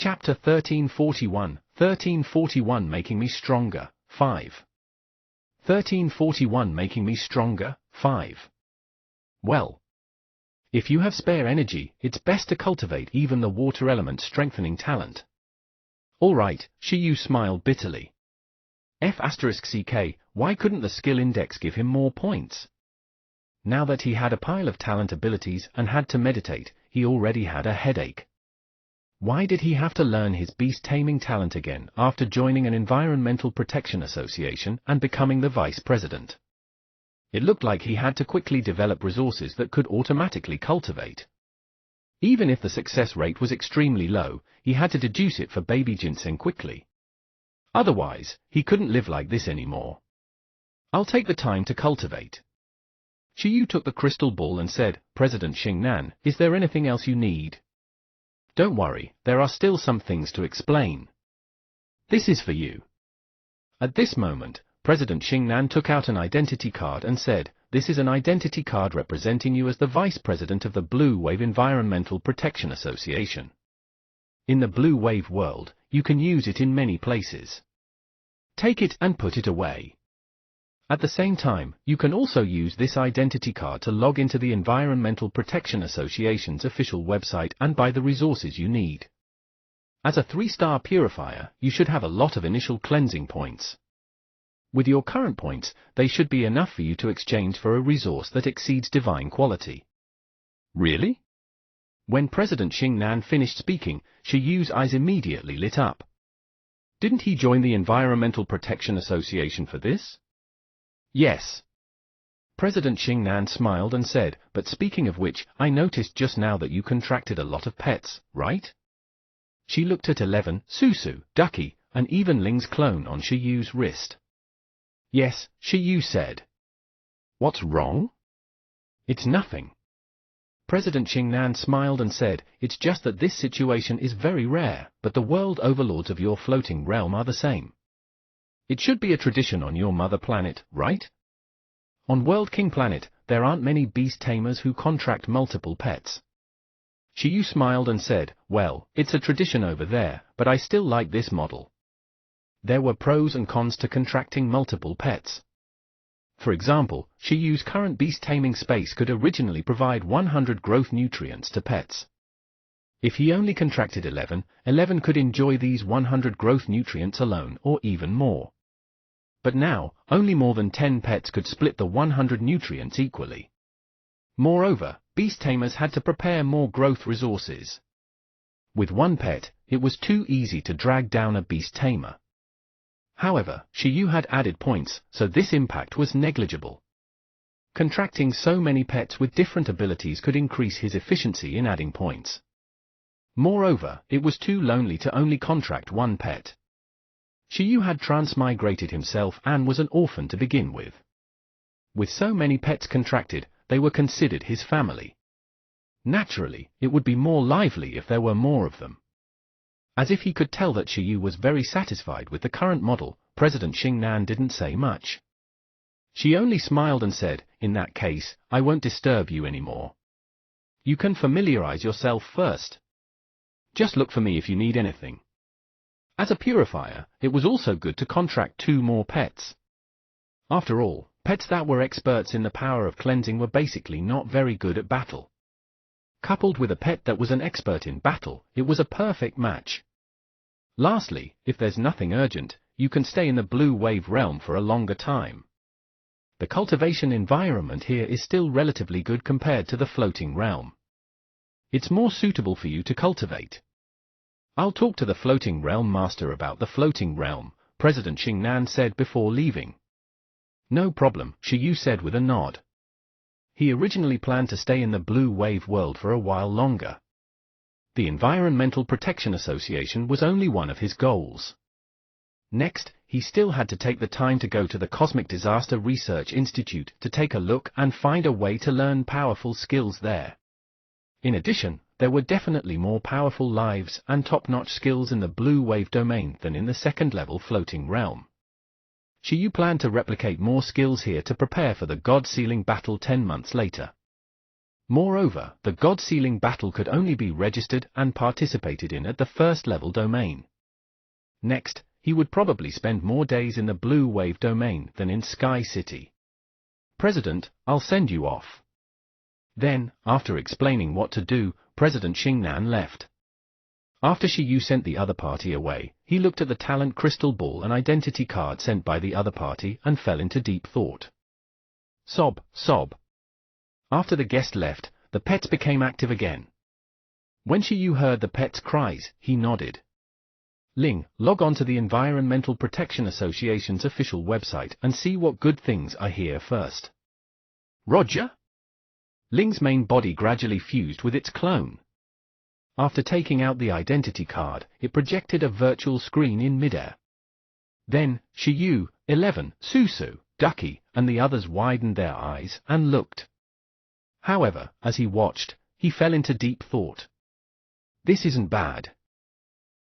Chapter 1341 Making Me Stronger, 5. 1341 Making Me Stronger, 5. Well, if you have spare energy, it's best to cultivate even the water element strengthening talent. Alright, Shiyu smiled bitterly. F*CK, why couldn't the skill index give him more points? Now that he had a pile of talent abilities and had to meditate, he already had a headache. Why did he have to learn his beast-taming talent again after joining an Environmental Protection Association and becoming the vice president? It looked like he had to quickly develop resources that could automatically cultivate. Even if the success rate was extremely low, he had to deduce it for baby ginseng quickly. Otherwise, he couldn't live like this anymore. I'll take the time to cultivate. Shiyu took the crystal ball and said, President Xingnan, is there anything else you need? Don't worry, there are still some things to explain. This is for you. At this moment, President Xingnan took out an identity card and said, this is an identity card representing you as the Vice President of the Blue Wave Environmental Protection Association. In the Blue Wave world, you can use it in many places. Take it and put it away. At the same time, you can also use this identity card to log into the Environmental Protection Association's official website and buy the resources you need. As a 3-star purifier, you should have a lot of initial cleansing points. With your current points, they should be enough for you to exchange for a resource that exceeds divine quality. Really? When President Xingnan finished speaking, Shiyu's eyes immediately lit up. Didn't he join the Environmental Protection Association for this? Yes. President Xingnan smiled and said, but speaking of which, I noticed just now that you contracted a lot of pets, right? She looked at 11, Susu, Ducky, and even Ling's clone on Shiyu's wrist. Yes, Shiyu said. What's wrong? It's nothing. President Xingnan smiled and said, it's just that this situation is very rare, but the world overlords of your floating realm are the same. It should be a tradition on your mother planet, right? On World King Planet, there aren't many beast tamers who contract multiple pets. Shiyu smiled and said, well, it's a tradition over there, but I still like this model. There were pros and cons to contracting multiple pets. For example, Shiyu's current beast-taming space could originally provide 100 growth nutrients to pets. If he only contracted 11 could enjoy these 100 growth nutrients alone or even more. But now, only more than 10 pets could split the 100 nutrients equally. Moreover, beast tamers had to prepare more growth resources. With one pet, it was too easy to drag down a beast tamer. However, Shiyu had added points, so this impact was negligible. Contracting so many pets with different abilities could increase his efficiency in adding points. Moreover, it was too lonely to only contract one pet. Shiyu had transmigrated himself and was an orphan to begin with. With so many pets contracted, they were considered his family. Naturally, it would be more lively if there were more of them. As if he could tell that Shiyu was very satisfied with the current model, President Xingnan didn't say much. She only smiled and said, in that case, I won't disturb you anymore. You can familiarize yourself first. Just look for me if you need anything. As a purifier, it was also good to contract 2 more pets. After all, pets that were experts in the power of cleansing were basically not very good at battle. Coupled with a pet that was an expert in battle, it was a perfect match. Lastly, if there's nothing urgent, you can stay in the Blue Wave realm for a longer time. The cultivation environment here is still relatively good compared to the floating realm. It's more suitable for you to cultivate. I'll talk to the floating realm master about the floating realm, President Xingnan said before leaving. No problem, Shiyu said with a nod. He originally planned to stay in the Blue Wave world for a while longer. The Environmental Protection Association was only one of his goals. Next, he still had to take the time to go to the Cosmic Disaster Research Institute to take a look and find a way to learn powerful skills there. In addition, there were definitely more powerful lives and top-notch skills in the Blue Wave domain than in the second-level floating realm. Shiyu planned to replicate more skills here to prepare for the God-Sealing battle 10 months later. Moreover, the God-sealing battle could only be registered and participated in at the first-level domain. Next, he would probably spend more days in the Blue Wave domain than in Sky City. President, I'll send you off. Then, after explaining what to do, President Xingnan left. After Shi Yu sent the other party away, he looked at the talent crystal ball and identity card sent by the other party and fell into deep thought. Sob, sob. After the guest left, the pets became active again. When Shi Yu heard the pets' cries, he nodded. Ling, log on to the Environmental Protection Association's official website and see what good things are here first. Roger? Ling's main body gradually fused with its clone. After taking out the identity card, it projected a virtual screen in midair. Then, Shi Yu, 11, Susu, Ducky, and the others widened their eyes and looked. However, as he watched, he fell into deep thought. This isn't bad.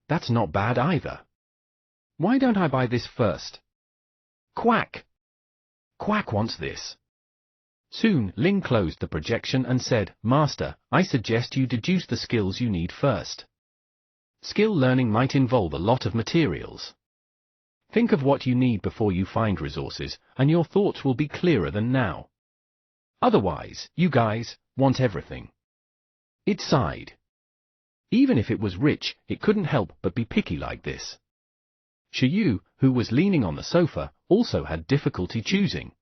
That's not bad either. Why don't I buy this first? Quack! Quack wants this. Soon, Ling closed the projection and said, Master, I suggest you deduce the skills you need first. Skill learning might involve a lot of materials. Think of what you need before you find resources, and your thoughts will be clearer than now. Otherwise, you guys want everything. It sighed. Even if it was rich, it couldn't help but be picky like this. Shi Yu, who was leaning on the sofa, also had difficulty choosing.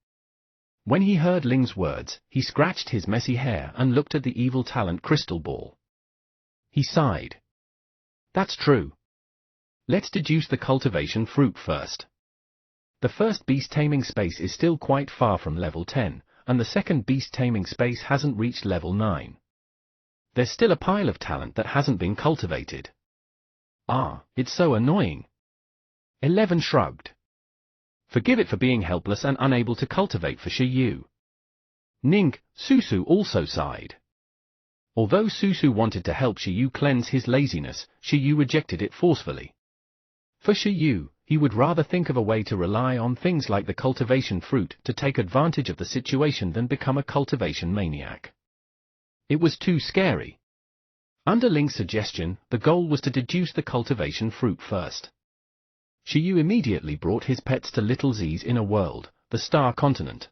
When he heard Ling's words, he scratched his messy hair and looked at the evil talent crystal ball. He sighed. That's true. Let's deduce the cultivation fruit first. The first beast taming space is still quite far from level 10, and the second beast taming space hasn't reached level 9. There's still a pile of talent that hasn't been cultivated. Ah, it's so annoying. 11 shrugged. Forgive it for being helpless and unable to cultivate for Shi Yu. Ning, Susu also sighed. Although Susu wanted to help Shi Yu cleanse his laziness, Shi Yu rejected it forcefully. For Shi Yu, he would rather think of a way to rely on things like the cultivation fruit to take advantage of the situation than become a cultivation maniac. It was too scary. Under Ling's suggestion, the goal was to deduce the cultivation fruit first. Shi Yu immediately brought his pets to Little Z's inner world, the Star Continent.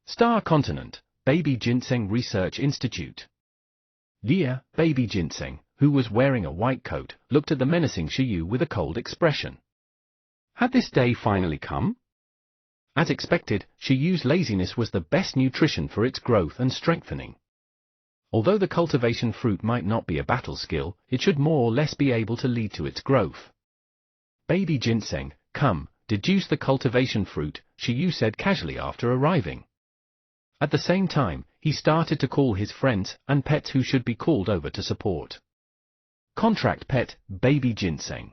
Star Continent, Baby Ginseng Research Institute. Leah, Baby Ginseng, who was wearing a white coat, looked at the menacing Shi Yu with a cold expression. Had this day finally come? As expected, Shi Yu's laziness was the best nutrition for its growth and strengthening. Although the cultivation fruit might not be a battle skill, it should more or less be able to lead to its growth. Baby Ginseng, come, deduce the cultivation fruit, Shi Yu said casually after arriving. At the same time, he started to call his friends and pets who should be called over to support. Contract pet, Baby Ginseng.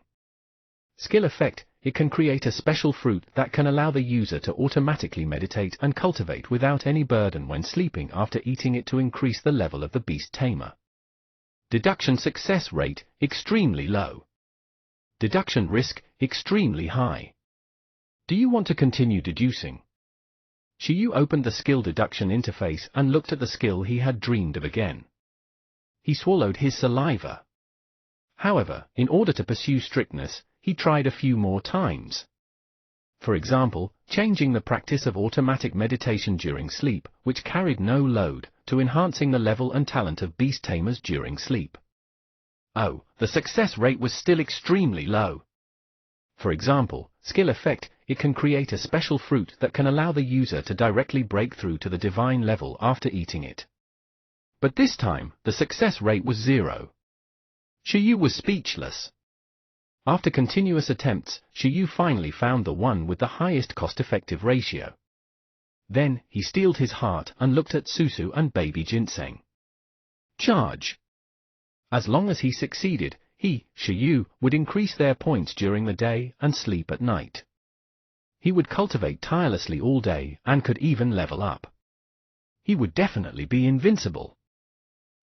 Skill effect, it can create a special fruit that can allow the user to automatically meditate and cultivate without any burden when sleeping after eating it to increase the level of the beast tamer. Deduction success rate, extremely low. Deduction risk, extremely high. Do you want to continue deducing? Shi Yu opened the skill deduction interface and looked at the skill he had dreamed of again. He swallowed his saliva. However, in order to pursue strictness, he tried a few more times. For example, changing the practice of automatic meditation during sleep, which carried no load, to enhancing the level and talent of beast tamers during sleep. Oh, the success rate was still extremely low. For example, skill effect, it can create a special fruit that can allow the user to directly break through to the divine level after eating it. But this time, the success rate was 0. Shi Yu was speechless. After continuous attempts, Shi Yu finally found the one with the highest cost-effective ratio. Then, he steeled his heart and looked at Susu and Baby Ginseng. Charge! As long as he succeeded, he, Shi Yu, would increase their points during the day and sleep at night. He would cultivate tirelessly all day and could even level up. He would definitely be invincible.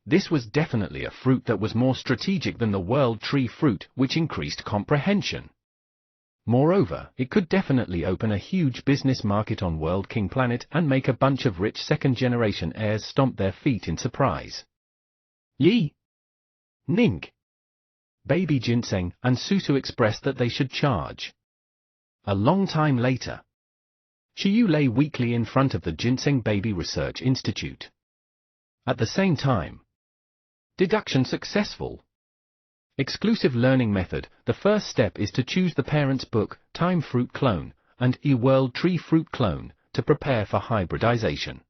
This was definitely a fruit that was more strategic than the World Tree fruit, which increased comprehension. Moreover, it could definitely open a huge business market on World King Planet and make a bunch of rich second-generation heirs stomp their feet in surprise. Yi Ning, Baby Ginseng, and Susu expressed that they should charge. A long time later, Shiyu lay weakly in front of the Ginseng Baby Research Institute. At the same time, deduction successful. Exclusive learning method. The first step is to choose the parent's book, Time Fruit Clone, and E-World Tree Fruit Clone, to prepare for hybridization.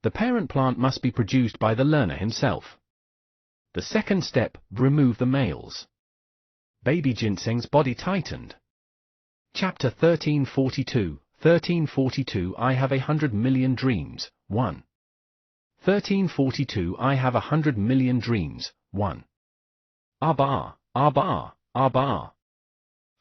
The parent plant must be produced by the learner himself. The second step, remove the males. Baby Ginseng's body tightened. Chapter 1342, 1342 I have 100 million dreams, 1. 1342 I have 100 million dreams, 1. Arba, arba, arba.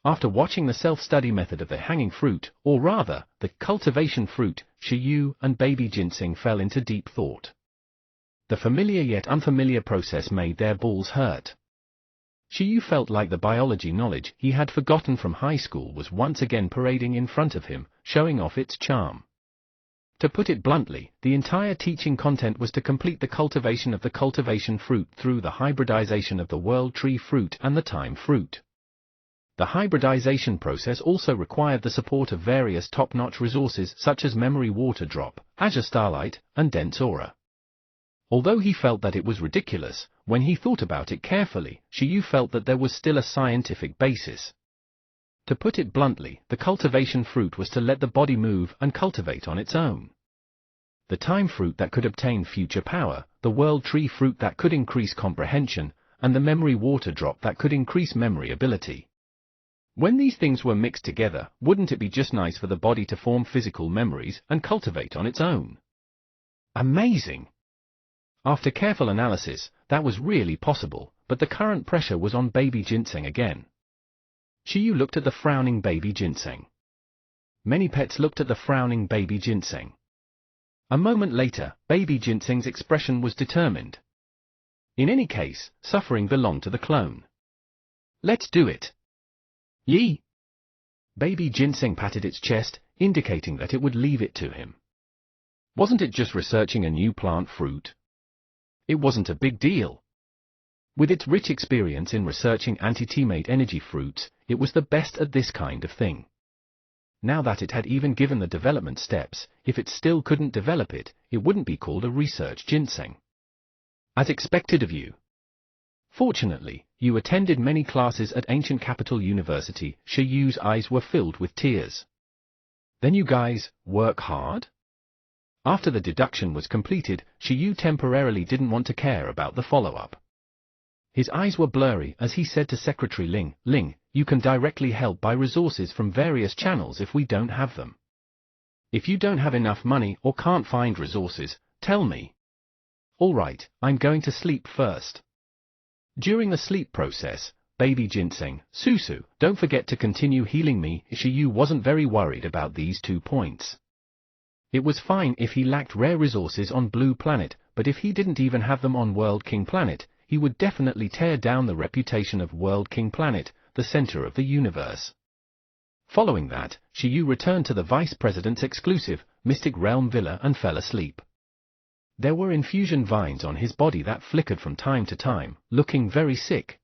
After watching the self-study method of the hanging fruit, or rather, the cultivation fruit, Shiyu and Baby Ginseng fell into deep thought. The familiar yet unfamiliar process made their balls hurt. Shiyu felt like the biology knowledge he had forgotten from high school was once again parading in front of him, showing off its charm. To put it bluntly, the entire teaching content was to complete the cultivation of the cultivation fruit through the hybridization of the world tree fruit and the time fruit. The hybridization process also required the support of various top-notch resources such as memory water drop, azure starlight, and dense aura. Although he felt that it was ridiculous, when he thought about it carefully, Shiyu felt that there was still a scientific basis. To put it bluntly, the cultivation fruit was to let the body move and cultivate on its own. The time fruit that could obtain future power, the world tree fruit that could increase comprehension, and the memory water drop that could increase memory ability. When these things were mixed together, wouldn't it be just nice for the body to form physical memories and cultivate on its own? Amazing! After careful analysis, that was really possible, but the current pressure was on Baby Ginseng again. Shiyu looked at the frowning Baby Ginseng. Many pets looked at the frowning Baby Ginseng. A moment later, Baby Ginseng's expression was determined. In any case, suffering belonged to the clone. Let's do it. Yi! Baby Ginseng patted its chest, indicating that it would leave it to him. Wasn't it just researching a new plant fruit? It wasn't a big deal. With its rich experience in researching anti-teammate energy fruits, it was the best at this kind of thing. Now that it had even given the development steps, if it still couldn't develop it, it wouldn't be called a research ginseng. As expected of you. Fortunately, you attended many classes at Ancient Capital University. Shiyu's eyes were filled with tears. Then you guys work hard? After the deduction was completed, Shiyu temporarily didn't want to care about the follow-up. His eyes were blurry as he said to Secretary Ling, "Ling, you can directly help buy resources from various channels if we don't have them. If you don't have enough money or can't find resources, tell me. All right, I'm going to sleep first." During the sleep process, Baby Ginseng, Susu, don't forget to continue healing me. Shiyu wasn't very worried about these 2 points. It was fine if he lacked rare resources on Blue Planet, but if he didn't even have them on World King Planet, he would definitely tear down the reputation of World King Planet, the center of the universe. Following that, Shiyu returned to the Vice President's exclusive, Mystic Realm Villa and fell asleep. There were infusion vines on his body that flickered from time to time, looking very sick.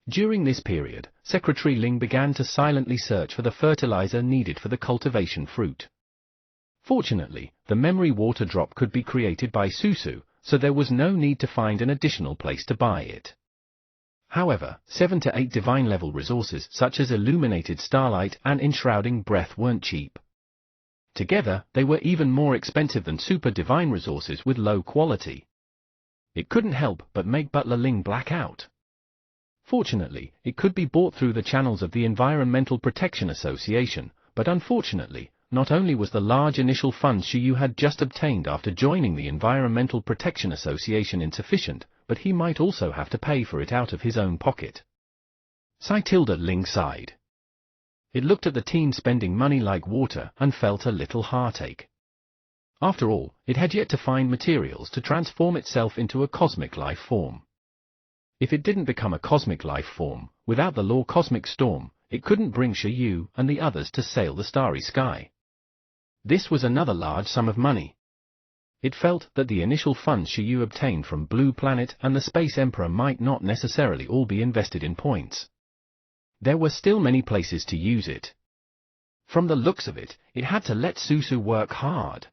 During this period, Secretary Ling began to silently search for the fertilizer needed for the cultivation fruit. Fortunately, the memory water drop could be created by Susu, so there was no need to find an additional place to buy it. However, 7 to 8 divine-level resources such as Illuminated Starlight and Enshrouding Breath weren't cheap. Together, they were even more expensive than super divine resources with low quality. It couldn't help but make Butler Ling black out. Fortunately, it could be bought through the channels of the Environmental Protection Association, but unfortunately, not only was the large initial funds Shiyu had just obtained after joining the Environmental Protection Association insufficient, but he might also have to pay for it out of his own pocket. Ling sighed. It looked at the team spending money like water and felt a little heartache. After all, it had yet to find materials to transform itself into a cosmic life form. If it didn't become a cosmic life form, without the Law Cosmic Storm, it couldn't bring Shiyu and the others to sail the starry sky. This was another large sum of money. It felt that the initial funds Shiyu obtained from Blue Planet and the Space Emperor might not necessarily all be invested in points. There were still many places to use it. From the looks of it, it had to let Susu work hard.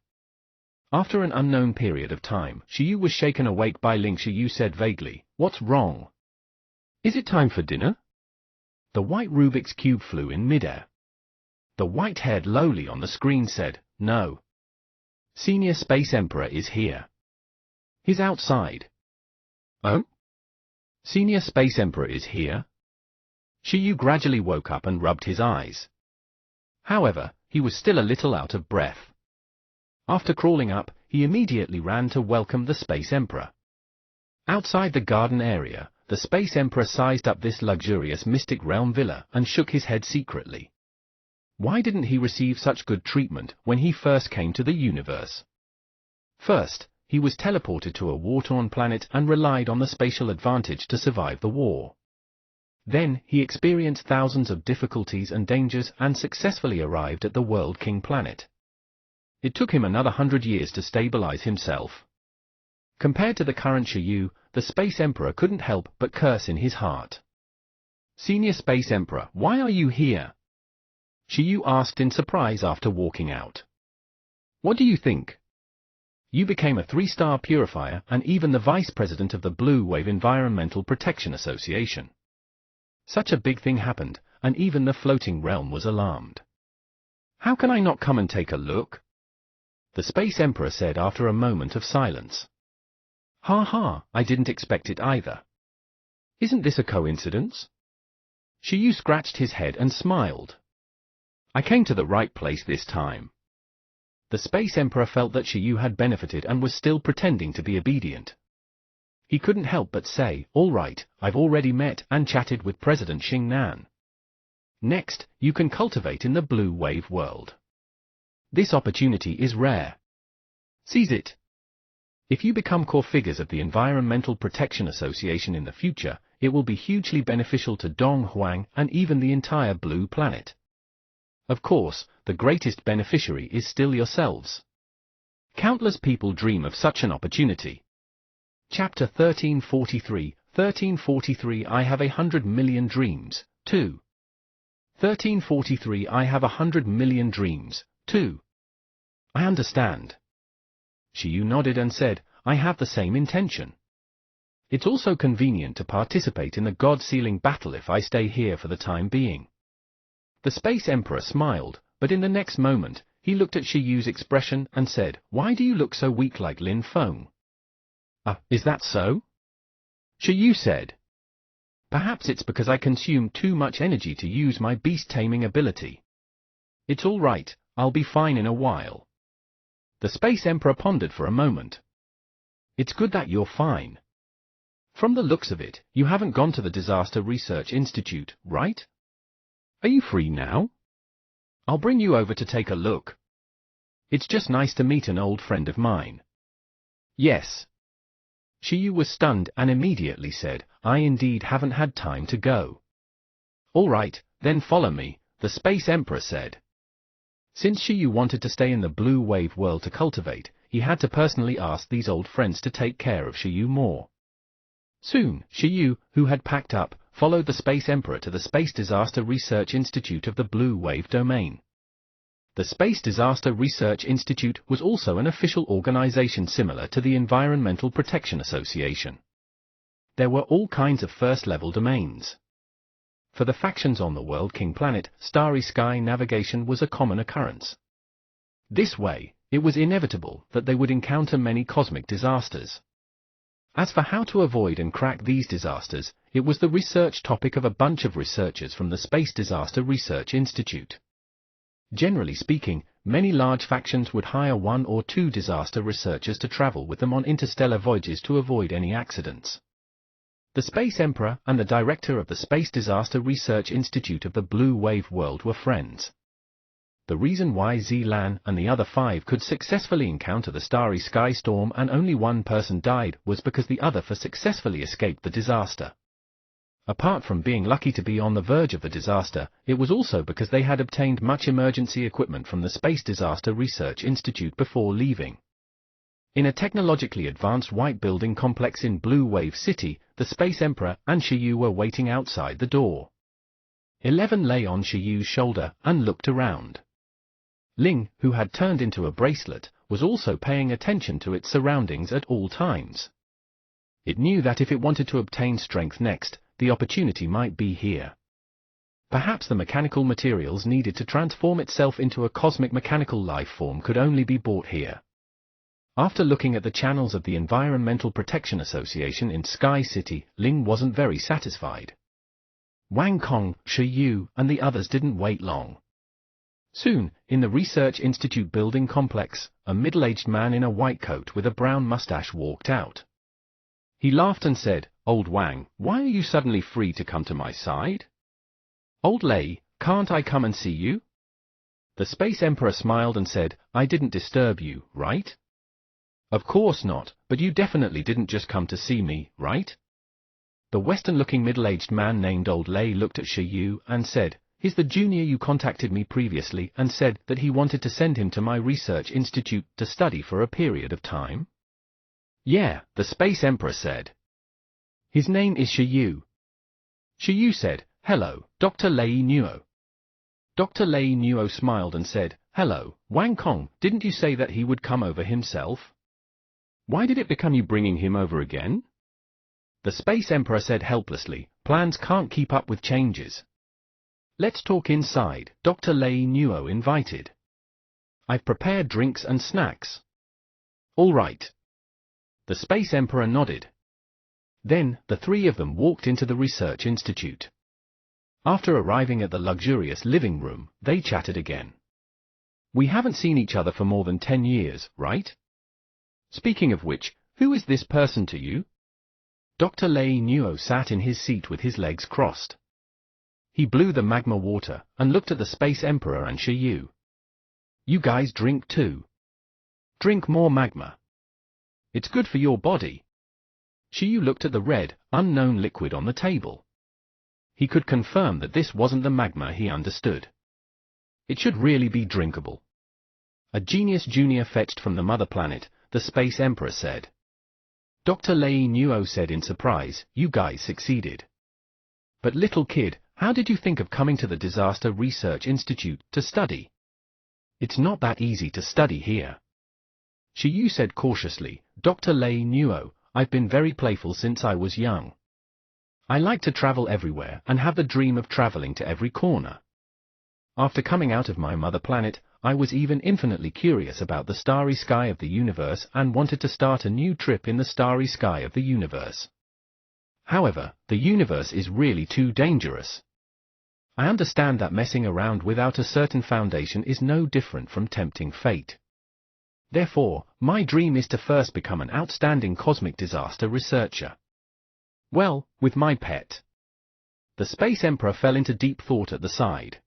After an unknown period of time, Shiyu was shaken awake by Ling. Shiyu said vaguely, "What's wrong? Is it time for dinner?" The white Rubik's Cube flew in midair. The white-haired lowly on the screen said, "No. Senior Space Emperor is here. He's outside." "Oh? Senior Space Emperor is here?" Shiyu gradually woke up and rubbed his eyes. However, he was still a little out of breath. After crawling up, he immediately ran to welcome the Space Emperor. Outside the garden area, the Space Emperor sized up this luxurious Mystic Realm villa and shook his head secretly. Why didn't he receive such good treatment when he first came to the universe? First, he was teleported to a war-torn planet and relied on the spatial advantage to survive the war. Then, he experienced thousands of difficulties and dangers and successfully arrived at the World King planet. It took him another 100 years to stabilize himself. Compared to the current Shiyu, the Space Emperor couldn't help but curse in his heart. "Senior Space Emperor, why are you here?" Shiyu asked in surprise after walking out. "What do you think? You became a 3-star purifier and even the vice president of the Blue Wave Environmental Protection Association. Such a big thing happened, and even the floating realm was alarmed. How can I not come and take a look?" The Space Emperor said after a moment of silence. "Ha ha, I didn't expect it either. Isn't this a coincidence?" Shiyu scratched his head and smiled. "I came to the right place this time." The Space Emperor felt that Shiyu had benefited and was still pretending to be obedient. He couldn't help but say, "All right, I've already met and chatted with President Xingnan. Next, you can cultivate in the Blue Wave world. This opportunity is rare. Seize it. If you become core figures of the Environmental Protection Association in the future, it will be hugely beneficial to Dong Huang and even the entire Blue Planet. Of course, the greatest beneficiary is still yourselves. Countless people dream of such an opportunity." Chapter 1343, 1343 I have 100 million dreams, 2. 1343 I have 100 million dreams, 2. I understand. Shiyu nodded and said, "I have the same intention. It's also convenient to participate in the God-sealing battle if I stay here for the time being." The Space Emperor smiled, but in the next moment, he looked at Shiyu's expression and said, "Why do you look so weak like Lin Feng?" Is that so?" Shiyu said. "Perhaps it's because I consume too much energy to use my beast-taming ability. It's all right, I'll be fine in a while." The Space Emperor pondered for a moment. "It's good that you're fine. From the looks of it, you haven't gone to the Disaster Research Institute, right? Are you free now? I'll bring you over to take a look. It's just nice to meet an old friend of mine." "Yes." Shiyu was stunned and immediately said, "I indeed haven't had time to go." "All right, then follow me," the Space Emperor said. Since Shiyu wanted to stay in the Blue Wave world to cultivate, he had to personally ask these old friends to take care of Shiyu more. Soon, Shiyu, who had packed up, followed the Space Emperor to the Space Disaster Research Institute of the Blue Wave domain. The Space Disaster Research Institute was also an official organization similar to the Environmental Protection Association. There were all kinds of first-level domains. For the factions on the World King planet, starry sky navigation was a common occurrence. This way, it was inevitable that they would encounter many cosmic disasters. As for how to avoid and crack these disasters, it was the research topic of a bunch of researchers from the Space Disaster Research Institute. Generally speaking, many large factions would hire 1 or 2 disaster researchers to travel with them on interstellar voyages to avoid any accidents. The Space Emperor and the director of the Space Disaster Research Institute of the Blue Wave world were friends. The reason why Zilan and the other 5 could successfully encounter the starry sky storm and only one person died was because the other 4 successfully escaped the disaster. Apart from being lucky to be on the verge of the disaster, it was also because they had obtained much emergency equipment from the Space Disaster Research Institute before leaving. In a technologically advanced white building complex in Blue Wave City, the Space Emperor and Shiyu were waiting outside the door. 11 lay on Shiyu's shoulder and looked around. Ling, who had turned into a bracelet, was also paying attention to its surroundings at all times. It knew that if it wanted to obtain strength next, the opportunity might be here. Perhaps the mechanical materials needed to transform itself into a cosmic mechanical life form could only be bought here. After looking at the channels of the Environmental Protection Association in Sky City, Ling wasn't very satisfied. Wang Kong, Shiyu, and the others didn't wait long. Soon, in the Research Institute building complex, a middle-aged man in a white coat with a brown mustache walked out. He laughed and said, "Old Wang, why are you suddenly free to come to my side?" "Old Lei, can't I come and see you?" The Space Emperor smiled and said, "I didn't disturb you, right?" "Of course not, but you definitely didn't just come to see me, right?" The Western-looking middle-aged man named Old Lei looked at Shiyu and said, "He's the junior you contacted me previously and said that he wanted to send him to my research institute to study for a period of time?" "Yeah," the Space Emperor said. "His name is Shiyu." Shiyu said, "Hello, Dr. Lei Nuo." Dr. Lei Nuo smiled and said, "Hello, Wang Kong, didn't you say that he would come over himself? Why did it become you bringing him over again?" The Space Emperor said helplessly, "Plans can't keep up with changes." "Let's talk inside," Dr. Lei Nuo invited. "I've prepared drinks and snacks." "All right." The Space Emperor nodded. Then, the three of them walked into the Research Institute. After arriving at the luxurious living room, they chatted again. "We haven't seen each other for more than 10 years, right? Speaking of which, who is this person to you?" Dr. Lei Nuo sat in his seat with his legs crossed. He blew the magma water and looked at the Space Emperor and Shiyu. "You guys drink too. Drink more magma. It's good for your body." Shiyu looked at the red, unknown liquid on the table. He could confirm that this wasn't the magma he understood. It should really be drinkable. "A genius junior fetched from the mother planet," the Space Emperor said. Dr. Lei Nuo said in surprise, "You guys succeeded. But little kid, how did you think of coming to the Disaster Research Institute to study? It's not that easy to study here." Shiyu said cautiously, "Dr. Lei Nuo, I've been very playful since I was young. I like to travel everywhere and have the dream of traveling to every corner. After coming out of my mother planet, I was even infinitely curious about the starry sky of the universe and wanted to start a new trip in the starry sky of the universe. However, the universe is really too dangerous. I understand that messing around without a certain foundation is no different from tempting fate. Therefore, my dream is to first become an outstanding cosmic disaster researcher. Well, with my pet." The Space Emperor fell into deep thought at the side.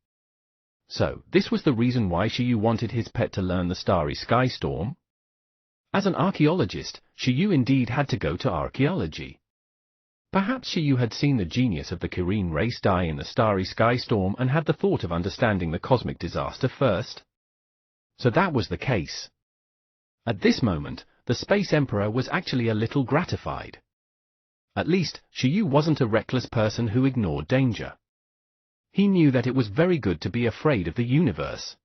So, this was the reason why Shiyu wanted his pet to learn the starry sky storm? As an archaeologist, Shiyu indeed had to go to archaeology. Perhaps Shiyu had seen the genius of the Kirin race die in the starry sky storm and had the thought of understanding the cosmic disaster first. So that was the case. At this moment, the Space Emperor was actually a little gratified. At least, Shiyu wasn't a reckless person who ignored danger. He knew that it was very good to be afraid of the universe.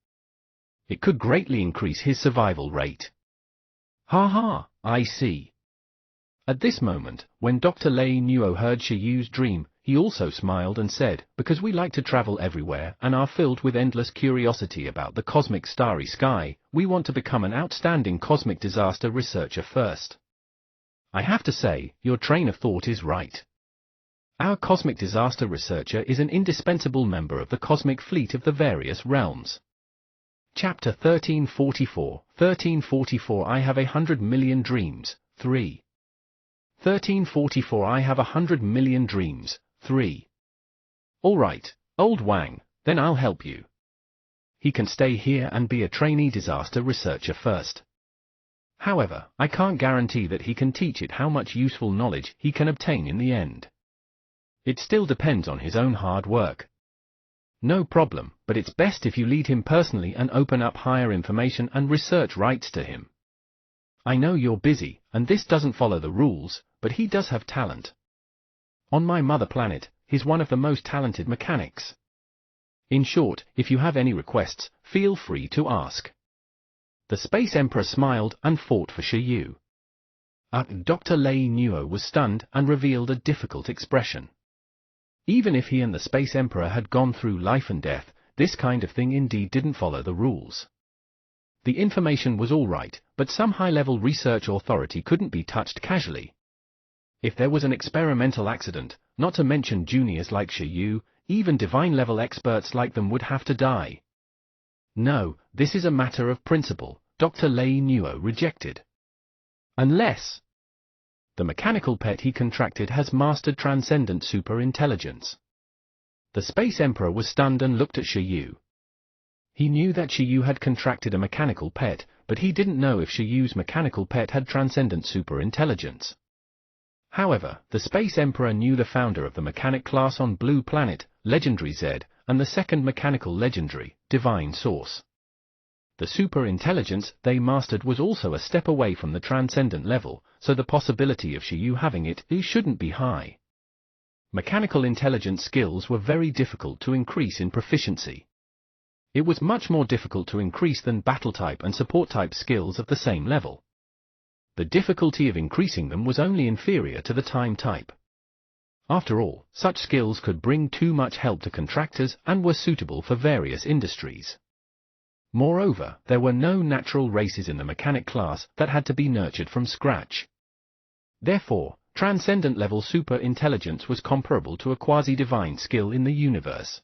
It could greatly increase his survival rate. "Ha ha, I see." At this moment, when Dr. Lei Nuo heard Shiyu's dream, he also smiled and said, "Because we like to travel everywhere and are filled with endless curiosity about the cosmic starry sky, we want to become an outstanding cosmic disaster researcher first. I have to say, your train of thought is right. Our cosmic disaster researcher is an indispensable member of the cosmic fleet of the various realms." Chapter 1344 I have 100 million dreams, 3. 1344 I have 100 million dreams, 3. "All right, old Wang, then I'll help you. He can stay here and be a trainee disaster researcher first. However, I can't guarantee that he can teach it how much useful knowledge he can obtain in the end. It still depends on his own hard work. No problem, but it's best if you lead him personally and open up higher information and research rights to him. I know you're busy, and this doesn't follow the rules, but he does have talent. On my mother planet, he's one of the most talented mechanics. In short, if you have any requests, feel free to ask. The Space Emperor smiled and fought for Shiyu. Dr. Lei Nuo was stunned and revealed a difficult expression. Even if he and the Space Emperor had gone through life and death, this kind of thing indeed didn't follow the rules. The information was all right, but some high-level research authority couldn't be touched casually. If there was an experimental accident, not to mention juniors like Shiyu, even divine-level experts like them would have to die. No, this is a matter of principle, Dr. Lei Nuo rejected. Unless the mechanical pet he contracted has mastered transcendent super-intelligence. The Space Emperor was stunned and looked at Shiyu. He knew that Shiyu had contracted a mechanical pet, but he didn't know if Shiyu's mechanical pet had transcendent super-intelligence. However, the Space Emperor knew the founder of the mechanic class on Blue Planet, Legendary Z, and the second mechanical legendary, Divine Source. The super-intelligence they mastered was also a step away from the transcendent level, so the possibility of Shiyu having it shouldn't be high. Mechanical intelligence skills were very difficult to increase in proficiency. It was much more difficult to increase than battle-type and support-type skills of the same level. The difficulty of increasing them was only inferior to the time type. After all, such skills could bring too much help to contractors and were suitable for various industries. Moreover, there were no natural races in the mechanic class that had to be nurtured from scratch. Therefore, transcendent-level super-intelligence was comparable to a quasi-divine skill in the universe.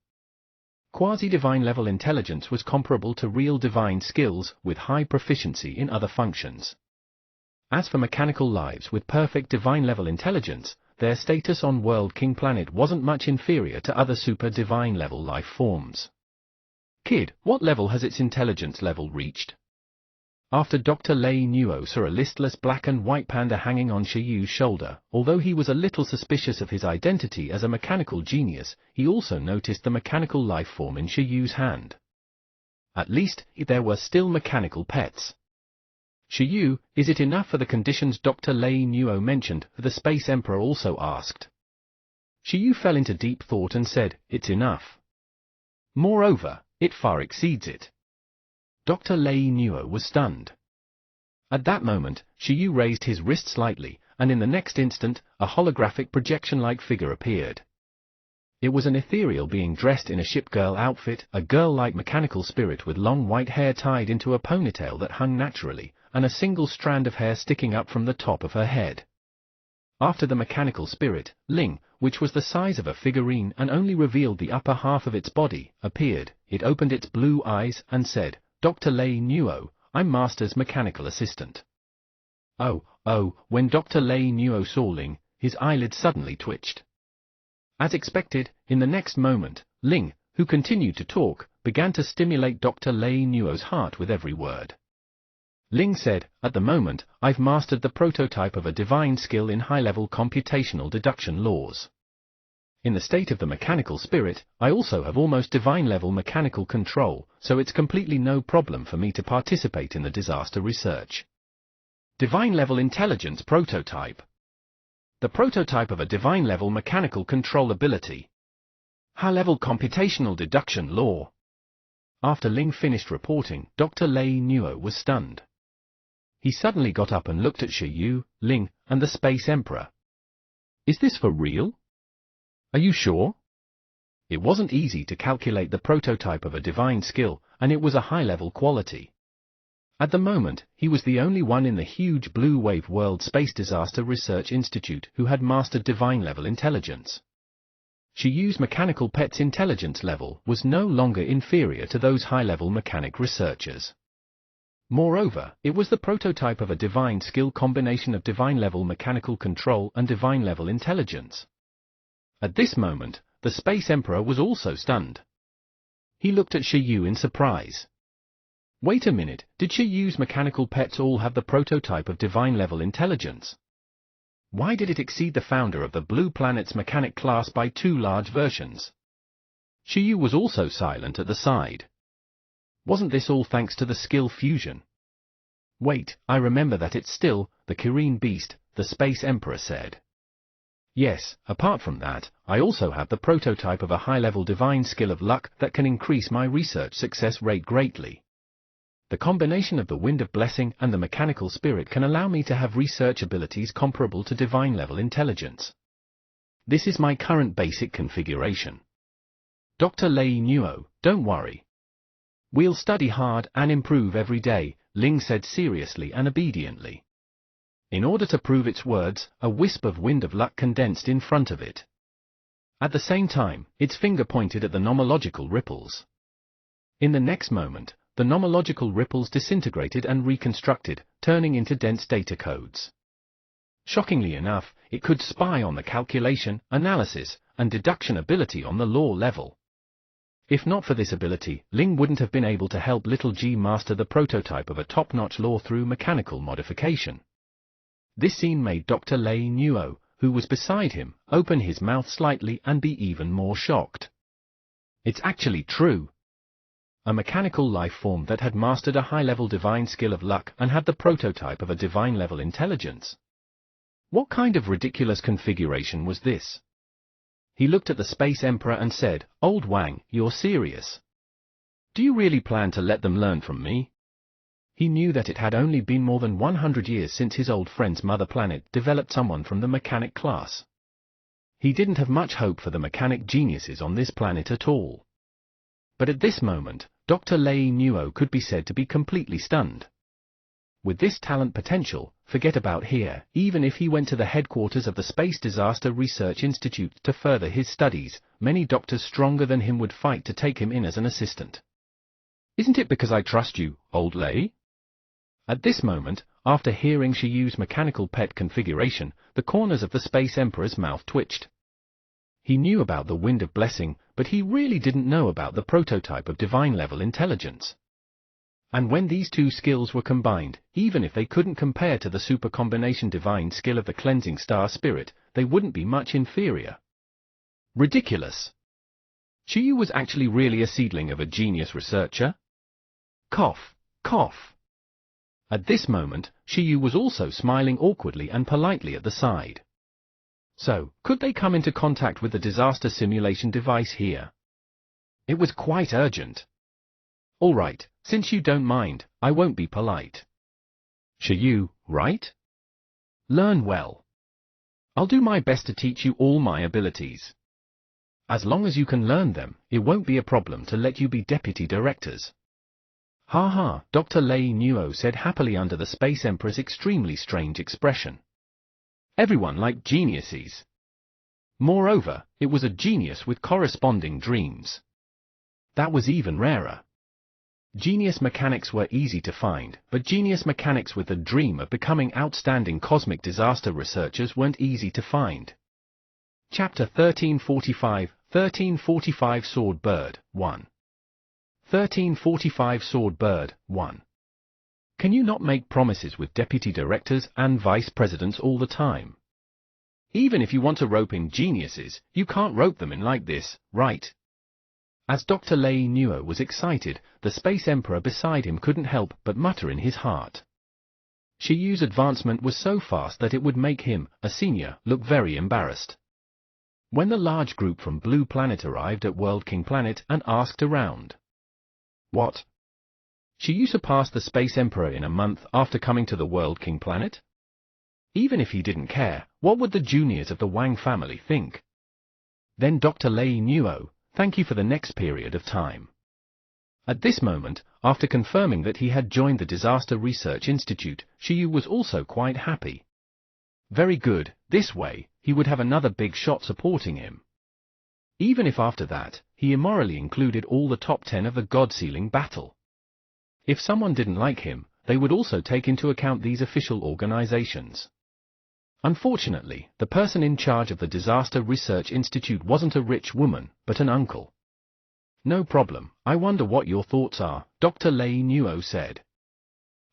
Quasi-divine level intelligence was comparable to real divine skills with high proficiency in other functions. As for mechanical lives with perfect divine level intelligence, their status on World King Planet wasn't much inferior to other super-divine level life forms. Kid, what level has its intelligence level reached? After Dr. Lei Nuo saw a listless black and white panda hanging on Shiyu's shoulder, although he was a little suspicious of his identity as a mechanical genius, he also noticed the mechanical life form in Shiyu's hand. At least, there were still mechanical pets. Shiyu, is it enough for the conditions Dr. Lei Nuo mentioned? The Space Emperor also asked. Shiyu fell into deep thought and said, it's enough. Moreover, it far exceeds it. Dr. Lei Nuo was stunned. At that moment, Shiyu raised his wrist slightly, and in the next instant, a holographic projection-like figure appeared. It was an ethereal being dressed in a shipgirl outfit, a girl-like mechanical spirit with long white hair tied into a ponytail that hung naturally, and a single strand of hair sticking up from the top of her head. After the mechanical spirit, Ling, which was the size of a figurine and only revealed the upper half of its body, appeared. It opened its blue eyes and said, Dr. Lei Nuo, I'm Master's mechanical assistant. Oh, when Dr. Lei Nuo saw Ling, his eyelids suddenly twitched. As expected, in the next moment, Ling, who continued to talk, began to stimulate Dr. Lei Nuo's heart with every word. Ling said, at the moment, I've mastered the prototype of a divine skill in high-level computational deduction laws. In the state of the mechanical spirit, I also have almost divine-level mechanical control, so it's completely no problem for me to participate in the disaster research. Divine-level intelligence prototype. The prototype of a divine-level mechanical control ability. High-level computational deduction law. After Ling finished reporting, Dr. Lei Nuo was stunned. He suddenly got up and looked at Shiyu, Ling, and the Space Emperor. Is this for real? Are you sure? It wasn't easy to calculate the prototype of a divine skill, and it was a high-level quality. At the moment, he was the only one in the huge Blue Wave World Space Disaster Research Institute who had mastered divine-level intelligence. Shiyu's mechanical pet's intelligence level was no longer inferior to those high-level mechanic researchers. Moreover, it was the prototype of a divine skill combination of divine-level mechanical control and divine-level intelligence. At this moment, the Space Emperor was also stunned. He looked at Shiyu in surprise. Wait a minute, did Shiyu's mechanical pets all have the prototype of divine-level intelligence? Why did it exceed the founder of the Blue Planet's mechanic class by 2 large versions? Shiyu was also silent at the side. Wasn't this all thanks to the skill fusion? Wait, I remember that it's still the Kirin beast, the Space Emperor said. Yes, apart from that, I also have the prototype of a high-level divine skill of luck that can increase my research success rate greatly. The combination of the Wind of Blessing and the Mechanical Spirit can allow me to have research abilities comparable to divine-level intelligence. This is my current basic configuration. Dr. Lei Nuo, don't worry. We'll study hard and improve every day, Ling said seriously and obediently. In order to prove its words, a wisp of wind of luck condensed in front of it. At the same time, its finger pointed at the nomological ripples. In the next moment, the nomological ripples disintegrated and reconstructed, turning into dense data codes. Shockingly enough, it could spy on the calculation, analysis, and deduction ability on the law level. If not for this ability, Ling wouldn't have been able to help little G master the prototype of a top-notch law through mechanical modification. This scene made Dr. Lei Nuo, who was beside him, open his mouth slightly and be even more shocked. It's actually true. A mechanical life form that had mastered a high-level divine skill of luck and had the prototype of a divine-level intelligence. What kind of ridiculous configuration was this? He looked at the Space Emperor and said, "Old Wang, you're serious? Do you really plan to let them learn from me?" He knew that it had only been more than 100 years since his old friend's mother planet developed someone from the mechanic class. He didn't have much hope for the mechanic geniuses on this planet at all. But at this moment, Dr. Lei Nuo could be said to be completely stunned. With this talent potential, forget about here, even if he went to the headquarters of the Space Disaster Research Institute to further his studies, many doctors stronger than him would fight to take him in as an assistant. Isn't it because I trust you, old Lei? At this moment, after hearing Shiyu's mechanical pet configuration, the corners of the Space Emperor's mouth twitched. He knew about the Wind of Blessing, but he really didn't know about the prototype of divine-level intelligence. And when these two skills were combined, even if they couldn't compare to the super combination divine skill of the Cleansing Star Spirit, they wouldn't be much inferior. Ridiculous! Shiyu was actually really a seedling of a genius researcher? Cough, cough. At this moment, Shiyu was also smiling awkwardly and politely at the side. So, could they come into contact with the disaster simulation device here? It was quite urgent. All right, since you don't mind, I won't be polite. Shiyu, right? Learn well. I'll do my best to teach you all my abilities. As long as you can learn them, it won't be a problem to let you be deputy directors. Ha ha, Dr. Lei Nuo said happily under the Space Emperor's extremely strange expression. Everyone liked geniuses. Moreover, it was a genius with corresponding dreams. That was even rarer. Genius mechanics were easy to find, but genius mechanics with the dream of becoming outstanding cosmic disaster researchers weren't easy to find. Chapter 1345 Sword Bird 1 1345 Sword Bird 1 Can you not make promises with deputy directors and vice presidents all the time? Even if you want to rope in geniuses, you can't rope them in like this, right? As Dr. Lei Nuo was excited, the Space Emperor beside him couldn't help but mutter in his heart. Shiyu's advancement was so fast that it would make him, a senior, look very embarrassed. When the large group from Blue Planet arrived at World King Planet and asked around. What? Shiyu surpassed the Space Emperor in a month after coming to the World King Planet? Even if he didn't care, what would the juniors of the Wang family think? Then Dr. Lei Nuo, thank you for the next period of time. At this moment, after confirming that he had joined the Disaster Research Institute, Shiyu was also quite happy. Very good, this way, he would have another big shot supporting him. Even if after that, he immorally included all the top 10 of the God-Sealing battle. If someone didn't like him, they would also take into account these official organizations. Unfortunately, the person in charge of the Disaster Research Institute wasn't a rich woman, but an uncle. No problem, I wonder what your thoughts are, Dr. Lei Nuo said.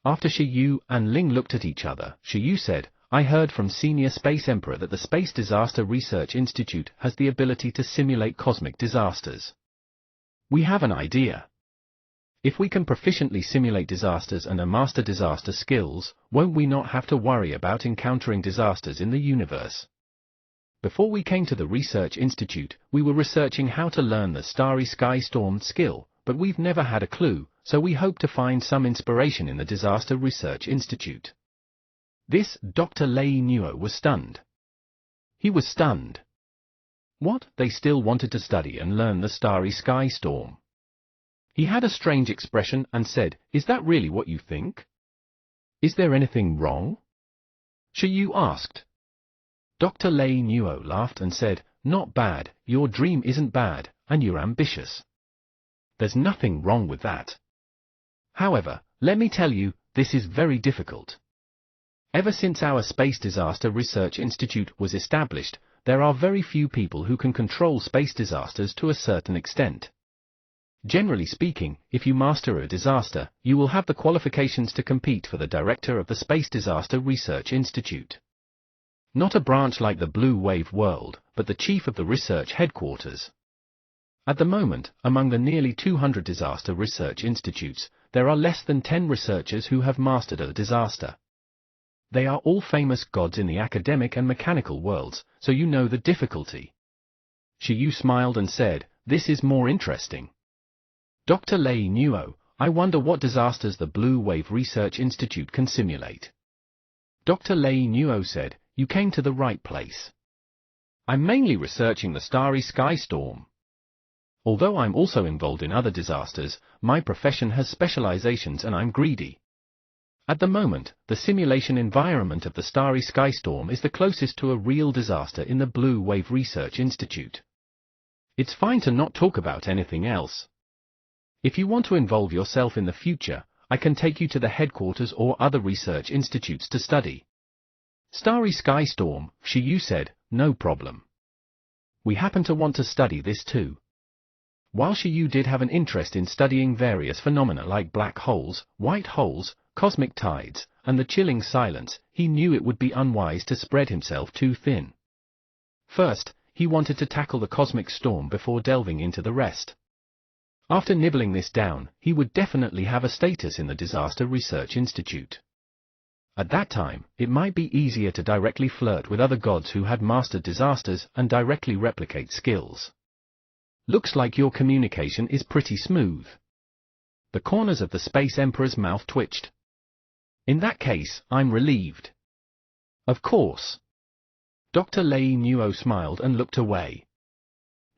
After Shiyu and Ling looked at each other, Shiyu said, I heard from Senior Space Emperor that the Space Disaster Research Institute has the ability to simulate cosmic disasters. We have an idea. If we can proficiently simulate disasters and master disaster skills, won't we not have to worry about encountering disasters in the universe? Before we came to the Research Institute, we were researching how to learn the Starry Sky Storm skill, but we've never had a clue, so we hope to find some inspiration in the Disaster Research Institute. This Dr. Lei Nuo was stunned. He was stunned. What? They still wanted to study and learn the Starry Sky Storm? He had a strange expression and said, "Is that really what you think? Is there anything wrong?" Shiyu asked. Dr. Lei Nuo laughed and said, "Not bad, your dream isn't bad, and you're ambitious. There's nothing wrong with that. However, let me tell you, this is very difficult. Ever since our Space Disaster Research Institute was established, there are very few people who can control space disasters to a certain extent. Generally speaking, if you master a disaster, you will have the qualifications to compete for the director of the Space Disaster Research Institute. Not a branch like the Blue Wave World, but the chief of the research headquarters. At the moment, among the nearly 200 disaster research institutes, there are less than 10 researchers who have mastered a disaster. They are all famous gods in the academic and mechanical worlds, so you know the difficulty." Shiyu smiled and said, "This is more interesting. Dr. Lei Nuo, I wonder what disasters the Blue Wave Research Institute can simulate." Dr. Lei Nuo said, "You came to the right place. I'm mainly researching the Starry Sky Storm. Although I'm also involved in other disasters, my profession has specializations and I'm greedy. At the moment, the simulation environment of the Starry Sky Storm is the closest to a real disaster in the Blue Wave Research Institute. It's fine to not talk about anything else. If you want to involve yourself in the future, I can take you to the headquarters or other research institutes to study." "Starry Sky Storm," Shiyu said, "no problem. We happen to want to study this too." While Shiyu did have an interest in studying various phenomena like black holes, white holes, cosmic tides, and the chilling silence, he knew it would be unwise to spread himself too thin. First, he wanted to tackle the cosmic storm before delving into the rest. After nibbling this down, he would definitely have a status in the Disaster Research Institute. At that time, it might be easier to directly flirt with other gods who had mastered disasters and directly replicate skills. "Looks like your communication is pretty smooth." The corners of the Space Emperor's mouth twitched. "In that case, I'm relieved." "Of course." Dr. Lei Nuo smiled and looked away.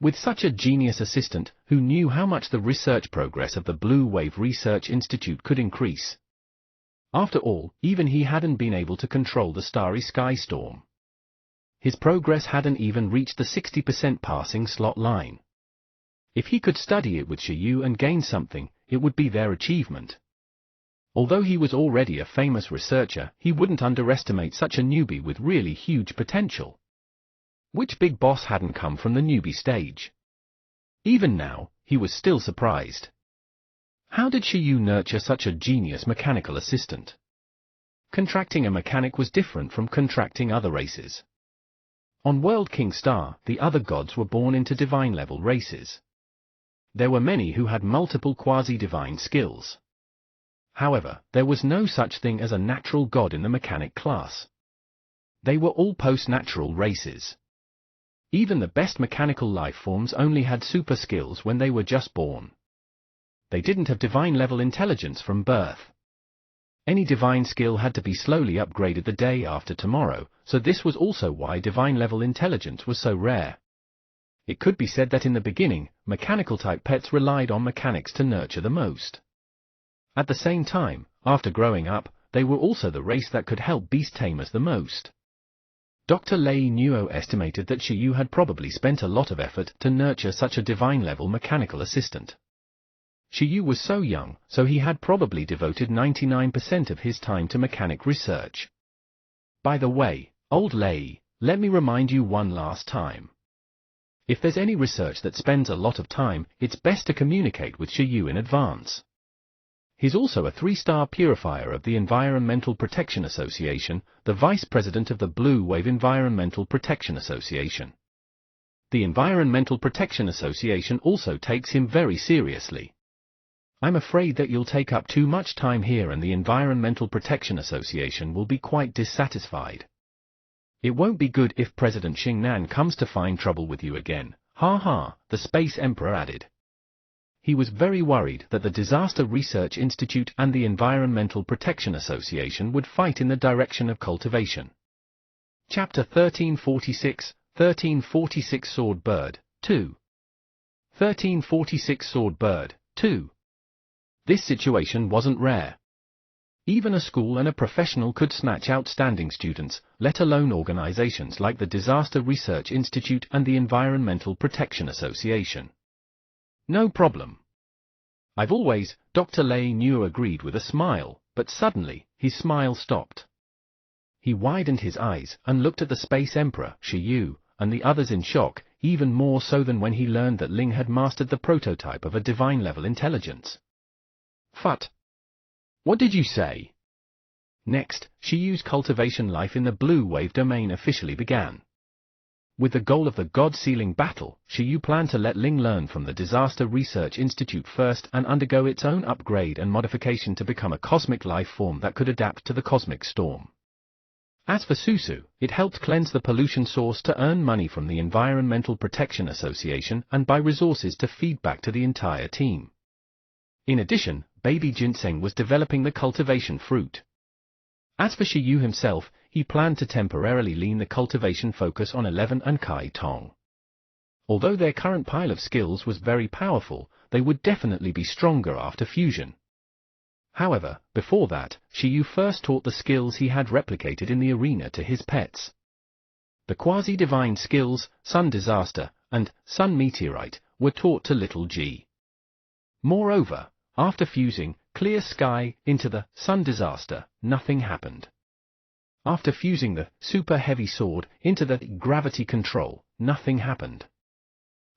With such a genius assistant, who knew how much the research progress of the Blue Wave Research Institute could increase. After all, even he hadn't been able to control the Starry Sky Storm. His progress hadn't even reached the 60% passing slot line. If he could study it with Shiyu and gain something, it would be their achievement. Although he was already a famous researcher, he wouldn't underestimate such a newbie with really huge potential. Which big boss hadn't come from the newbie stage? Even now, he was still surprised. How did Shiyu nurture such a genius mechanical assistant? Contracting a mechanic was different from contracting other races. On World King Star, the other gods were born into divine-level races. There were many who had multiple quasi-divine skills. However, there was no such thing as a natural god in the mechanic class. They were all post-natural races. Even the best mechanical life forms only had super skills when they were just born. They didn't have divine-level intelligence from birth. Any divine skill had to be slowly upgraded the day after tomorrow, so this was also why divine-level intelligence was so rare. It could be said that in the beginning, mechanical-type pets relied on mechanics to nurture the most. At the same time, after growing up, they were also the race that could help beast tamers the most. Dr. Lei Nuo estimated that Shiyu had probably spent a lot of effort to nurture such a divine-level mechanical assistant. Shiyu was so young, so he had probably devoted 99% of his time to mechanic research. By the way, old Lei, let me remind you one last time. If there's any research that spends a lot of time, it's best to communicate with Shiyu in advance. He's also a 3-star purifier of the Environmental Protection Association, the vice president of the Blue Wave Environmental Protection Association. The Environmental Protection Association also takes him very seriously. I'm afraid that you'll take up too much time here and the Environmental Protection Association will be quite dissatisfied. It won't be good if President Xingnan comes to find trouble with you again, ha ha, the Space Emperor added. He was very worried that the Disaster Research Institute and the Environmental Protection Association would fight in the direction of cultivation. Chapter 1346 Sword Bird, 2. 1346 Sword Bird, 2. This situation wasn't rare. Even a school and a professional could snatch outstanding students, let alone organizations like the Disaster Research Institute and the Environmental Protection Association. No problem. I've always, Dr. Lei Niu agreed with a smile, but suddenly, his smile stopped. He widened his eyes and looked at the Space Emperor, Shi Yu, and the others in shock, even more so than when he learned that Ling had mastered the prototype of a divine-level intelligence. Phut! What did you say? Next, Shi Yu's cultivation life in the Blue Wave domain officially began. With the goal of the God-Sealing battle, Shi Yu planned to let Ling learn from the Disaster Research Institute first and undergo its own upgrade and modification to become a cosmic life form that could adapt to the cosmic storm. As for Susu, it helped cleanse the pollution source to earn money from the Environmental Protection Association and buy resources to feed back to the entire team. In addition, Baby Ginseng was developing the cultivation fruit. As for Shi Yu himself, he planned to temporarily lean the cultivation focus on 11 and Kai Tong. Although their current pile of skills was very powerful, they would definitely be stronger after fusion. However, before that, Shi Yu first taught the skills he had replicated in the arena to his pets. The quasi-divine skills, Sun Disaster, and Sun Meteorite, were taught to Little G. Moreover, after fusing Clear Sky into the Sun Disaster, nothing happened. After fusing the Super Heavy Sword into the Gravity Control, nothing happened.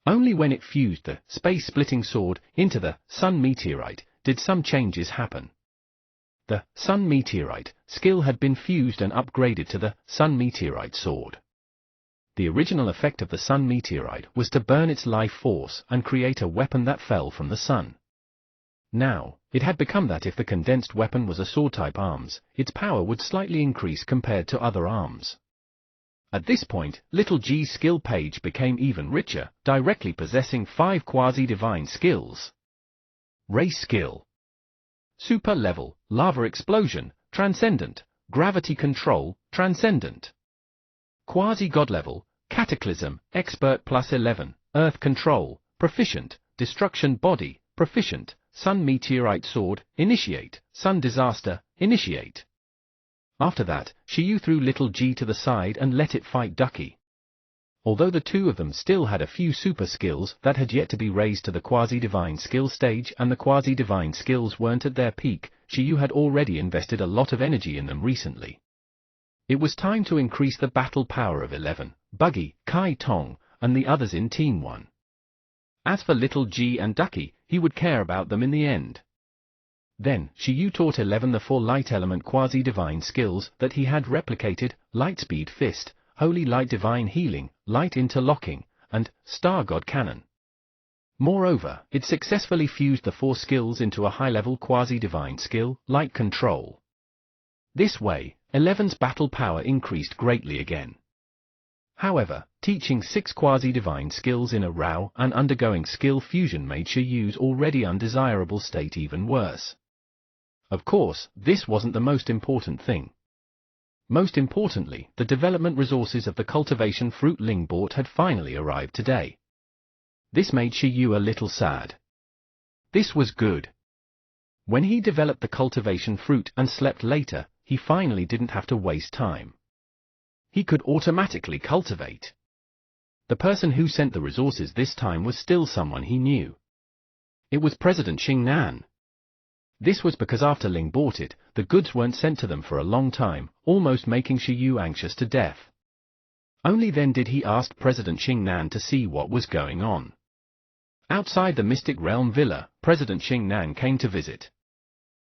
Only when it fused the Space Splitting Sword into the Sun Meteorite did some changes happen. The Sun Meteorite skill had been fused and upgraded to the Sun Meteorite Sword. The original effect of the Sun Meteorite was to burn its life force and create a weapon that fell from the sun. Now, it had become that if the condensed weapon was a sword-type arms, its power would slightly increase compared to other arms. At this point, Little G's skill page became even richer, directly possessing 5 quasi-divine skills. Race Skill. Super Level, Lava Explosion, Transcendent, Gravity Control, Transcendent. Quasi-God Level, Cataclysm, Expert plus 11, Earth Control, Proficient, Destruction Body, Proficient, Sun Meteorite Sword, Initiate, Sun Disaster, Initiate. After that, Shi Yu threw Little G to the side and let it fight Ducky. Although the two of them still had a few super skills that had yet to be raised to the quasi-divine skill stage and the quasi-divine skills weren't at their peak, Shi Yu had already invested a lot of energy in them recently. It was time to increase the battle power of 11, Buggy, Kai Tong, and the others in Team 1. As for Little G and Ducky, he would care about them in the end. Then, Shi Yu taught 11 the 4 light element quasi-divine skills that he had replicated: Lightspeed Fist, Holy Light Divine Healing, Light Interlocking, and Star God Cannon. Moreover, it successfully fused the 4 skills into a high-level quasi-divine skill, Light Control. This way, 11's battle power increased greatly again. However, teaching 6 quasi-divine skills in a row and undergoing skill fusion made Shi Yu's already undesirable state even worse. Of course, this wasn't the most important thing. Most importantly, the development resources of the cultivation fruit Ling bought had finally arrived today. This made Shi Yu a little sad. This was good. When he developed the cultivation fruit and slept later, he finally didn't have to waste time. He could automatically cultivate. The person who sent the resources this time was still someone he knew. It was President Xingnan. This was because after Ling bought it, the goods weren't sent to them for a long time, almost making Shi Yu anxious to death. Only then did he ask President Xingnan to see what was going on. Outside the Mystic Realm Villa, President Xingnan came to visit.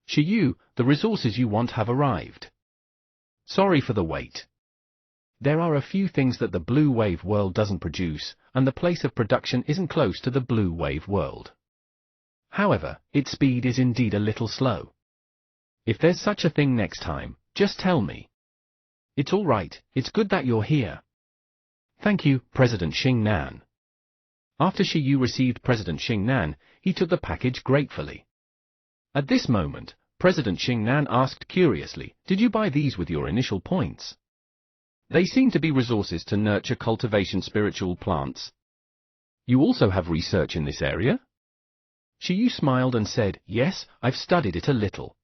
Shiyu, the resources you want have arrived. Sorry for the wait. There are a few things that the Blue Wave world doesn't produce, and the place of production isn't close to the Blue Wave world. However, its speed is indeed a little slow. If there's such a thing next time, just tell me. It's all right, it's good that you're here. Thank you, President Xingnan. After Shiyu received President Xingnan, he took the package gratefully. At this moment, President Xingnan asked curiously, "Did you buy these with your initial points? They seem to be resources to nurture cultivation spiritual plants. You also have research in this area?" Shiyu smiled and said, "Yes, I've studied it a little.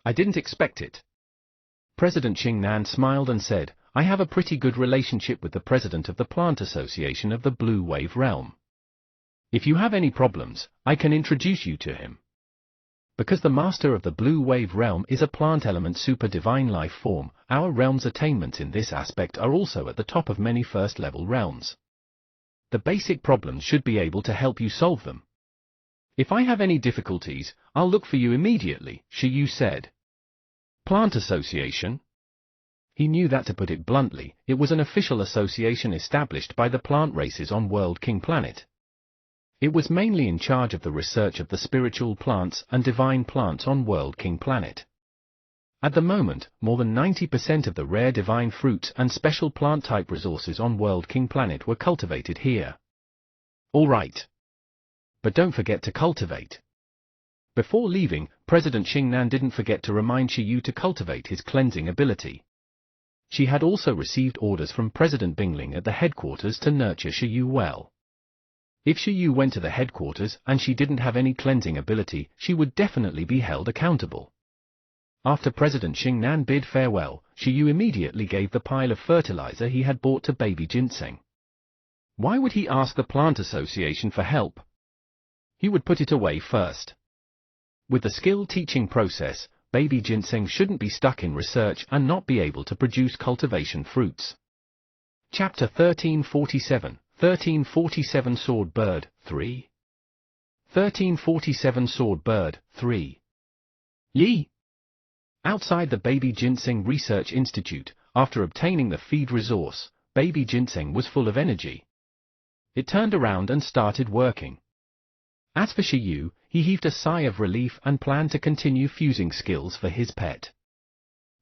I didn't expect it." President Xingnan smiled and said, "I have a pretty good relationship with the president of the Plant Association of the Blue Wave Realm. If you have any problems, I can introduce you to him. Because the master of the Blue Wave Realm is a plant element super divine life form, our realm's attainments in this aspect are also at the top of many first-level realms. The basic problems should be able to help you solve them. If I have any difficulties, I'll look for you immediately," Shiyu said. Plant Association? He knew that, to put it bluntly, it was an official association established by the plant races on World King Planet. It was mainly in charge of the research of the spiritual plants and divine plants on World King Planet. At the moment, more than 90% of the rare divine fruits and special plant-type resources on World King Planet were cultivated here. All right. But don't forget to cultivate. Before leaving, President Xingnan didn't forget to remind Shiyu to cultivate his cleansing ability. She had also received orders from President Bingling at the headquarters to nurture Shiyu well. If Shiyu went to the headquarters and she didn't have any cleansing ability, she would definitely be held accountable. After President Xingnan bid farewell, Shiyu immediately gave the pile of fertilizer he had bought to Baby Ginseng. Why would he ask the Plant Association for help? He would put it away first. With the skill teaching process, Baby Ginseng shouldn't be stuck in research and not be able to produce cultivation fruits. Chapter 1347, 1347 Sword Bird, 3. 1347 Sword Bird, 3. Yi. Outside the Baby Ginseng Research Institute, after obtaining the feed resource, Baby Ginseng was full of energy. It turned around and started working. As for Shiyu, he heaved a sigh of relief and planned to continue fusing skills for his pet.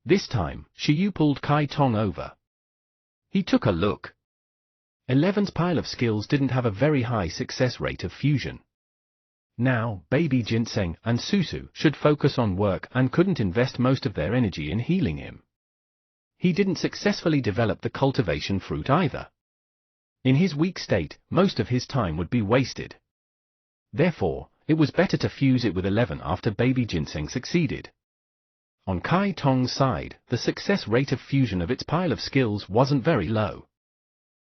This time, Shiyu pulled Kai Tong over. He took a look. 11's pile of skills didn't have a very high success rate of fusion. Now, Baby Ginseng and Susu should focus on work and couldn't invest most of their energy in healing him. He didn't successfully develop the cultivation fruit either. In his weak state, most of his time would be wasted. Therefore, it was better to fuse it with 11 after Baby Ginseng succeeded. On Kai Tong's side, the success rate of fusion of its pile of skills wasn't very low.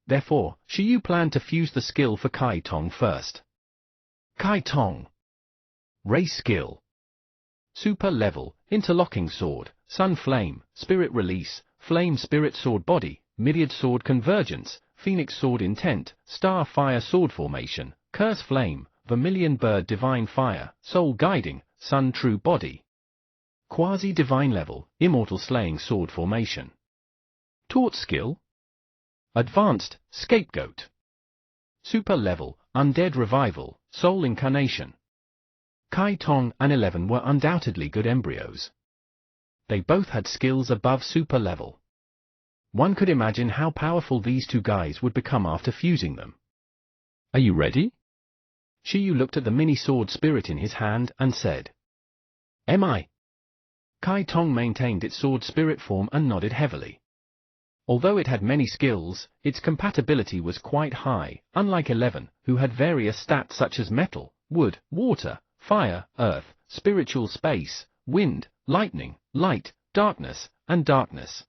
Therefore, Shiyu planned to fuse the skill for Kai Tong first. Kai Tong. Race Skill. Super Level, Interlocking Sword, Sun Flame, Spirit Release, Flame Spirit Sword Body, Myriad Sword Convergence, Phoenix Sword Intent, Star Fire Sword Formation, Curse Flame, Vermilion Bird Divine Fire, Soul Guiding, Sun True Body. Quasi-Divine Level, Immortal Slaying Sword Formation. Taught Skill. Advanced, Scapegoat. Super Level, Undead Revival, Soul Incarnation. Kai Tong and 11 were undoubtedly good embryos. They both had skills above super level. One could imagine how powerful these two guys would become after fusing them. Are you ready? Shiyu looked at the mini sword spirit in his hand and said, "Am I?" Kai Tong maintained its sword spirit form and nodded heavily. Although it had many skills, its compatibility was quite high, unlike 11, who had various stats such as metal, wood, water, fire, earth, spiritual space, wind, lightning, light, darkness, and darkness.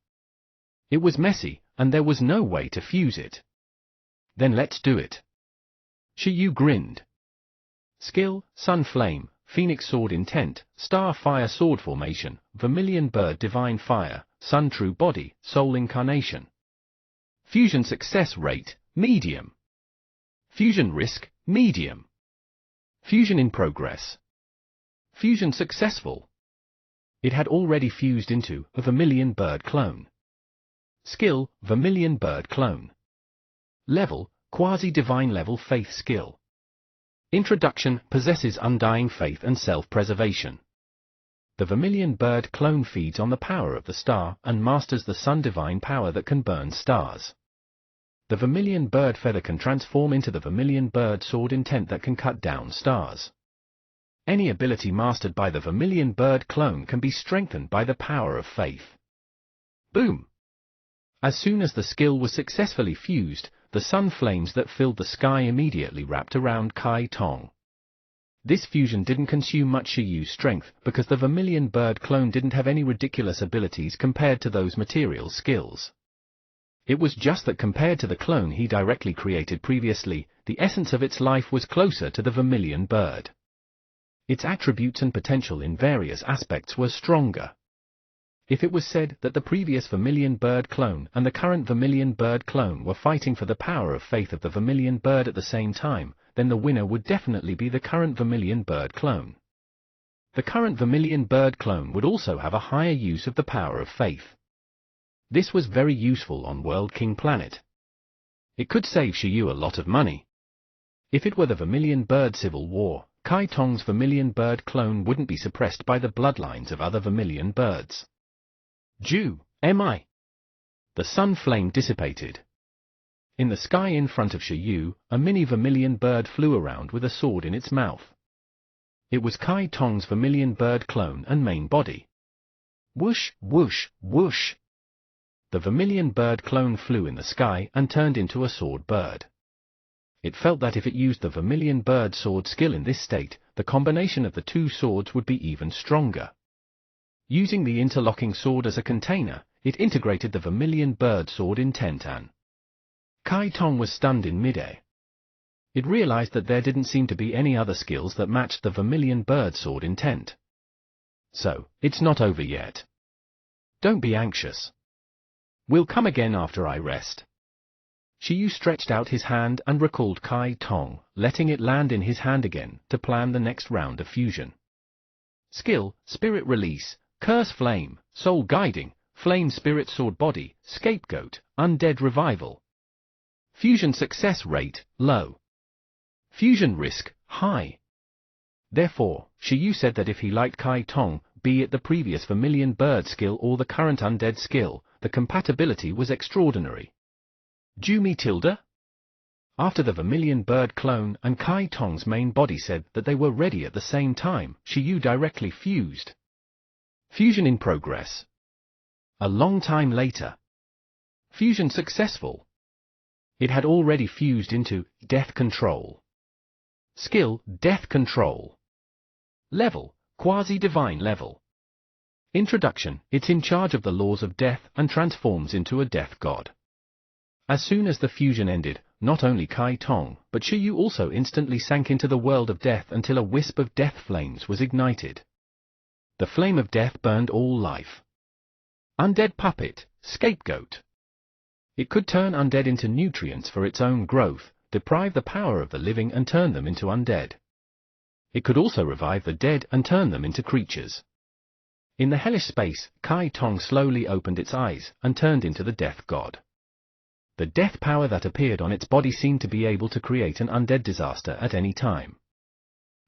It was messy, and there was no way to fuse it. Then let's do it. Shiyu grinned. Skill, Sun Flame, Phoenix Sword Intent, Star Fire Sword Formation, Vermilion Bird Divine Fire, Sun True Body, Soul Incarnation. Fusion Success Rate, Medium. Fusion Risk, Medium. Fusion in Progress. Fusion Successful, It had already fused into a Vermilion Bird clone. Skill, Vermilion Bird clone. Level, quasi-divine level faith skill. Introduction, possesses undying faith and self-preservation. The Vermilion Bird clone feeds on the power of the star and masters the sun divine power that can burn stars. The Vermilion Bird feather can transform into the Vermilion Bird sword intent that can cut down stars. Any ability mastered by the Vermilion Bird clone can be strengthened by the power of faith. Boom! As soon as the skill was successfully fused, the sun flames that filled the sky immediately wrapped around Kai Tong. This fusion didn't consume much Shiyu's strength because the Vermilion Bird clone didn't have any ridiculous abilities compared to those material skills. It was just that compared to the clone he directly created previously, the essence of its life was closer to the Vermilion Bird. Its attributes and potential in various aspects were stronger. If it was said that the previous Vermilion Bird clone and the current Vermilion Bird clone were fighting for the power of faith of the Vermilion Bird at the same time, then the winner would definitely be the current Vermilion Bird clone. The current Vermilion Bird clone would also have a higher use of the power of faith. This was very useful on World King Planet. It could save Shiyu a lot of money. If it were the Vermilion Bird Civil War, Kai Tong's Vermilion Bird clone wouldn't be suppressed by the bloodlines of other Vermilion Birds. Ju, mi. The sun flame dissipated. In the sky in front of Shiyu, a mini Vermilion Bird flew around with a sword in its mouth. It was Kai Tong's Vermilion Bird clone and main body. Whoosh, whoosh, whoosh. The Vermilion Bird clone flew in the sky and turned into a sword bird. It felt that if it used the Vermilion Bird sword skill in this state, the combination of the two swords would be even stronger. Using the interlocking sword as a container, it integrated the Vermilion Bird sword intent and Kai Tong was stunned in midair. It realized that there didn't seem to be any other skills that matched the Vermilion Bird sword intent. So, it's not over yet. Don't be anxious. We'll come again after I rest. Shiyu stretched out his hand and recalled Kai Tong, letting it land in his hand again to plan the next round of fusion. Skill, Spirit Release, Curse Flame, Soul Guiding, Flame Spirit Sword Body, Scapegoat, Undead Revival. Fusion success rate, low. Fusion risk, high. Therefore, Shiyu said that if he liked Kai Tong, be it the previous Vermilion Bird skill or the current Undead skill, the compatibility was extraordinary. Jumi Tilda? After the Vermilion Bird clone and Kai Tong's main body said that they were ready at the same time, Shiyu directly fused. Fusion in progress. A long time later. Fusion successful. It had already fused into Death Control. Skill, Death Control. Level, Quasi-Divine Level. Introduction, it's in charge of the laws of death and transforms into a death god. As soon as the fusion ended, not only Kai Tong, but Shiyu also instantly sank into the world of death until a wisp of death flames was ignited. The flame of death burned all life. Undead Puppet, Scapegoat. It could turn undead into nutrients for its own growth, deprive the power of the living and turn them into undead. It could also revive the dead and turn them into creatures. In the hellish space, Kai Tong slowly opened its eyes and turned into the death god. The death power that appeared on its body seemed to be able to create an undead disaster at any time.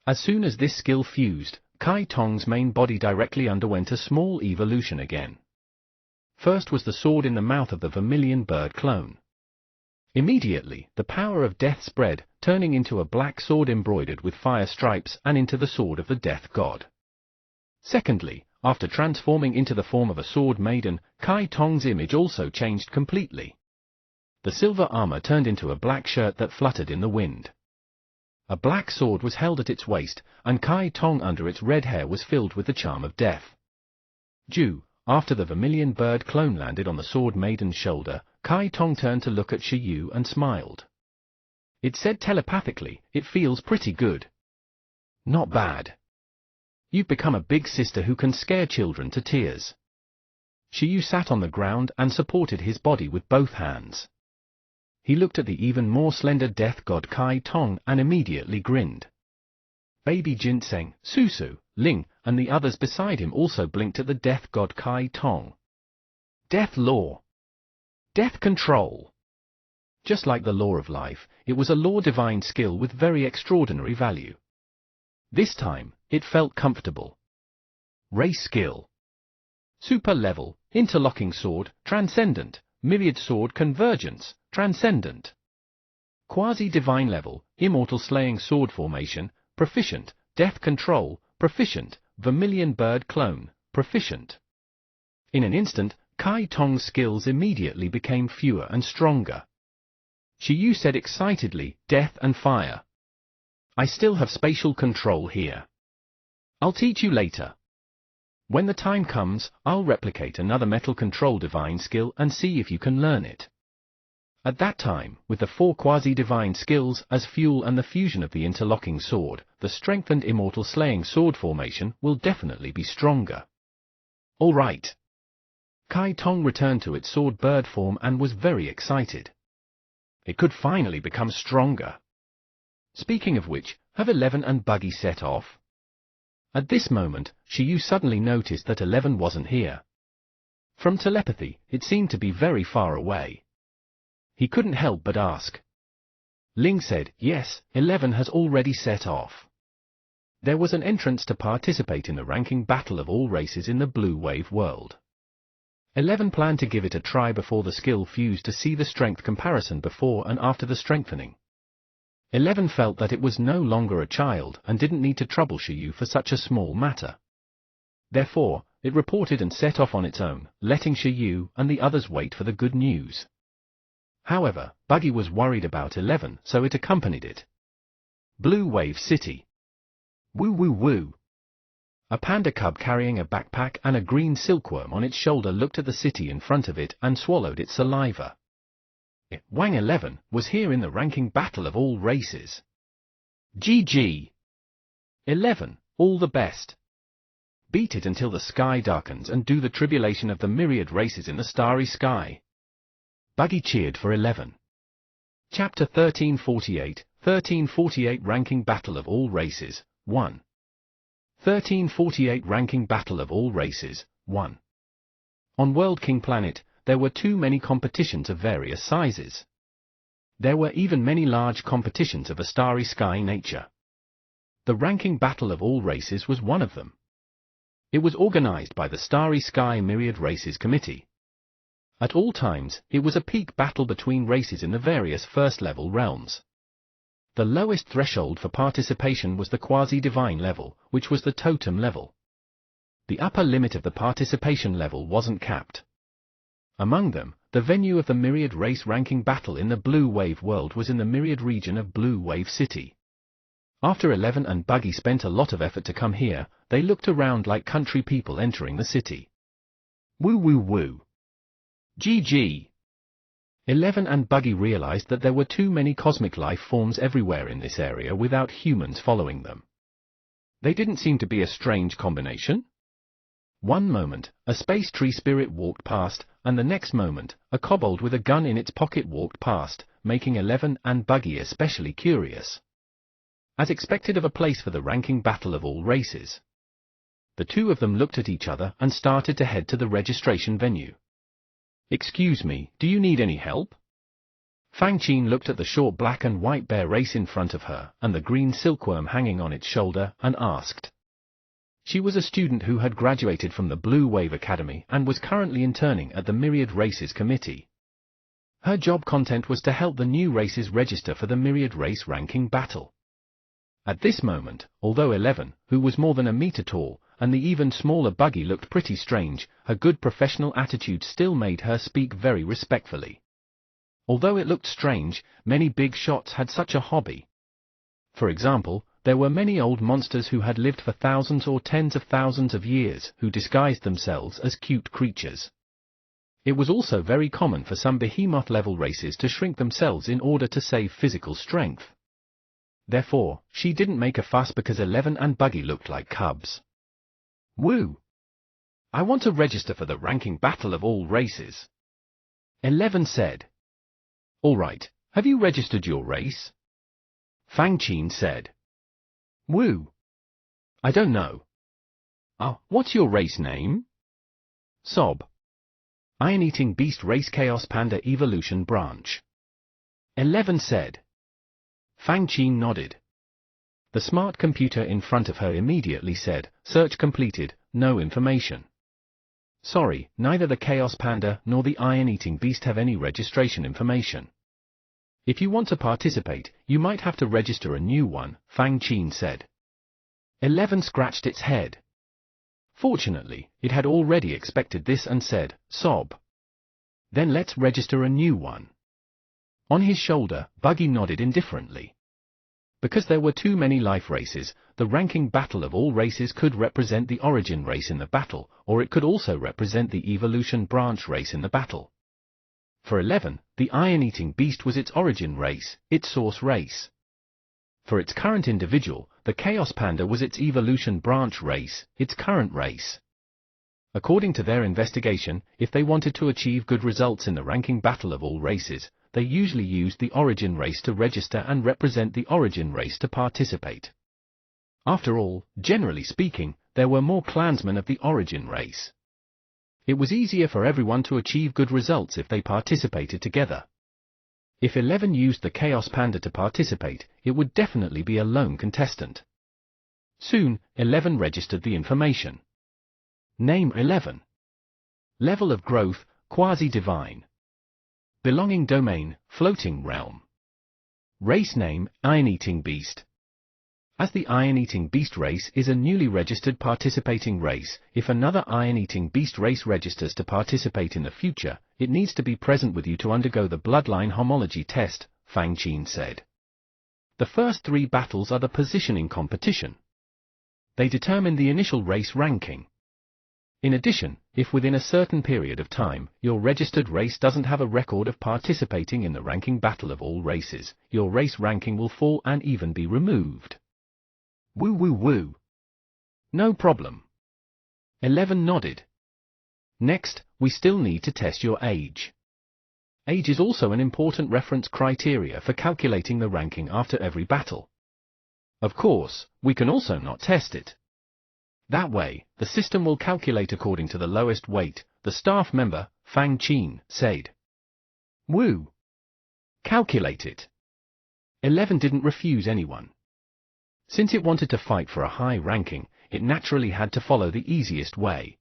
As soon as this skill fused, Kai Tong's main body directly underwent a small evolution again. First was the sword in the mouth of the Vermilion Bird clone. Immediately, the power of death spread, turning into a black sword embroidered with fire stripes and into the sword of the death god. Secondly, after transforming into the form of a sword maiden, Kai Tong's image also changed completely. The silver armor turned into a black shirt that fluttered in the wind. A black sword was held at its waist, and Kai Tong under its red hair was filled with the charm of death. After the Vermilion Bird clone landed on the sword maiden's shoulder, Kai Tong turned to look at Shiyu and smiled. It said telepathically, "It feels pretty good." Not bad. You've become a big sister who can scare children to tears. Shiyu sat on the ground and supported his body with both hands. He looked at the even more slender death god Kai Tong and immediately grinned. Baby Ginseng, Susu, Ling, and the others beside him also blinked at the death god Kai Tong. Death law. Death control. Just like the law of life, it was a law divine skill with very extraordinary value. This time, it felt comfortable. Race skill. Super level, interlocking sword, transcendent, myriad sword convergence, transcendent. Quasi-divine level, immortal slaying sword formation, proficient, death control, proficient, vermilion bird clone, proficient. In an instant, Kai Tong's skills immediately became fewer and stronger. Shiyu said excitedly, death and fire. I still have spatial control here. I'll teach you later. When the time comes, I'll replicate another metal control divine skill and see if you can learn it. At that time, with the 4 quasi-divine skills as fuel and the fusion of the interlocking sword, the strengthened immortal slaying sword formation will definitely be stronger. All right. Kai Tong returned to its sword bird form and was very excited. It could finally become stronger. Speaking of which, have 11 and Buggy set off? At this moment, Shiyu suddenly noticed that 11 wasn't here. From telepathy, it seemed to be very far away. He couldn't help but ask. Ling said, yes, 11 has already set off. There was an entrance to participate in the ranking battle of all races in the Blue Wave world. 11 planned to give it a try before the skill fused to see the strength comparison before and after the strengthening. 11 felt that it was no longer a child and didn't need to trouble Shiyu for such a small matter. Therefore, it reported and set off on its own, letting Shiyu and the others wait for the good news. However, Buggy was worried about 11, so it accompanied it. Blue Wave City. Woo woo woo. A panda cub carrying a backpack and a green silkworm on its shoulder looked at the city in front of it and swallowed its saliva. Wang 11 was here in the ranking battle of all races. GG. 11, all the best. Beat it until the sky darkens and do the tribulation of the myriad races in the starry sky. Buggy cheered for 11. Chapter 1348, 1348 Ranking Battle of All Races, 1. 1348 Ranking Battle of All Races, 1. On World King Planet, there were too many competitions of various sizes. There were even many large competitions of a starry sky nature. The Ranking Battle of All Races was one of them. It was organized by the Starry Sky Myriad Races Committee. At all times, it was a peak battle between races in the various first-level realms. The lowest threshold for participation was the quasi-divine level, which was the totem level. The upper limit of the participation level wasn't capped. Among them, the venue of the Myriad Race Ranking Battle in the Blue Wave world was in the Myriad region of Blue Wave City. After 11 and Buggy spent a lot of effort to come here, they looked around like country people entering the city. Woo woo woo. GG. 11 and Buggy realized that there were too many cosmic life forms everywhere in this area without humans following them. They didn't seem to be a strange combination. One moment, a space tree spirit walked past, and the next moment, a kobold with a gun in its pocket walked past, making 11 and Buggy especially curious. As expected of a place for the ranking battle of all races. The two of them looked at each other and started to head to the registration venue. Excuse me, do you need any help? Fang Qin looked at the short black and white bear race in front of her and the green silkworm hanging on its shoulder and asked. She was a student who had graduated from the Blue Wave Academy and was currently interning at the Myriad Races Committee. Her job content was to help the new races register for the Myriad Race Ranking Battle. At this moment, although 11, who was more than a meter tall, and the even smaller Buggy looked pretty strange, her good professional attitude still made her speak very respectfully. Although it looked strange, many big shots had such a hobby. For example, there were many old monsters who had lived for thousands or tens of thousands of years who disguised themselves as cute creatures. It was also very common for some behemoth-level races to shrink themselves in order to save physical strength. Therefore, she didn't make a fuss because 11 and Buggy looked like cubs. Woo! I want to register for the ranking battle of all races. 11 said. All right, have you registered your race? Fang Qin said. Woo! I don't know. What's your race name? Sob. Iron-eating beast race Chaos Panda evolution branch. 11 said. Fang Qin nodded. The smart computer in front of her immediately said, search completed, no information. Sorry, neither the Chaos Panda nor the Iron-eating beast have any registration information. If you want to participate, you might have to register a new one, Fang Qin said. 11 scratched its head. Fortunately, it had already expected this and said, sob. Then let's register a new one. On his shoulder, Buggy nodded indifferently. Because there were too many life races, the ranking battle of all races could represent the origin race in the battle, or it could also represent the evolution branch race in the battle. For 11, the Iron-eating beast was its origin race, its source race. For its current individual, the Chaos Panda was its evolution branch race, its current race. According to their investigation, if they wanted to achieve good results in the ranking battle of all races, they usually used the origin race to register and represent the origin race to participate. After all, generally speaking, there were more clansmen of the origin race. It was easier for everyone to achieve good results if they participated together. If 11 used the Chaos Panda to participate, it would definitely be a lone contestant. Soon, 11 registered the information. Name 11. Level of growth, quasi-divine. Belonging domain, floating realm. Race name, Iron-eating beast. As the Iron-eating beast race is a newly registered participating race, if another Iron-eating beast race registers to participate in the future, it needs to be present with you to undergo the bloodline homology test, Fang Qin said. The first 3 battles are the positioning competition. They determine the initial race ranking. In addition, if within a certain period of time, your registered race doesn't have a record of participating in the ranking battle of all races, your race ranking will fall and even be removed. Woo woo woo. No problem. 11 nodded. Next, we still need to test your age. Age is also an important reference criteria for calculating the ranking after every battle. Of course, we can also not test it. That way, the system will calculate according to the lowest weight, the staff member, Fang Qin, said. Woo. Calculate it. 11 didn't refuse anyone. Since it wanted to fight for a high ranking, it naturally had to follow the easiest way.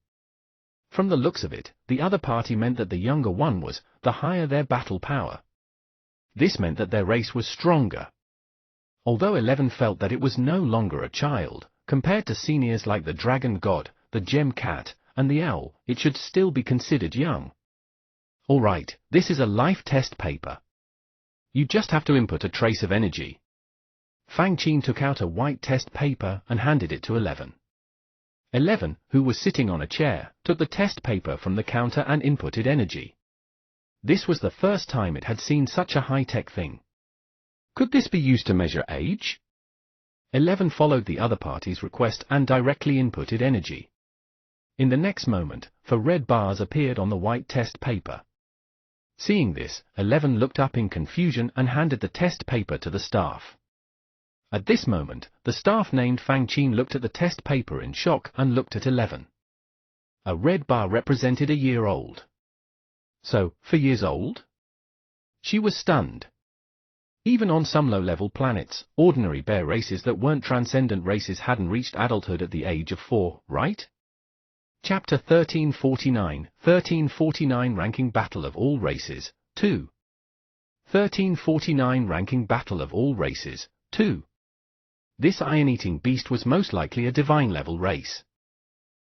From the looks of it, the other party meant that the younger one was, the higher their battle power. This meant that their race was stronger. Although 11 felt that it was no longer a child, compared to seniors like the Dragon God, the Gem Cat, and the Owl, it should still be considered young. Alright, this is a life test paper. You just have to input a trace of energy. Fang Qin took out a white test paper and handed it to 11. 11, who was sitting on a chair, took the test paper from the counter and inputted energy. This was the first time it had seen such a high-tech thing. Could this be used to measure age? 11 followed the other party's request and directly inputted energy. In the next moment, 4 red bars appeared on the white test paper. Seeing this, 11 looked up in confusion and handed the test paper to the staff. At this moment, the staff named Fang Qin looked at the test paper in shock and looked at 11. A red bar represented a year old. So, 4 years old? She was stunned. Even on some low-level planets, ordinary bear races that weren't transcendent races hadn't reached adulthood at the age of 4, right? Chapter 1349 Ranking Battle of All Races, 2. 1349 Ranking Battle of All Races, 2. This iron-eating beast was most likely a divine-level race.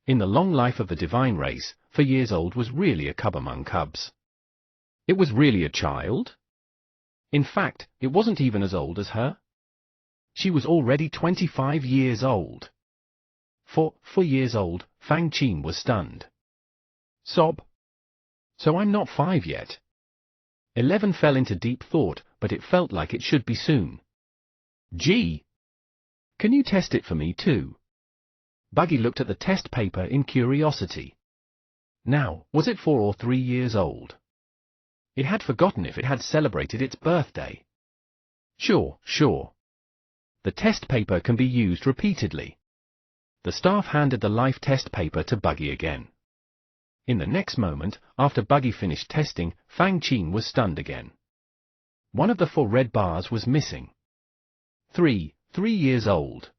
In the long life of the divine race, 4 years old was really a cub among cubs. It was really a child? In fact, it wasn't even as old as her. She was already 25 years old. For 4 years old, Fang Qin was stunned. Sob. So I'm not 5 yet. 11 fell into deep thought, but it felt like it should be soon. Gee. Can you test it for me too? Buggy looked at the test paper in curiosity. Now, was it 4 or 3 years old? It had forgotten if it had celebrated its birthday. Sure. The test paper can be used repeatedly. The The staff handed the life test paper to Buggy again. In the next moment, after Buggy finished testing, Fang Qin was stunned again. One of the 4 red bars was missing. 3 years old.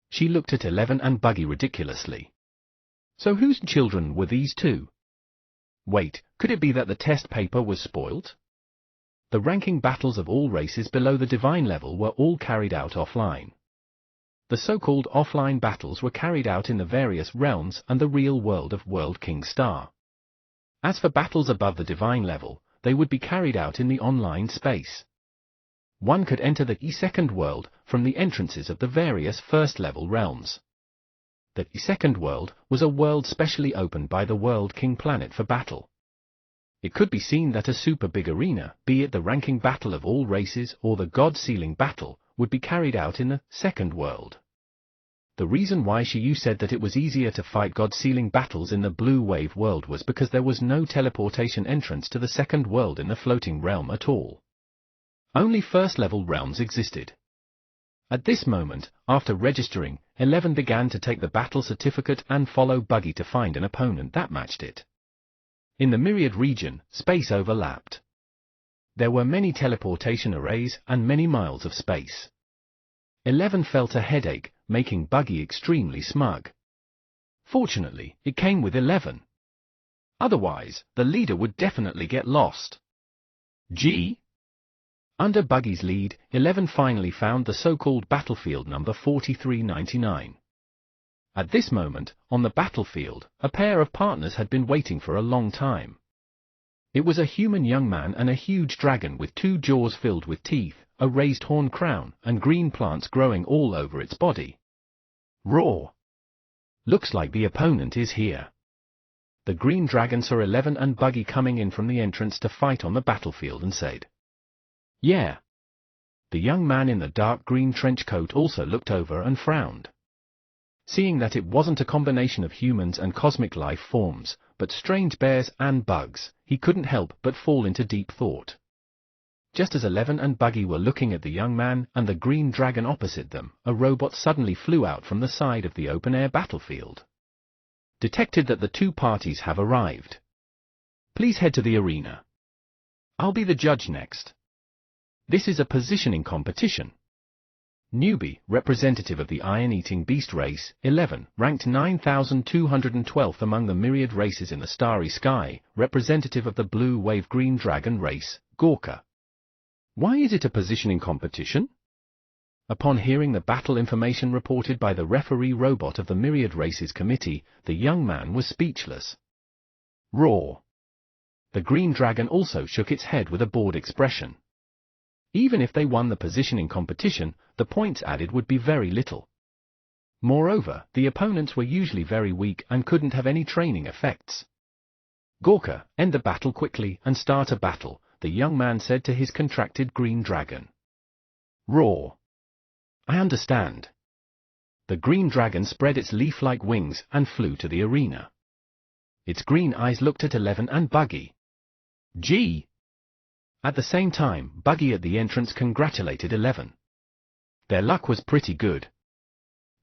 She looked at 11 and Buggy ridiculously. So whose children were these 2? Wait, could it be that the test paper was spoilt? The ranking battles of all races below the divine level were all carried out offline. The so-called offline battles were carried out in the various realms and the real world of World King Star. As for battles above the divine level, they would be carried out in the online space. One could enter the second world from the entrances of the various first-level realms. The second world was a world specially opened by the World King planet for battle. It could be seen that a super big arena, be it the ranking battle of all races or the God Sealing battle, would be carried out in the second world. The reason why Shiyu said that it was easier to fight God Sealing battles in the Blue Wave world was because there was no teleportation entrance to the second world in the floating realm at all. Only first-level realms existed. At this moment, after registering, 11 began to take the battle certificate and follow Buggy to find an opponent that matched it. In the Myriad region, space overlapped. There were many teleportation arrays and many miles of space. 11 felt a headache, making Buggy extremely smug. Fortunately, it came with 11. Otherwise, the leader would definitely get lost. Under Buggy's lead, 11 finally found the so-called battlefield number 4399. At this moment, on the battlefield, a pair of partners had been waiting for a long time. It was a human young man and a huge dragon with 2 jaws filled with teeth, a raised horn crown, and green plants growing all over its body. Roar! Looks like the opponent is here. The green dragon saw 11 and Buggy coming in from the entrance to fight on the battlefield and said, "Yeah." The young man in the dark green trench coat also looked over and frowned. Seeing that it wasn't a combination of humans and cosmic life forms, but strange bears and bugs, he couldn't help but fall into deep thought. Just as 11 and Buggy were looking at the young man and the green dragon opposite them, a robot suddenly flew out from the side of the open-air battlefield. Detected that the 2 parties have arrived. Please head to the arena. I'll be the judge next. This is a positioning competition. Newbie, representative of the iron-eating beast race, 11, ranked 9,212th among the myriad races in the starry sky, representative of the blue wave green dragon race, Gorka. Why is it a positioning competition? Upon hearing the battle information reported by the referee robot of the Myriad Races Committee, the young man was speechless. Roar! The green dragon also shook its head with a bored expression. Even if they won the positioning competition, the points added would be very little. Moreover, the opponents were usually very weak and couldn't have any training effects. Gorka, end the battle quickly and start a battle, the young man said to his contracted green dragon. Roar! I understand. The green dragon spread its leaf-like wings and flew to the arena. Its green eyes looked at 11 and Buggy. Gee! At the same time, Buggy at the entrance congratulated 11. Their luck was pretty good.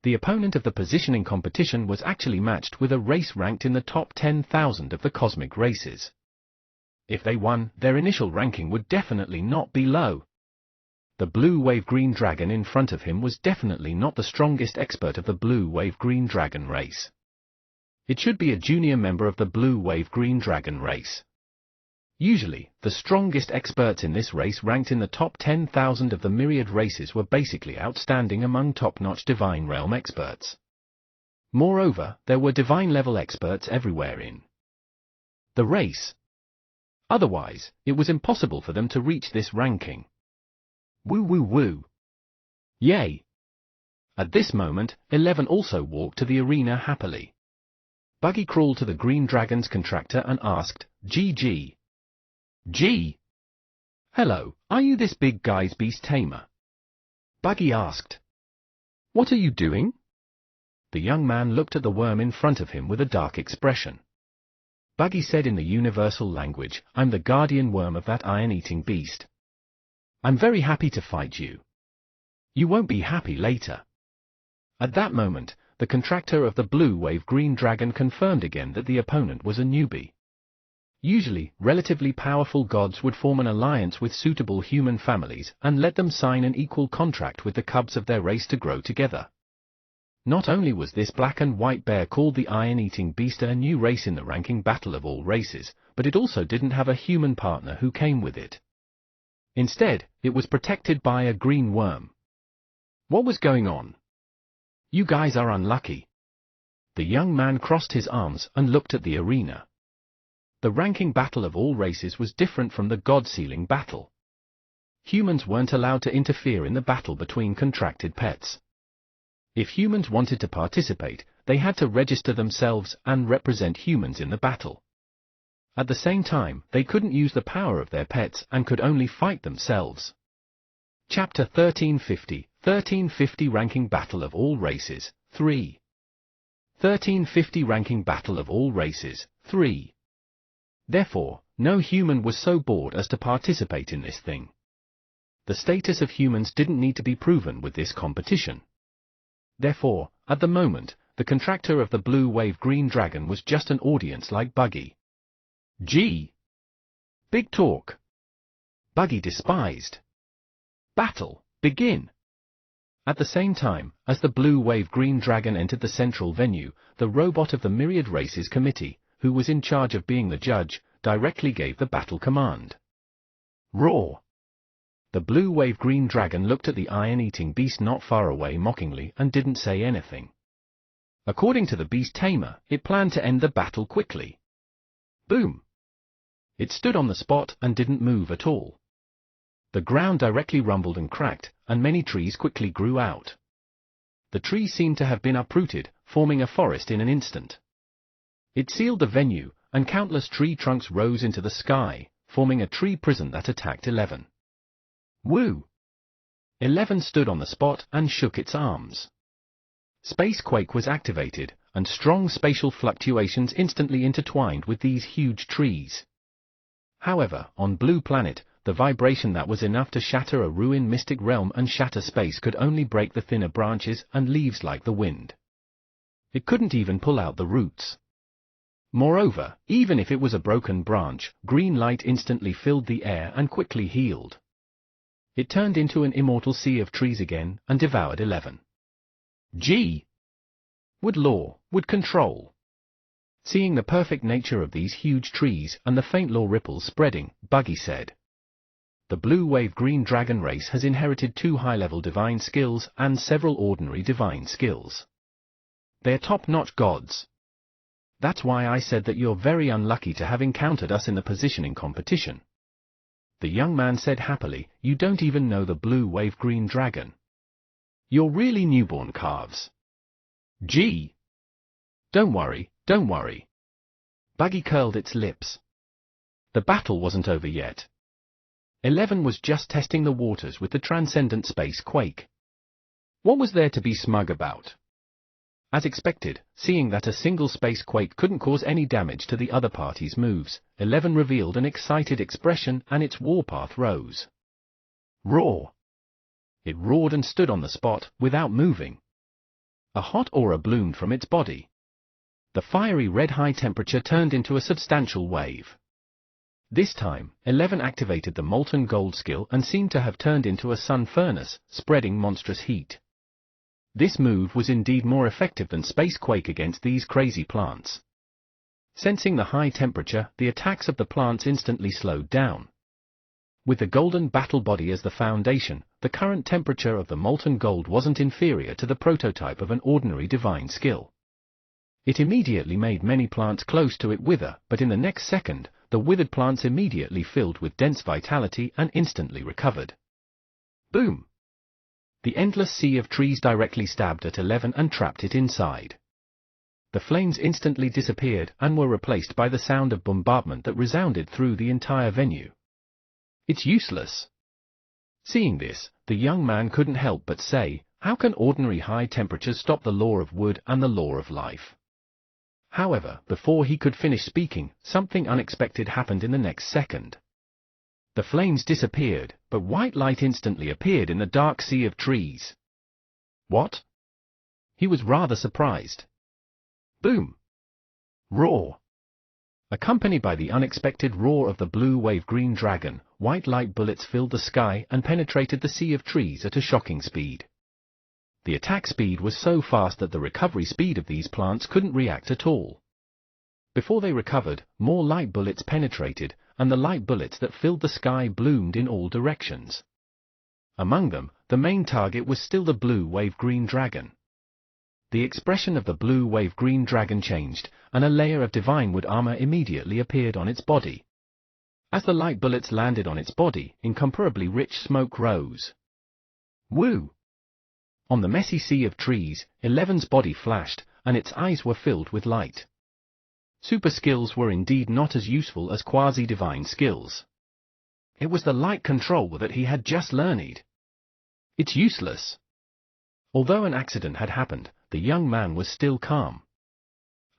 The opponent of the positioning competition was actually matched with a race ranked in the top 10,000 of the cosmic races. If they won, their initial ranking would definitely not be low. The blue wave green dragon in front of him was definitely not the strongest expert of the blue wave green dragon race. It should be a junior member of the blue wave green dragon race. Usually, the strongest experts in this race ranked in the top 10,000 of the myriad races were basically outstanding among top-notch divine realm experts. Moreover, there were divine-level experts everywhere in the race. Otherwise, it was impossible for them to reach this ranking. Woo woo woo. Yay! At this moment, 11 also walked to the arena happily. Buggy crawled to the green dragon's contractor and asked, GG. G. Hello, are you this big guy's beast tamer? Buggy asked. What are you doing? The young man looked at the worm in front of him with a dark expression. Buggy said in the universal language, I'm the guardian worm of that iron-eating beast. I'm very happy to fight you. You won't be happy later. At that moment, the contractor of the Blue Wave Green Dragon confirmed again that the opponent was a newbie. Usually, relatively powerful gods would form an alliance with suitable human families and let them sign an equal contract with the cubs of their race to grow together. Not only was this black and white bear called the Iron-Eating Beast a new race in the ranking battle of all races, but it also didn't have a human partner who came with it. Instead, it was protected by a green worm. What was going on? You guys are unlucky. The young man crossed his arms and looked at the arena. The ranking battle of all races was different from the god-sealing battle. Humans weren't allowed to interfere in the battle between contracted pets. If humans wanted to participate, they had to register themselves and represent humans in the battle. At the same time, they couldn't use the power of their pets and could only fight themselves. Chapter 1350 Ranking Battle of All Races, 3. 1350 Ranking Battle of All Races, 3. Therefore, no human was so bored as to participate in this thing. The status of humans didn't need to be proven with this competition. Therefore, at the moment, the contractor of the Blue Wave Green Dragon was just an audience like Buggy. Gee! Big talk! Buggy despised. Battle, begin! At the same time, as the Blue Wave Green Dragon entered the central venue, the robot of the Myriad Races Committee, who was in charge of being the judge, directly gave the battle command. Roar! The Blue Wave Green Dragon looked at the Iron-Eating Beast not far away mockingly and didn't say anything. According to the beast tamer, it planned to end the battle quickly. Boom! It stood on the spot and didn't move at all. The ground directly rumbled and cracked, and many trees quickly grew out. The trees seemed to have been uprooted, forming a forest in an instant. It sealed the venue, and countless tree trunks rose into the sky, forming a tree prison that attacked 11. Woo! 11 stood on the spot and shook its arms. Spacequake was activated, and strong spatial fluctuations instantly intertwined with these huge trees. However, on Blue Planet, the vibration that was enough to shatter a ruined mystic realm and shatter space could only break the thinner branches and leaves like the wind. It couldn't even pull out the roots. Moreover, even if it was a broken branch, green light instantly filled the air and quickly healed. It turned into an immortal sea of trees again and devoured 11. Gee! Would law, would control. Seeing the perfect nature of these huge trees and the faint law ripples spreading, Buggy said. The Blue Wave Green Dragon race has inherited 2 high-level divine skills and several ordinary divine skills. They're top-notch gods. That's why I said that you're very unlucky to have encountered us in the positioning competition. The young man said happily, you don't even know the Blue Wave Green Dragon. You're really newborn calves. Gee! Don't worry, don't worry. Buggy curled its lips. The battle wasn't over yet. 11 was just testing the waters with the transcendent space quake. What was there to be smug about? As expected, seeing that a single space quake couldn't cause any damage to the other party's moves, 11 revealed an excited expression and its warpath rose. Roar! It roared and stood on the spot, without moving. A hot aura bloomed from its body. The fiery red high temperature turned into a substantial wave. This time, 11 activated the molten gold skill and seemed to have turned into a sun furnace, spreading monstrous heat. This move was indeed more effective than Spacequake against these crazy plants. Sensing the high temperature, the attacks of the plants instantly slowed down. With the golden battle body as the foundation, the current temperature of the molten gold wasn't inferior to the prototype of an ordinary divine skill. It immediately made many plants close to it wither, but in the next second, the withered plants immediately filled with dense vitality and instantly recovered. Boom! The endless sea of trees directly stabbed at 11 and trapped it inside. The flames instantly disappeared and were replaced by the sound of bombardment that resounded through the entire venue. It's useless. Seeing this, the young man couldn't help but say, how can ordinary high temperatures stop the law of wood and the law of life? However, before he could finish speaking, something unexpected happened in the next second. The flames disappeared, but white light instantly appeared in the dark sea of trees. What? He was rather surprised. Boom! Roar! Accompanied by the unexpected roar of the blue wave green dragon, white light bullets filled the sky and penetrated the sea of trees at a shocking speed. The attack speed was so fast that the recovery speed of these plants couldn't react at all. Before they recovered, more light bullets penetrated, and the light bullets that filled the sky bloomed in all directions. Among them, the main target was still the blue wave green dragon. The expression of the blue wave green dragon changed, and a layer of divine wood armor immediately appeared on its body. As the light bullets landed on its body, incomparably rich smoke rose. Woo! On the messy sea of trees, 11's body flashed, and its eyes were filled with light. Super skills were indeed not as useful as quasi-divine skills. It was the light control that he had just learned. It's useless. Although an accident had happened, the young man was still calm.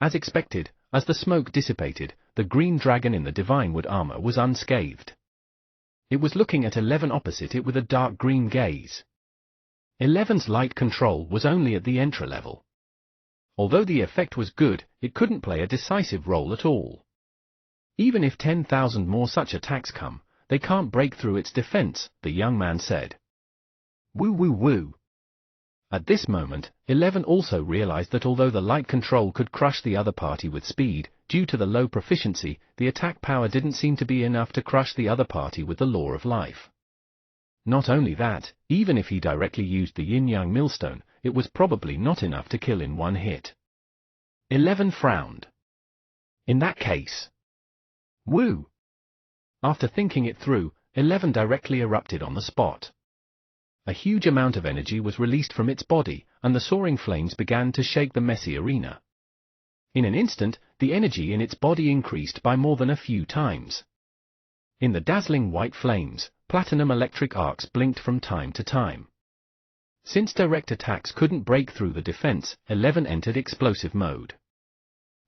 As expected, as the smoke dissipated, the green dragon in the divine wood armor was unscathed. It was looking at 11 opposite it with a dark green gaze. 11's light control was only at the entry level. Although the effect was good, it couldn't play a decisive role at all. Even if 10,000 more such attacks come, they can't break through its defense, the young man said. Woo woo woo. At this moment, 11 also realized that although the light control could crush the other party with speed, due to the low proficiency, the attack power didn't seem to be enough to crush the other party with the law of life. Not only that, even if he directly used the yin-yang millstone, it was probably not enough to kill in one hit. 11 frowned. In that case. Woo! After thinking it through, 11 directly erupted on the spot. A huge amount of energy was released from its body, and the soaring flames began to shake the messy arena. In an instant, the energy in its body increased by more than a few times. In the dazzling white flames, platinum electric arcs blinked from time to time. Since direct attacks couldn't break through the defense, 11 entered explosive mode.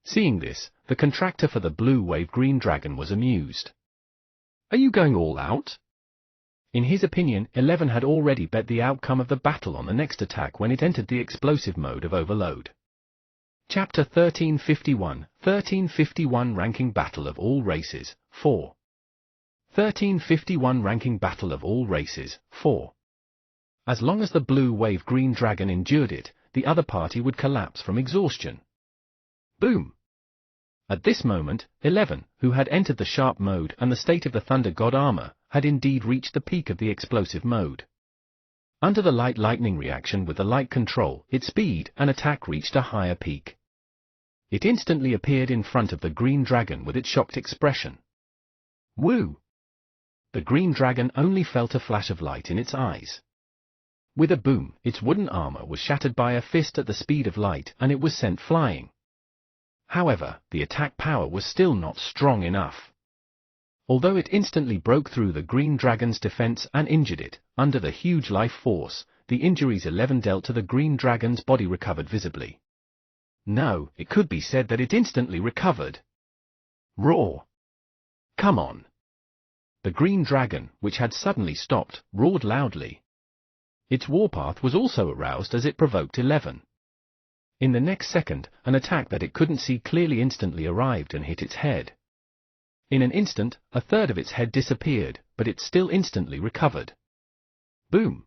Seeing this, the contractor for the blue wave green dragon was amused. Are you going all out? In his opinion, 11 had already bet the outcome of the battle on the next attack when it entered the explosive mode of overload. Chapter 1351, 1351 Ranking Battle of All Races, 4. 1351 Ranking Battle of All Races, 4. As long as the blue wave green dragon endured it, the other party would collapse from exhaustion. Boom! At this moment, 11, who had entered the sharp mode and the state of the Thunder God armor, had indeed reached the peak of the explosive mode. Under the light lightning reaction with the light control, its speed and attack reached a higher peak. It instantly appeared in front of the green dragon with its shocked expression. Woo! The green dragon only felt a flash of light in its eyes. With a boom, its wooden armor was shattered by a fist at the speed of light and it was sent flying. However, the attack power was still not strong enough. Although it instantly broke through the green dragon's defense and injured it, under the huge life force, the injuries 11 dealt to the green dragon's body recovered visibly. No, it could be said that it instantly recovered. Roar! Come on! The green dragon, which had suddenly stopped, roared loudly. Its warpath was also aroused as it provoked 11. In the next second, an attack that it couldn't see clearly instantly arrived and hit its head. In an instant, a third of its head disappeared, but it still instantly recovered. Boom!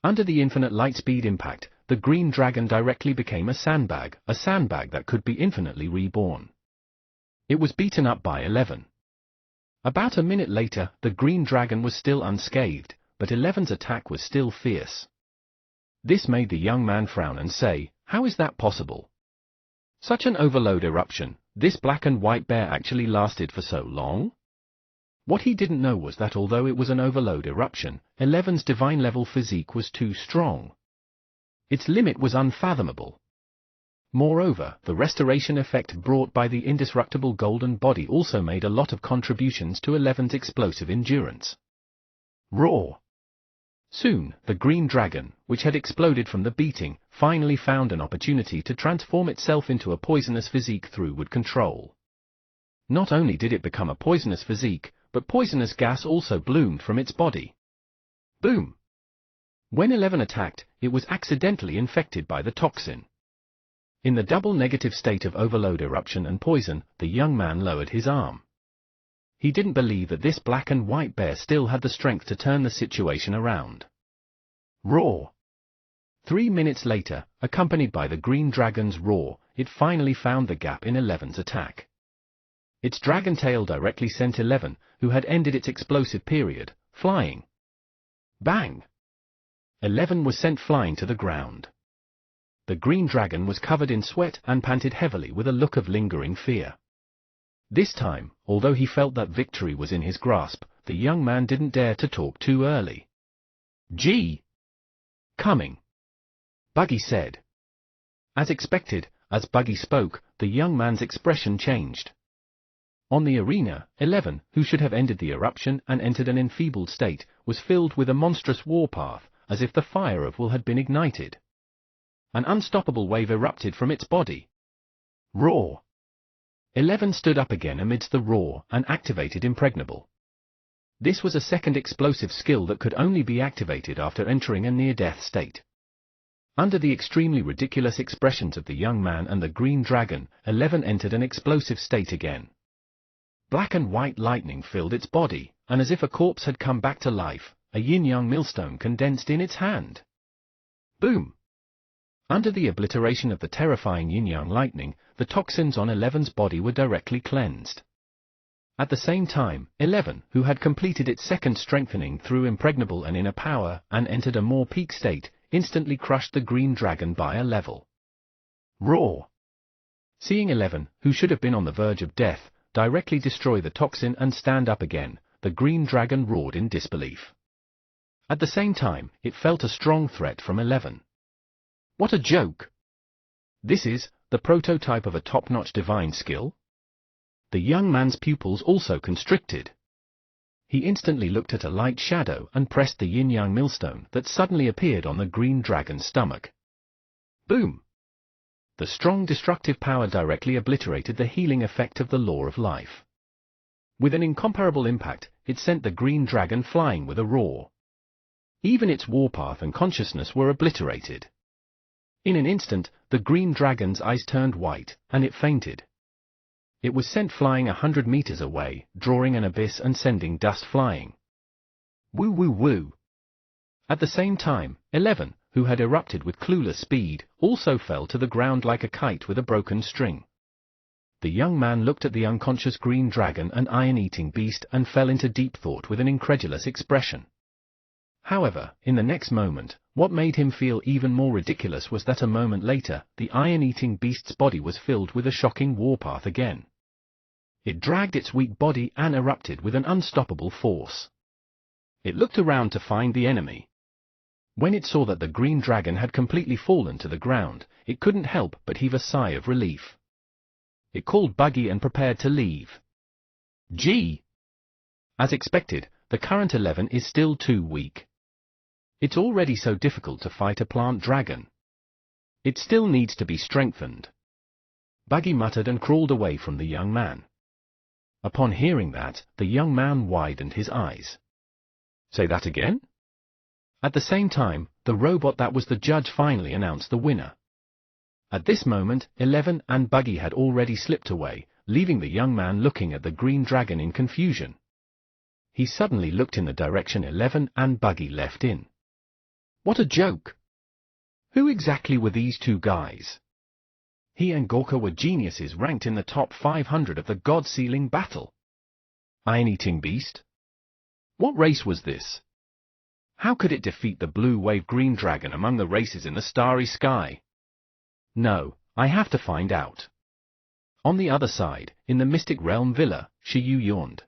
Under the infinite lightspeed impact, the green dragon directly became a sandbag that could be infinitely reborn. It was beaten up by 11. About a minute later, the green dragon was still unscathed, but 11's attack was still fierce. This made the young man frown and say, "How is that possible? Such an overload eruption, this black and white bear actually lasted for so long?" What he didn't know was that although it was an overload eruption, 11's divine level physique was too strong. Its limit was unfathomable. Moreover, the restoration effect brought by the indestructible golden body also made a lot of contributions to 11's explosive endurance. Roar! Soon, the green dragon, which had exploded from the beating, finally found an opportunity to transform itself into a poisonous physique through wood control. Not only did it become a poisonous physique, but poisonous gas also bloomed from its body. Boom! When 11 attacked, it was accidentally infected by the toxin. In the double negative state of overload, eruption and poison, the young man lowered his arm. He didn't believe that this black and white bear still had the strength to turn the situation around. Roar! 3 minutes later, accompanied by the green dragon's roar, it finally found the gap in 11's attack. Its dragon tail directly sent 11, who had ended its explosive period, flying. Bang! 11 was sent flying to the ground. The green dragon was covered in sweat and panted heavily with a look of lingering fear. This time, although he felt that victory was in his grasp, the young man didn't dare to talk too early. "Gee! Coming!" Buggy said. As expected, as Buggy spoke, the young man's expression changed. On the arena, 11, who should have ended the eruption and entered an enfeebled state, was filled with a monstrous warpath, as if the fire of will had been ignited. An unstoppable wave erupted from its body. Roar! 11 stood up again amidst the roar and activated Impregnable. This was a second explosive skill that could only be activated after entering a near-death state. Under the extremely ridiculous expressions of the young man and the green dragon, 11 entered an explosive state again. Black and white lightning filled its body, and as if a corpse had come back to life, a yin-yang millstone condensed in its hand. Boom! Under the obliteration of the terrifying yin-yang lightning, the toxins on 11's body were directly cleansed. At the same time, 11, who had completed its second strengthening through Impregnable and Inner Power and entered a more peak state, instantly crushed the green dragon by a level. Roar! Seeing 11, who should have been on the verge of death, directly destroy the toxin and stand up again, the green dragon roared in disbelief. At the same time, it felt a strong threat from 11. What a joke! This is the prototype of a top-notch divine skill? The young man's pupils also constricted. He instantly looked at a light shadow and pressed the yin-yang millstone that suddenly appeared on the green dragon's stomach. Boom! The strong destructive power directly obliterated the healing effect of the law of life. With an incomparable impact, it sent the green dragon flying with a roar. Even its warpath and consciousness were obliterated. In an instant, the green dragon's eyes turned white, and it fainted. It was sent flying 100 meters away, drawing an abyss and sending dust flying. Woo woo woo! At the same time, 11, who had erupted with clueless speed, also fell to the ground like a kite with a broken string. The young man looked at the unconscious green dragon and iron-eating beast and fell into deep thought with an incredulous expression. However, in the next moment, what made him feel even more ridiculous was that a moment later, the iron-eating beast's body was filled with a shocking warpath again. It dragged its weak body and erupted with an unstoppable force. It looked around to find the enemy. When it saw that the green dragon had completely fallen to the ground, it couldn't help but heave a sigh of relief. It called Buggy and prepared to leave. Gee! As expected, the current 11 is still too weak. It's already so difficult to fight a plant dragon. It still needs to be strengthened. Buggy muttered and crawled away from the young man. Upon hearing that, the young man widened his eyes. Say that again? At the same time, the robot that was the judge finally announced the winner. At this moment, 11 and Buggy had already slipped away, leaving the young man looking at the green dragon in confusion. He suddenly looked in the direction 11 and Buggy left in. What a joke! Who exactly were these two guys? He and Gorka were geniuses ranked in the top 500 of the God-Sealing battle. Iron-eating beast? What race was this? How could it defeat the blue wave green dragon among the races in the starry sky? No, I have to find out. On the other side, in the Mystic Realm Villa, Shiyu yawned.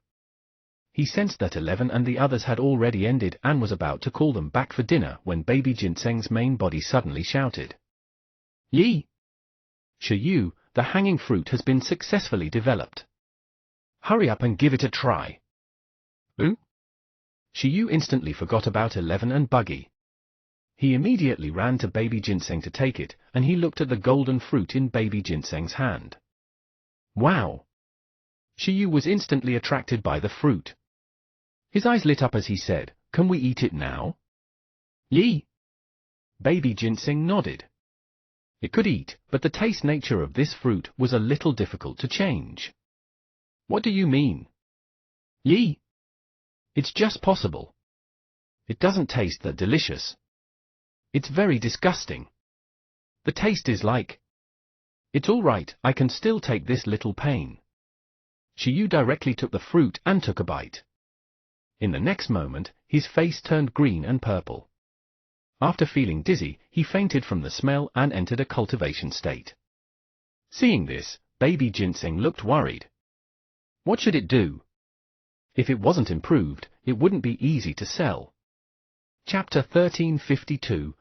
He sensed that 11 and the others had already ended and was about to call them back for dinner when Baby Ginseng's main body suddenly shouted. Yi! Shiyu, the hanging fruit has been successfully developed. Hurry up and give it a try. Who? Shiyu instantly forgot about 11 and Buggy. He immediately ran to Baby Ginseng to take it, and he looked at the golden fruit in Baby Ginseng's hand. Wow! Shiyu was instantly attracted by the fruit. His eyes lit up as he said, "Can we eat it now?" Yi! Baby Ginseng nodded. It could eat, but the taste nature of this fruit was a little difficult to change. What do you mean? Yi? It's just possible. It doesn't taste that delicious. It's very disgusting. The taste is like... It's all right, I can still take this little pain. Shiyu directly took the fruit and took a bite. In the next moment, his face turned green and purple. After feeling dizzy, he fainted from the smell and entered a cultivation state. Seeing this, Baby Ginseng looked worried. What should it do? If it wasn't improved, it wouldn't be easy to sell. Chapter 1352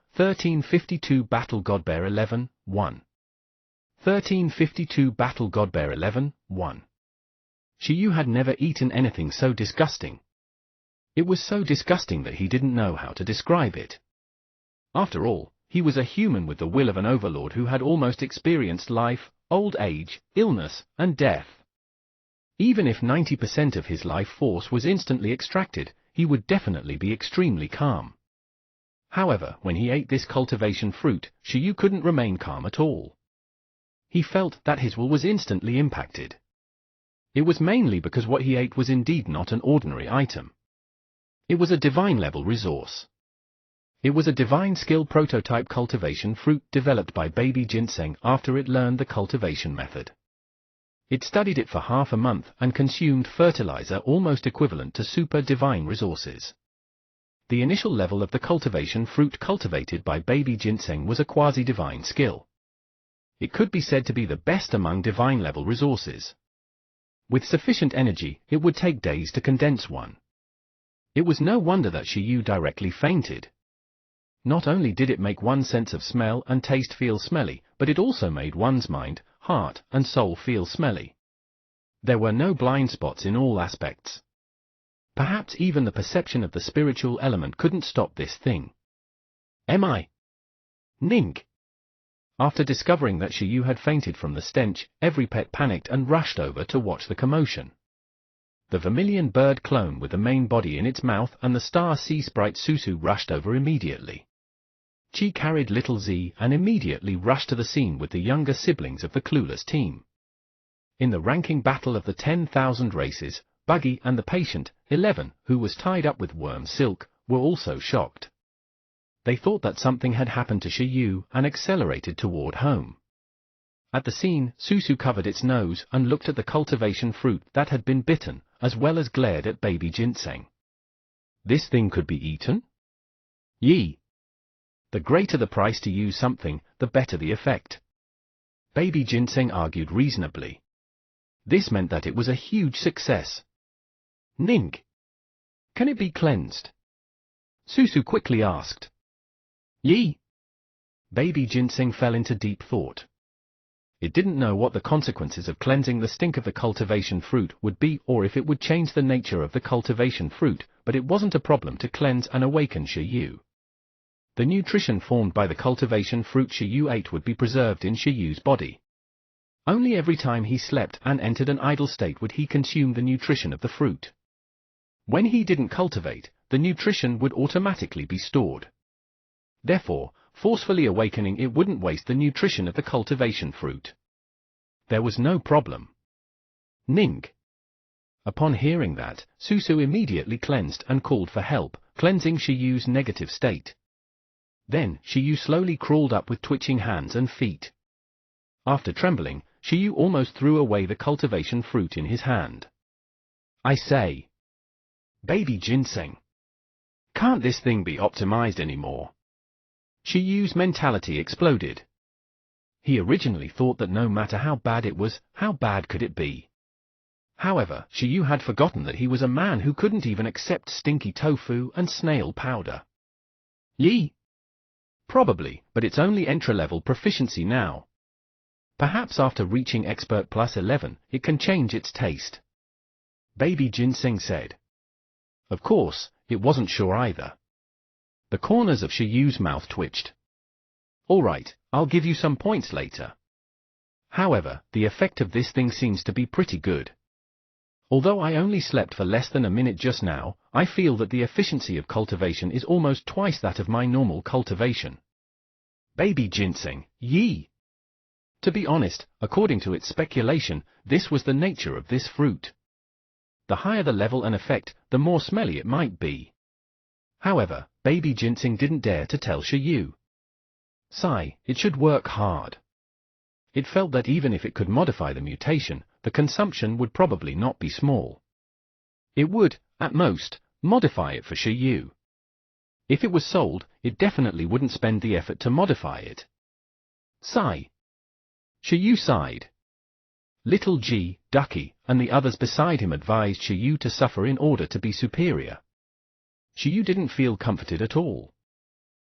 Battle Godbear 11, 1 1352 Battle Godbear 11, 1 Shiyu had never eaten anything so disgusting. It was so disgusting that he didn't know how to describe it. After all, he was a human with the will of an overlord who had almost experienced life, old age, illness, and death. Even if 90% of his life force was instantly extracted, he would definitely be extremely calm. However, when he ate this cultivation fruit, Shiyu couldn't remain calm at all. He felt that his will was instantly impacted. It was mainly because what he ate was indeed not an ordinary item. It was a divine-level resource. It was a divine skill prototype cultivation fruit developed by Baby Ginseng after it learned the cultivation method. It studied it for half a month and consumed fertilizer almost equivalent to super divine resources. The initial level of the cultivation fruit cultivated by Baby Ginseng was a quasi-divine skill. It could be said to be the best among divine-level resources. With sufficient energy, it would take days to condense one. It was no wonder that Shiyu directly fainted. Not only did it make one's sense of smell and taste feel smelly, but it also made one's mind, heart, and soul feel smelly. There were no blind spots in all aspects. Perhaps even the perception of the spiritual element couldn't stop this thing. Am I? Nink. After discovering that Shiyu had fainted from the stench, every pet panicked and rushed over to watch the commotion. The vermilion bird clone with the main body in its mouth and the star sea sprite Susu rushed over immediately. Chi carried little Z and immediately rushed to the scene with the younger siblings of the clueless team. In the ranking battle of the 10,000 races, Buggy and the patient, 11, who was tied up with worm silk, were also shocked. They thought that something had happened to Shiyu and accelerated toward home. At the scene, Susu covered its nose and looked at the cultivation fruit that had been bitten, as well as glared at Baby Ginseng. This thing could be eaten? Yi. The greater the price to use something, the better the effect. Baby Ginseng argued reasonably. This meant that it was a huge success. Nink. Can it be cleansed? Susu quickly asked. Yi. Baby Ginseng fell into deep thought. It didn't know what the consequences of cleansing the stink of the cultivation fruit would be or if it would change the nature of the cultivation fruit, but it wasn't a problem to cleanse and awaken Shiyu. The nutrition formed by the cultivation fruit Shiyu ate would be preserved in Shiyu's body. Only every time he slept and entered an idle state would he consume the nutrition of the fruit. When he didn't cultivate, the nutrition would automatically be stored. Therefore, forcefully awakening it wouldn't waste the nutrition of the cultivation fruit. There was no problem. Nink. Upon hearing that, Susu immediately cleansed and called for help, cleansing Shiyu's negative state. Then, Shiyu slowly crawled up with twitching hands and feet. After trembling, Shiyu almost threw away the cultivation fruit in his hand. I say. Baby Ginseng. Can't this thing be optimized anymore? Shiyu's mentality exploded. He originally thought that no matter how bad it was, how bad could it be? However, Shiyu had forgotten that he was a man who couldn't even accept stinky tofu and snail powder. Yi. Probably, but it's only entry-level proficiency now. Perhaps after reaching Expert Plus 11, it can change its taste. Baby Ginseng said. Of course, it wasn't sure either. The corners of Shiyu's mouth twitched. Alright, I'll give you some points later. However, the effect of this thing seems to be pretty good. Although I only slept for less than a minute just now, I feel that the efficiency of cultivation is almost twice that of my normal cultivation. Baby ginseng, yee! To be honest, according to its speculation, this was the nature of this fruit. The higher the level and effect, the more smelly it might be. However, baby ginseng didn't dare to tell Shiyu. Sigh, it should work hard. It felt that even if it could modify the mutation, the consumption would probably not be small. It would, at most, modify it for Shiyu. If it was sold, it definitely wouldn't spend the effort to modify it. Sigh. Shiyu sighed. Little G, Ducky, and the others beside him advised Shiyu to suffer in order to be superior. Shiyu didn't feel comforted at all.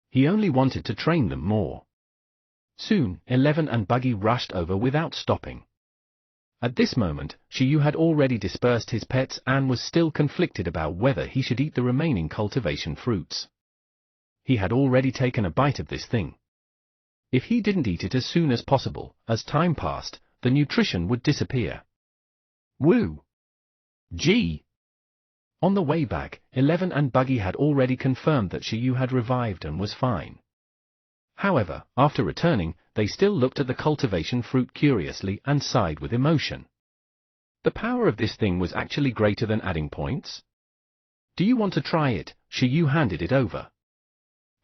He only wanted to train them more. Soon, 11 and Buggy rushed over without stopping. At this moment, Shiyu had already dispersed his pets and was still conflicted about whether he should eat the remaining cultivation fruits. He had already taken a bite of this thing. If he didn't eat it as soon as possible, as time passed, the nutrition would disappear. Woo! Gee! On the way back, 11 and Buggy had already confirmed that Shiyu had revived and was fine. However, after returning, they still looked at the cultivation fruit curiously and sighed with emotion. The power of this thing was actually greater than adding points? Do you want to try it? Shiyu handed it over.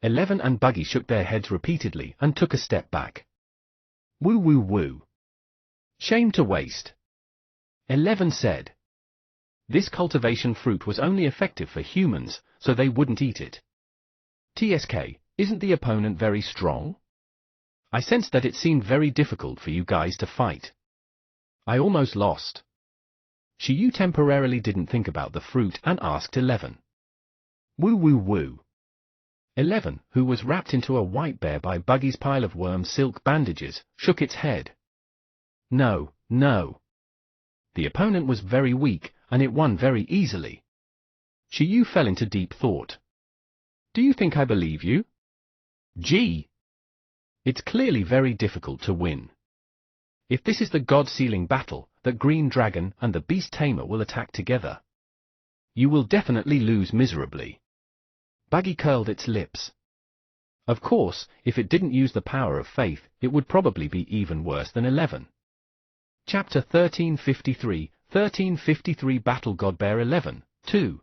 11 and Buggy shook their heads repeatedly and took a step back. Woo woo woo. Shame to waste. 11 said. This cultivation fruit was only effective for humans, so they wouldn't eat it. TSK, isn't the opponent very strong? I sensed that it seemed very difficult for you guys to fight. I almost lost. Shiyu temporarily didn't think about the fruit and asked 11. Woo woo woo. 11, who was wrapped into a white bear by Buggy's pile of worm silk bandages, shook its head. No, no. The opponent was very weak, and it won very easily. Shiyu fell into deep thought. Do you think I believe you? Gee! It's clearly very difficult to win. If this is the God-sealing battle, that Green Dragon and the Beast Tamer will attack together, you will definitely lose miserably. Buggy curled its lips. Of course, if it didn't use the power of faith, it would probably be even worse than 11. Chapter 1353 Battle Godbear 11, 2.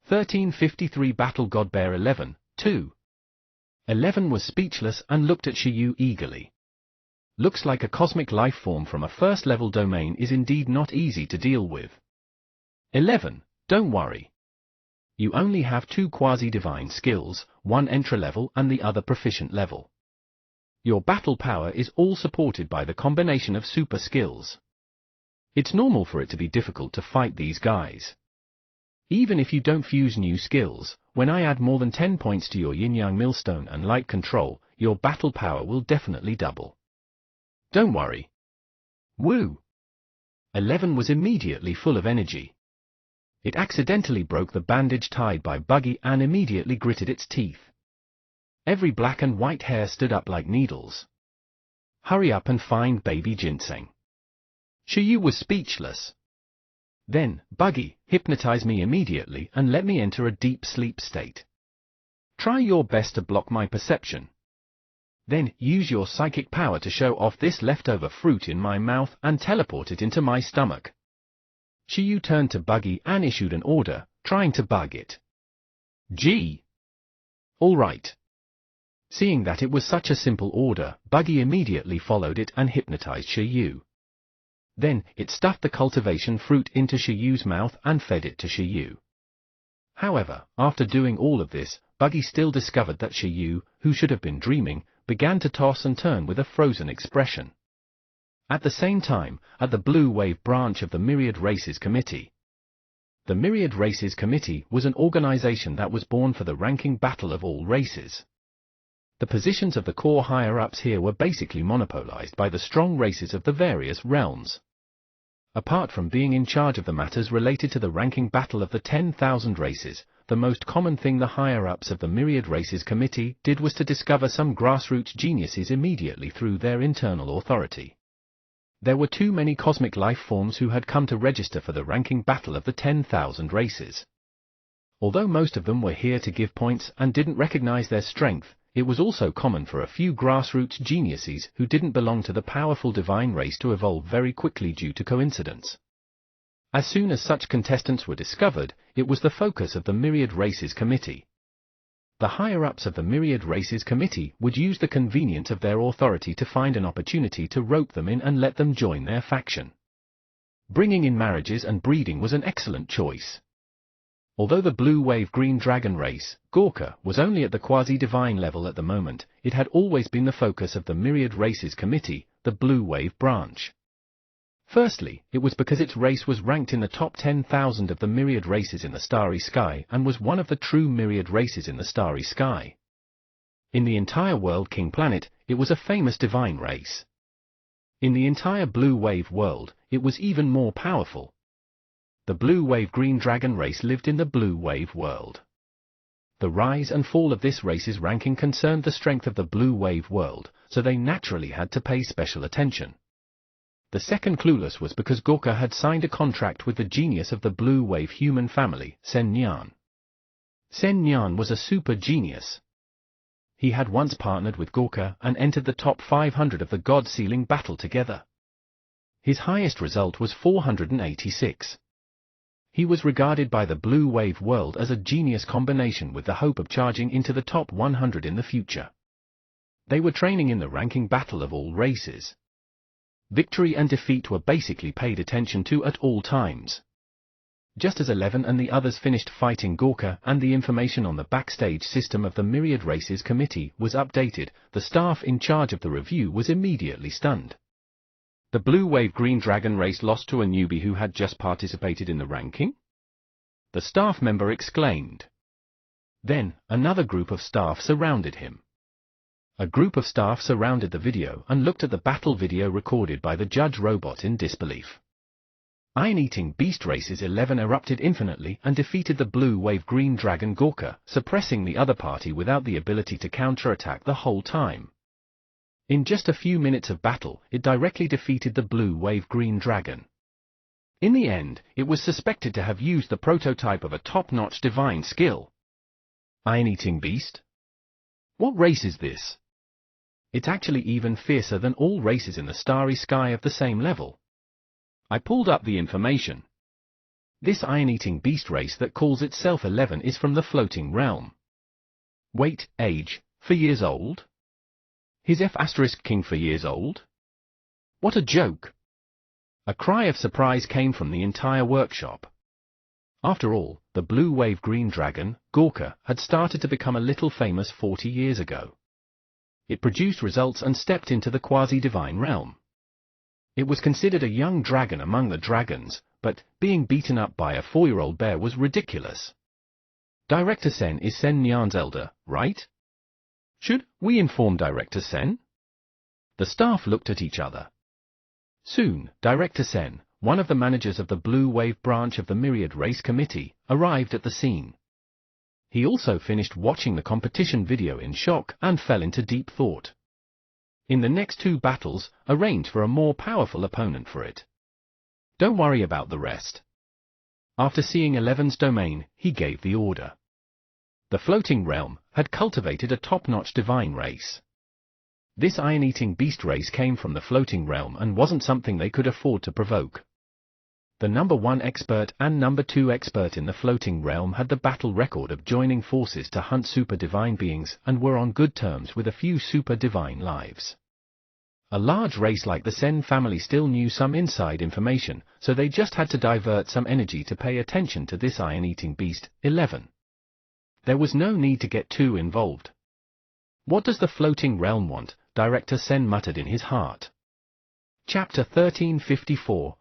1353 Battle Godbear 11, 2. 11 was speechless and looked at Shiyu eagerly. Looks like a cosmic life form from a first-level domain is indeed not easy to deal with. 11, don't worry. You only have 2 quasi-divine skills, one entry-level and the other proficient level. Your battle power is all supported by the combination of super skills. It's normal for it to be difficult to fight these guys. Even if you don't fuse new skills, when I add more than 10 points to your Yin-Yang Millstone and Light Control, your battle power will definitely double. Don't worry. Woo! 11 was immediately full of energy. It accidentally broke the bandage tied by Buggy and immediately gritted its teeth. Every black and white hair stood up like needles. Hurry up and find baby ginseng. Shiyu was speechless. Then, Buggy, hypnotize me immediately and let me enter a deep sleep state. Try your best to block my perception. Then, use your psychic power to show off this leftover fruit in my mouth and teleport it into my stomach. Shiyu turned to Buggy and issued an order, trying to bug it. Gee! All right. Seeing that it was such a simple order, Buggy immediately followed it and hypnotized Shiyu. Then, it stuffed the cultivation fruit into Shiyu's mouth and fed it to Shiyu. However, after doing all of this, Buggy still discovered that Shiyu, who should have been dreaming, began to toss and turn with a frozen expression. At the same time, at the Blue Wave branch of the Myriad Races Committee. The Myriad Races Committee was an organization that was born for the ranking battle of all races. The positions of the core higher-ups here were basically monopolized by the strong races of the various realms. Apart from being in charge of the matters related to the ranking battle of the 10,000 races, the most common thing the higher-ups of the Myriad Races Committee did was to discover some grassroots geniuses immediately through their internal authority. There were too many cosmic life forms who had come to register for the ranking battle of the 10,000 races. Although most of them were here to give points and didn't recognize their strength, it was also common for a few grassroots geniuses who didn't belong to the powerful divine race to evolve very quickly due to coincidence. As soon as such contestants were discovered, it was the focus of the Myriad Races Committee. The higher-ups of the Myriad Races Committee would use the convenience of their authority to find an opportunity to rope them in and let them join their faction. Bringing in marriages and breeding was an excellent choice. Although the Blue Wave Green Dragon race, Gorka, was only at the quasi-divine level at the moment, it had always been the focus of the Myriad Races Committee, the Blue Wave branch. Firstly, it was because its race was ranked in the top 10,000 of the myriad races in the starry sky and was one of the true myriad races in the starry sky. In the entire World King planet, it was a famous divine race. In the entire Blue Wave world, it was even more powerful. The Blue Wave Green Dragon race lived in the Blue Wave world. The rise and fall of this race's ranking concerned the strength of the Blue Wave world, so they naturally had to pay special attention. The second clueless was because Gorka had signed a contract with the genius of the Blue Wave human family, Sen Nyan. Sen Nyan was a super genius. He had once partnered with Gorka and entered the top 500 of the God Sealing battle together. His highest result was 486. He was regarded by the Blue Wave world as a genius combination with the hope of charging into the top 100 in the future. They were training in the ranking battle of all races. Victory and defeat were basically paid attention to at all times. Just as 11 and the others finished fighting Gorka and the information on the backstage system of the Myriad Races Committee was updated, the staff in charge of the review was immediately stunned. The Blue Wave Green Dragon race lost to a newbie who had just participated in the ranking? The staff member exclaimed. Then, another group of staff surrounded him. A group of staff surrounded the video and looked at the battle video recorded by the judge robot in disbelief. Iron-eating beast races 11 erupted infinitely and defeated the Blue Wave Green Dragon Gorka, suppressing the other party without the ability to counterattack the whole time. In just a few minutes of battle, it directly defeated the Blue Wave Green Dragon. In the end, it was suspected to have used the prototype of a top-notch divine skill. Iron-eating beast? What race is this? It's actually even fiercer than all races in the starry sky of the same level. I pulled up the information. This iron-eating beast race that calls itself 11 is from the floating realm. Weight, age, 4 years old? His F*King 4 years old? What a joke! A cry of surprise came from the entire workshop. After all, the Blue Wave Green Dragon, Gorka, had started to become a little famous 40 years ago. It produced results and stepped into the quasi-divine realm. It was considered a young dragon among the dragons, but being beaten up by a 4-year-old bear was ridiculous. Director Sen is Sen Nyan's elder, right? Should we inform Director Sen? The staff looked at each other. Soon, Director Sen, one of the managers of the Blue Wave branch of the Myriad Race Committee, arrived at the scene. He also finished watching the competition video in shock and fell into deep thought. In the next 2 battles, arrange for a more powerful opponent for it. Don't worry about the rest. After seeing 11's domain, he gave the order. The floating realm had cultivated a top-notch divine race. This iron-eating beast race came from the floating realm and wasn't something they could afford to provoke. The number 1 expert and number 2 expert in the floating realm had the battle record of joining forces to hunt super divine beings and were on good terms with a few super divine lives. A large race like the Sen family still knew some inside information, so they just had to divert some energy to pay attention to this iron-eating beast, 11. There was no need to get too involved. What does the floating realm want? Director Sen muttered in his heart. Chapter 1354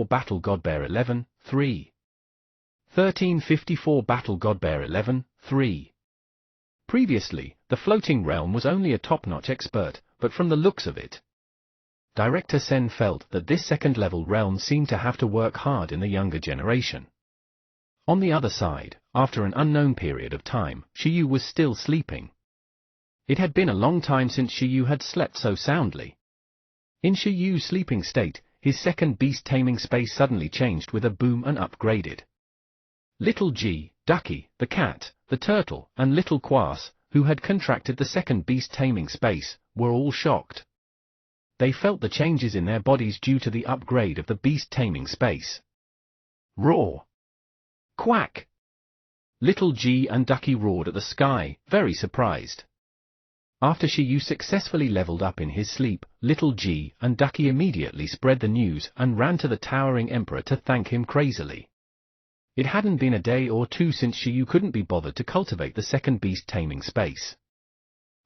Battle Godbear 11, 3. 1354 Battle Godbear 11, 3. Previously, the floating realm was only a top-notch expert, but from the looks of it, Director Sen felt that this second-level realm seemed to have to work hard in the younger generation. On the other side, after an unknown period of time, Shiyu was still sleeping. It had been a long time since Shiyu had slept so soundly. In Shiyu's sleeping state, his second beast-taming space suddenly changed with a boom and upgraded. Little G, Ducky, the cat, the turtle, and Little Quass, who had contracted the second beast taming space, were all shocked. They felt the changes in their bodies due to the upgrade of the beast taming space. Roar! Quack! Little G and Ducky roared at the sky, very surprised. After Shiyu successfully leveled up in his sleep, Little G and Ducky immediately spread the news and ran to the towering emperor to thank him crazily. It hadn't been a day or two since Shiyu couldn't be bothered to cultivate the second beast taming space.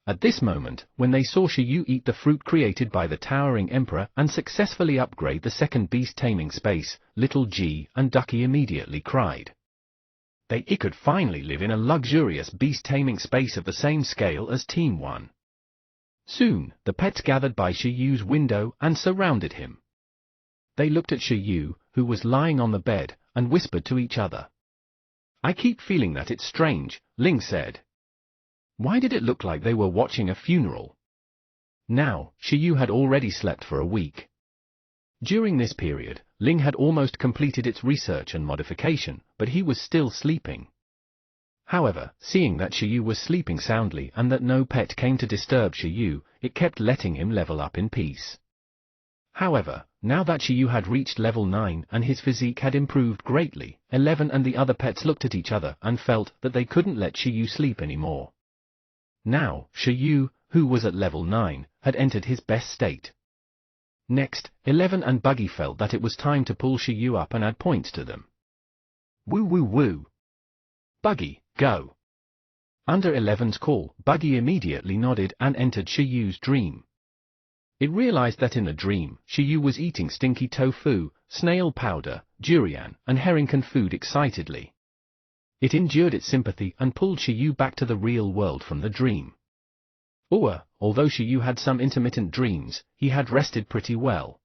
At this moment, when they saw Shiyu eat the fruit created by the towering emperor and successfully upgrade the second beast taming space, Little G and Ducky immediately cried. They could finally live in a luxurious beast taming space of the same scale as Team 1. Soon, the pets gathered by Shiyu's window and surrounded him. They looked at Shiyu, who was lying on the bed, and whispered to each other. I keep feeling that it's strange, Ling said. Why did it look like they were watching a funeral? Now, Shiyu had already slept for a week. During this period, Ling had almost completed its research and modification, but he was still sleeping. However, seeing that Shiyu was sleeping soundly and that no pet came to disturb Shiyu, it kept letting him level up in peace. However, now that Shiyu had reached level 9 and his physique had improved greatly, 11 and the other pets looked at each other and felt that they couldn't let Shiyu sleep anymore. Now, Shiyu, who was at level 9, had entered his best state. Next, 11 and Buggy felt that it was time to pull Shiyu up and add points to them. Woo woo woo! Buggy, go! Under 11's call, Buggy immediately nodded and entered Shiyu's dream. It realized that in the dream, Shiyu was eating stinky tofu, snail powder, durian, and herrington food excitedly. It endured its sympathy and pulled Shiyu back to the real world from the dream. Although Shiyu had some intermittent dreams, he had rested pretty well.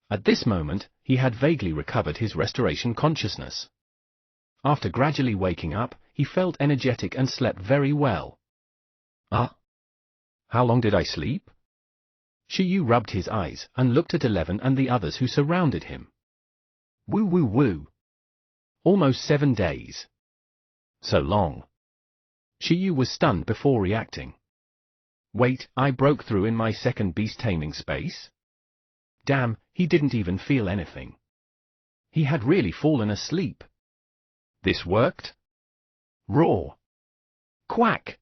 At this moment, he had vaguely recovered his restoration consciousness. After gradually waking up, he felt energetic and slept very well. How long did I sleep? Shiyu rubbed his eyes and looked at 11 and the others who surrounded him. Woo woo woo! Almost 7 days. So long. Shiyu was stunned before reacting. Wait, I broke through in my second beast taming space? Damn, he didn't even feel anything. He had really fallen asleep. This worked? Roar! Quack!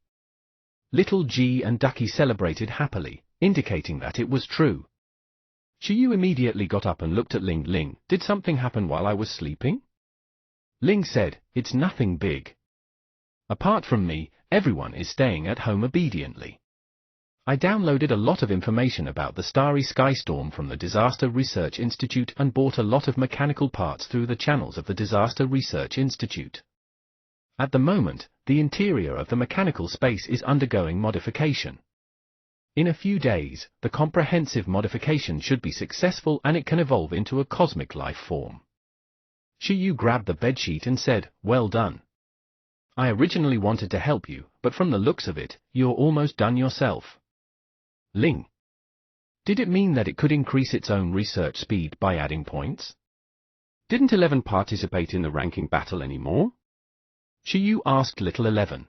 Little G and Ducky celebrated happily, indicating that it was true. Shiyu immediately got up and looked at Ling. Ling, did something happen while I was sleeping? Ling said, it's nothing big. Apart from me, everyone is staying at home obediently. I downloaded a lot of information about the Starry Sky Storm from the Disaster Research Institute and bought a lot of mechanical parts through the channels of the Disaster Research Institute. At the moment, the interior of the mechanical space is undergoing modification. In a few days, the comprehensive modification should be successful and it can evolve into a cosmic life form. Shiyu grabbed the bedsheet and said, well done. I originally wanted to help you, but from the looks of it, you're almost done yourself. Ling. Did it mean that it could increase its own research speed by adding points? Didn't 11 participate in the ranking battle anymore? Shiyu asked Little 11.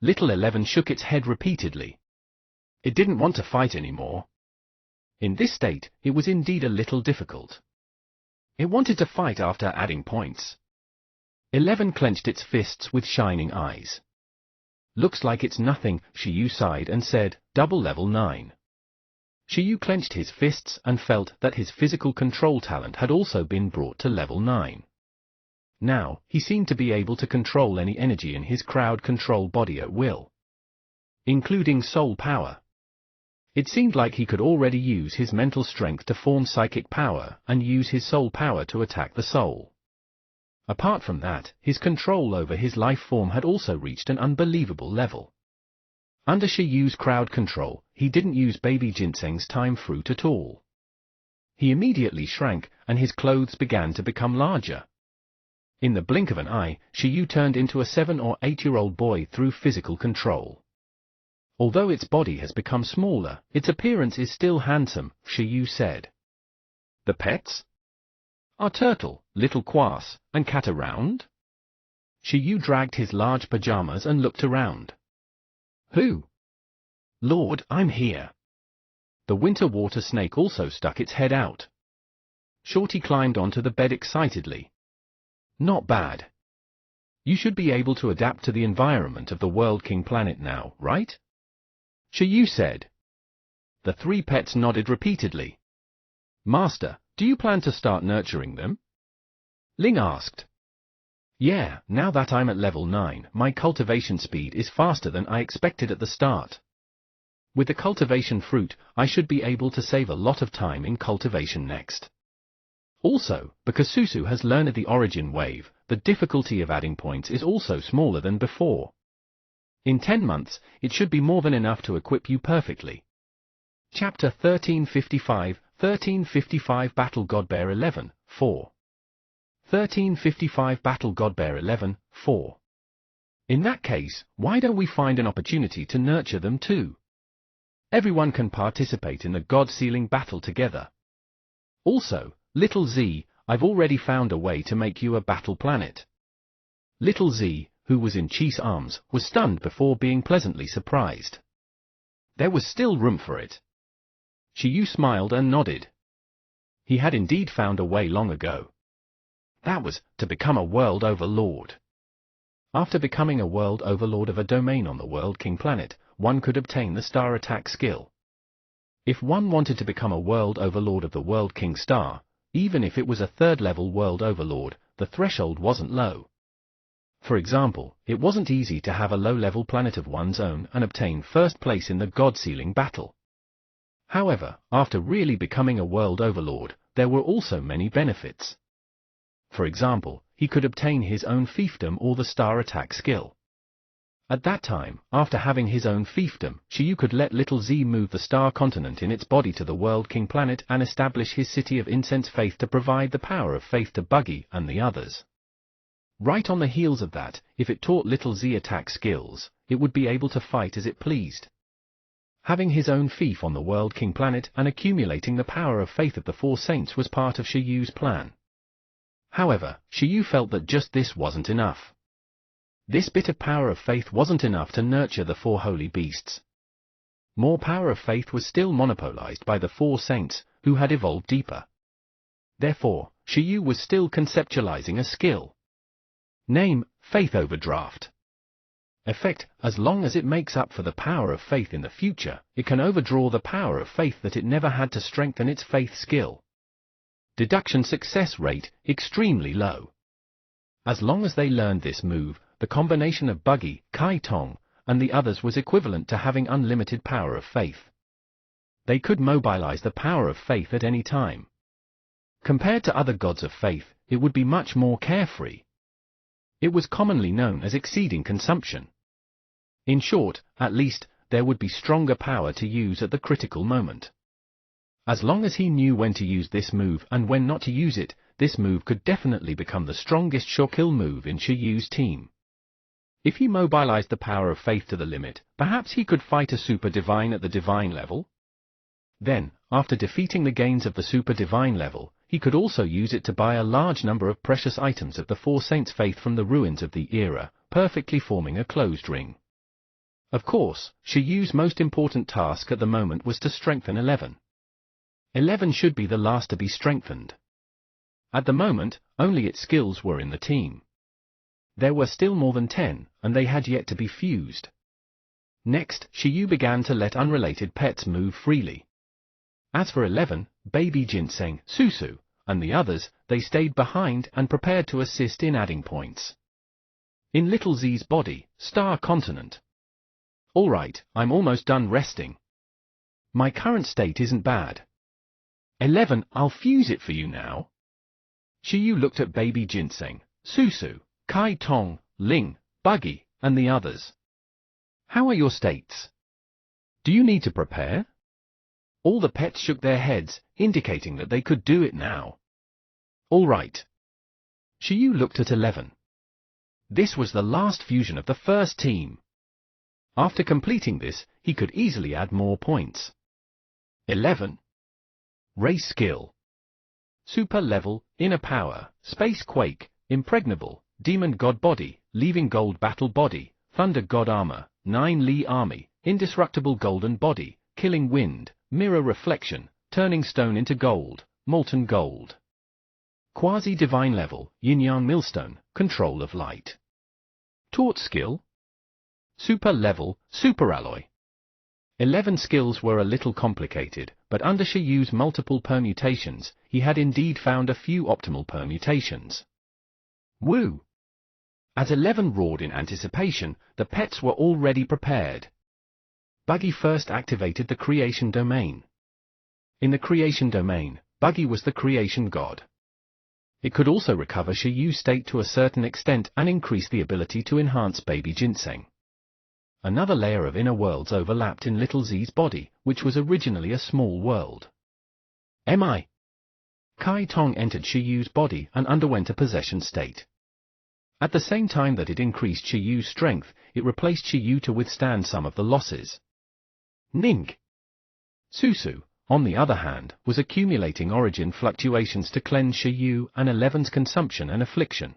Little 11 shook its head repeatedly. It didn't want to fight anymore. In this state, it was indeed a little difficult. It wanted to fight after adding points. 11 clenched its fists with shining eyes. Looks like it's nothing, Shiyu sighed and said, double level 9. Shiyu clenched his fists and felt that his physical control talent had also been brought to level 9. Now, he seemed to be able to control any energy in his crowd control body at will, including soul power. It seemed like he could already use his mental strength to form psychic power and use his soul power to attack the soul. Apart from that, his control over his life form had also reached an unbelievable level. Under Shiyu's crowd control, he didn't use baby Ginseng's time fruit at all. He immediately shrank, and his clothes began to become larger. In the blink of an eye, Shiyu turned into a 7 or 8-year-old boy through physical control. Although its body has become smaller, its appearance is still handsome, Shiyu said. The pets? Are Turtle, Little Quass, and Cat around? Shiyu dragged his large pajamas and looked around. Who? Lord, I'm here. The winter water snake also stuck its head out. Shorty climbed onto the bed excitedly. Not bad. You should be able to adapt to the environment of the World King planet now, right? Shiyu said. The three pets nodded repeatedly. Master, do you plan to start nurturing them? Ling asked. Yeah, now that I'm at level 9, my cultivation speed is faster than I expected at the start. With the cultivation fruit, I should be able to save a lot of time in cultivation next. Also, because Susu has learned the origin wave, the difficulty of adding points is also smaller than before. In 10 months, it should be more than enough to equip you perfectly. Chapter 1355 Battle Godbear 11, 4. 1355 Battle Godbear 11, 4. In that case, why don't we find an opportunity to nurture them too? Everyone can participate in the God-sealing battle together. Also, Little Z, I've already found a way to make you a battle planet. Little Z, who was in Chi's arms, was stunned before being pleasantly surprised. There was still room for it. Shiyu smiled and nodded. He had indeed found a way long ago. That was, to become a world overlord. After becoming a world overlord of a domain on the World King planet, one could obtain the star attack skill. If one wanted to become a world overlord of the World King star, even if it was a third-level world overlord, the threshold wasn't low. For example, it wasn't easy to have a low-level planet of one's own and obtain first place in the God-sealing battle. However, after really becoming a world overlord, there were also many benefits. For example, he could obtain his own fiefdom or the star attack skill. At that time, after having his own fiefdom, Shiyu could let Little Z move the star continent in its body to the World King planet and establish his city of Incense Faith to provide the power of faith to Buggy and the others. Right on the heels of that, if it taught Little Z attack skills, it would be able to fight as it pleased. Having his own fief on the World King planet and accumulating the power of faith of the Four Saints was part of Shiyu's plan. However, Shiyu felt that just this wasn't enough. This bit of power of faith wasn't enough to nurture the four holy beasts. More power of faith was still monopolized by the Four Saints, who had evolved deeper. Therefore, Shiyu was still conceptualizing a skill. Name, Faith Overdraft. Effect, as long as it makes up for the power of faith in the future, it can overdraw the power of faith that it never had to strengthen its faith skill. Deduction success rate, extremely low. As long as they learned this move, the combination of Buggy, Kai Tong, and the others was equivalent to having unlimited power of faith. They could mobilize the power of faith at any time. Compared to other gods of faith, it would be much more carefree. It was commonly known as exceeding consumption. In short, at least, there would be stronger power to use at the critical moment. As long as he knew when to use this move and when not to use it, this move could definitely become the strongest sure-kill move in Shiyu's team. If he mobilized the power of faith to the limit, perhaps he could fight a super divine at the divine level? Then, after defeating the gains of the super divine level, he could also use it to buy a large number of precious items of the Four Saints' faith from the ruins of the era, perfectly forming a closed ring. Of course, Shiyu's most important task at the moment was to strengthen 11. 11 should be the last to be strengthened. At the moment, only its skills were in the team. There were still more than 10, and they had yet to be fused. Next, Shiyu began to let unrelated pets move freely. As for 11, Baby Ginseng, Susu, and the others, they stayed behind and prepared to assist in adding points. In Little Z's body, Star Continent. Alright, I'm almost done resting. My current state isn't bad. 11, I'll fuse it for you now. Shiyu looked at Baby Ginseng, Susu, Kai Tong, Ling, Buggy, and the others. How are your states? Do you need to prepare? All the pets shook their heads, indicating that they could do it now. All right. Shiyu looked at 11. This was the last fusion of the first team. After completing this, he could easily add more points. 11. Race skill. Super level, inner power, space quake, impregnable, demon god body, leaving gold battle body, thunder god armor, 9 Li Army, indestructible golden body, killing wind, mirror reflection, turning stone into gold, molten gold. Quasi-divine level, Yin-Yang Millstone, control of light. Taught skill. Super level, super alloy. 11 skills were a little complicated, but under Shiyu's multiple permutations, he had indeed found a few optimal permutations. Woo! As 11 roared in anticipation, the pets were already prepared. Buggy first activated the creation domain. In the creation domain, Buggy was the creation god. It could also recover Shiyu's state to a certain extent and increase the ability to enhance baby ginseng. Another layer of inner worlds overlapped in Little Z's body, which was originally a small world. Mi. Kai Tong entered Shiyu's body and underwent a possession state. At the same time that it increased Shiyu's strength, it replaced Shiyu to withstand some of the losses. Ning. Susu, on the other hand, was accumulating origin fluctuations to cleanse Shiyu and 11's consumption and affliction.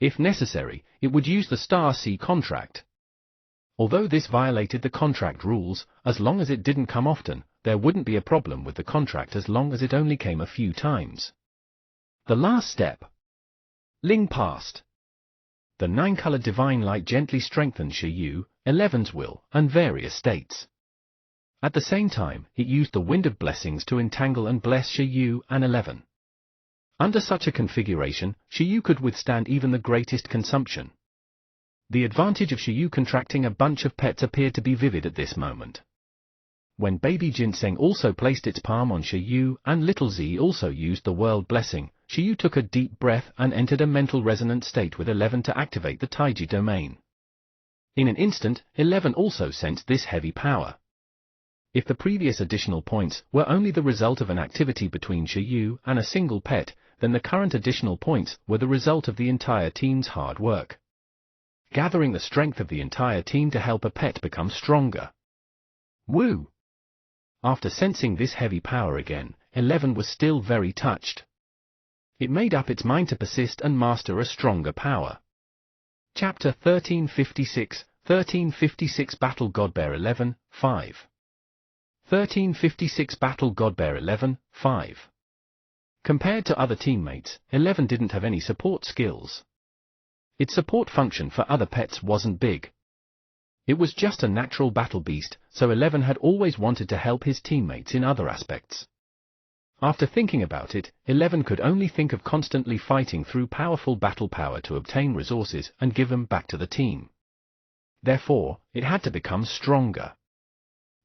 If necessary, it would use the Star Sea contract. Although this violated the contract rules, as long as it didn't come often, there wouldn't be a problem with the contract as long as it only came a few times. The last step. Ling passed. The 9-colored divine light gently strengthened Shiyu, 11's will, and various states. At the same time, it used the wind of blessings to entangle and bless Shiyu and 11. Under such a configuration, Shiyu could withstand even the greatest consumption. The advantage of Shiyu contracting a bunch of pets appeared to be vivid at this moment. When baby ginseng also placed its palm on Shiyu and Little Z also used the world blessing, Shiyu took a deep breath and entered a mental resonant state with 11 to activate the Taiji domain. In an instant, 11 also sensed this heavy power. If the previous additional points were only the result of an activity between Shiyu and a single pet, then the current additional points were the result of the entire team's hard work. Gathering the strength of the entire team to help a pet become stronger. Woo! After sensing this heavy power again, 11 was still very touched. It made up its mind to persist and master a stronger power. Chapter 1356 Battle Godbear 11, 5. 1356 Battle Godbear 11, 5. Compared to other teammates, 11 didn't have any support skills. Its support function for other pets wasn't big. It was just a natural battle beast, so 11 had always wanted to help his teammates in other aspects. After thinking about it, 11 could only think of constantly fighting through powerful battle power to obtain resources and give them back to the team. Therefore, it had to become stronger.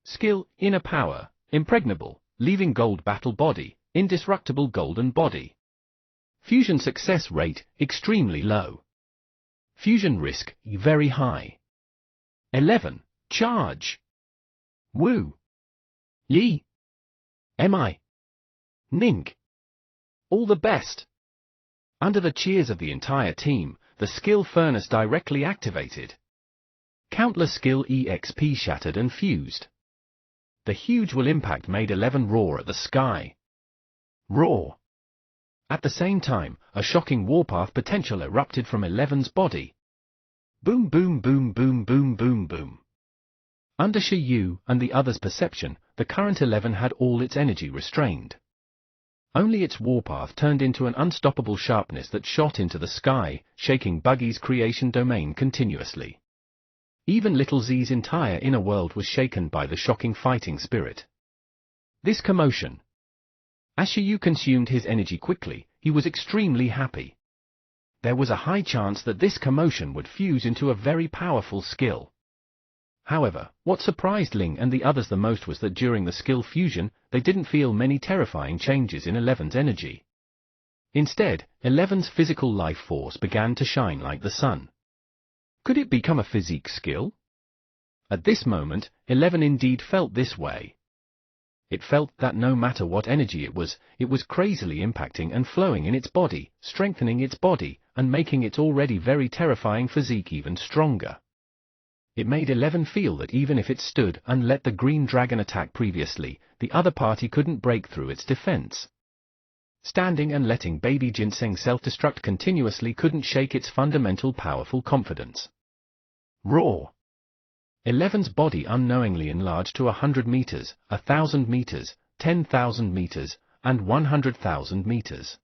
Skill, inner power, impregnable, leaving gold battle body, indestructible golden body. Fusion success rate, extremely low. Fusion risk, very high. 11. Charge. Woo. Yi. Mi. Ning. All the best. Under the cheers of the entire team, the skill furnace directly activated. Countless skill EXP shattered and fused. The huge will impact made 11 roar at the sky. Roar. At the same time, a shocking warpath potential erupted from 11's body. Boom boom boom boom boom boom boom. Under Shiyu and the others' perception, the current 11 had all its energy restrained. Only its warpath turned into an unstoppable sharpness that shot into the sky, shaking Buggy's creation domain continuously. Even Little Z's entire inner world was shaken by the shocking fighting spirit. This commotion. As Shiyu consumed his energy quickly, he was extremely happy. There was a high chance that this commotion would fuse into a very powerful skill. However, what surprised Ling and the others the most was that during the skill fusion, they didn't feel many terrifying changes in 11's energy. Instead, 11's physical life force began to shine like the sun. Could it become a physique skill? At this moment, 11 indeed felt this way. It felt that no matter what energy it was crazily impacting and flowing in its body, strengthening its body, and making its already very terrifying physique even stronger. It made 11 feel that even if it stood and let the green dragon attack previously, the other party couldn't break through its defense. Standing and letting baby ginseng self-destruct continuously couldn't shake its fundamental powerful confidence. Roar. 11's body unknowingly enlarged to 100 meters, 1,000 meters, 10,000 meters, and 100,000 meters.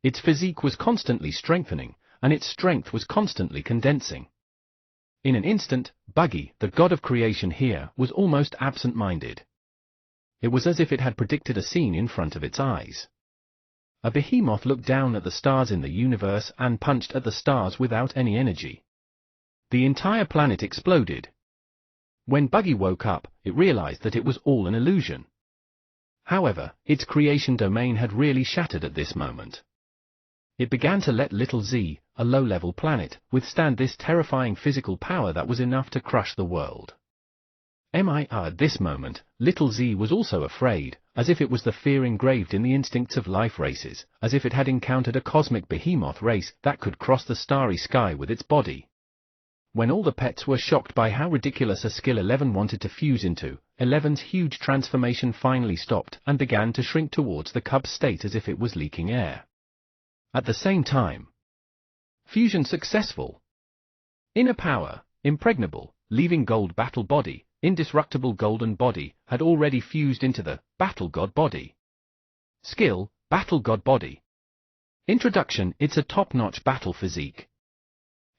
Its physique was constantly strengthening, and its strength was constantly condensing. In an instant, Buggy, the god of creation here, was almost absent-minded. It was as if it had predicted a scene in front of its eyes. A behemoth looked down at the stars in the universe and punched at the stars without any energy. The entire planet exploded. When Buggy woke up, it realized that it was all an illusion. However, its creation domain had really shattered at this moment. It began to let Little Z, a low-level planet, withstand this terrifying physical power that was enough to crush the world. At this moment, Little Z was also afraid, as if it was the fear engraved in the instincts of life races, as if it had encountered a cosmic behemoth race that could cross the starry sky with its body. When all the pets were shocked by how ridiculous a skill 11 wanted to fuse into, 11's huge transformation finally stopped and began to shrink towards the cub state as if it was leaking air. At the same time, fusion successful. Inner power, impregnable, leaving gold battle body, indestructible golden body, had already fused into the battle god body. Skill, battle god body. Introduction, it's a top-notch battle physique.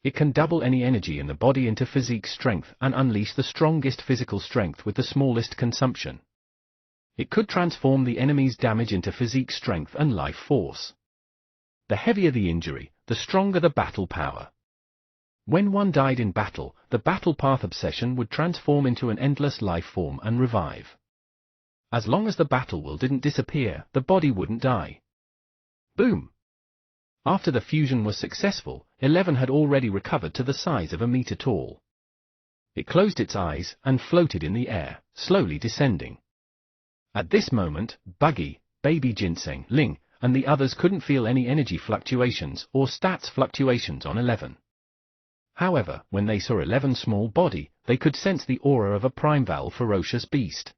It can double any energy in the body into physique strength and unleash the strongest physical strength with the smallest consumption. It could transform the enemy's damage into physique strength and life force. The heavier the injury, the stronger the battle power. When one died in battle, the battle path obsession would transform into an endless life form and revive. As long as the battle will didn't disappear, the body wouldn't die. Boom! After the fusion was successful, 11 had already recovered to the size of a meter tall. It closed its eyes and floated in the air, slowly descending. At this moment, Buggy, Baby Ginseng, Ling, and the others couldn't feel any energy fluctuations or stats fluctuations on 11. However, when they saw 11's small body, they could sense the aura of a primeval ferocious beast.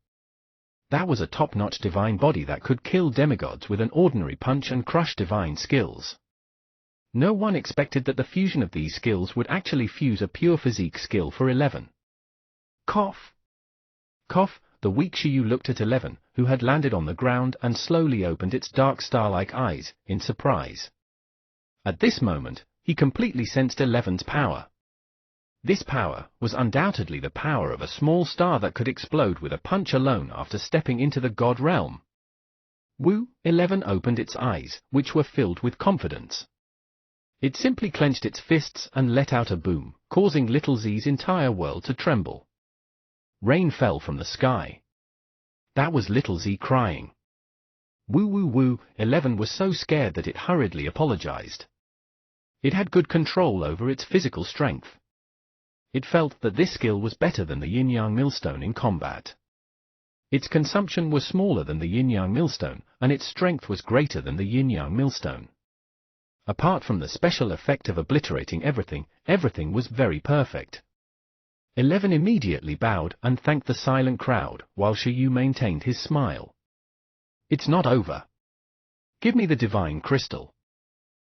That was a top-notch divine body that could kill demigods with an ordinary punch and crush divine skills. No one expected that the fusion of these skills would actually fuse a pure physique skill for 11. Cough! Cough! The weak Shiyu looked at 11, who had landed on the ground and slowly opened its dark star-like eyes, in surprise. At this moment, he completely sensed 11's power. This power was undoubtedly the power of a small star that could explode with a punch alone after stepping into the god realm. Woo! 11 opened its eyes, which were filled with confidence. It simply clenched its fists and let out a boom, causing Little Z's entire world to tremble. Rain fell from the sky. That was Little Z crying. Woo woo woo, 11 was so scared that it hurriedly apologized. It had good control over its physical strength. It felt that this skill was better than the Yin-Yang Millstone in combat. Its consumption was smaller than the Yin-Yang Millstone, and its strength was greater than the Yin-Yang Millstone. Apart from the special effect of obliterating everything, everything was very perfect. 11 immediately bowed and thanked the silent crowd, while Shiyu maintained his smile. It's not over. Give me the divine crystal.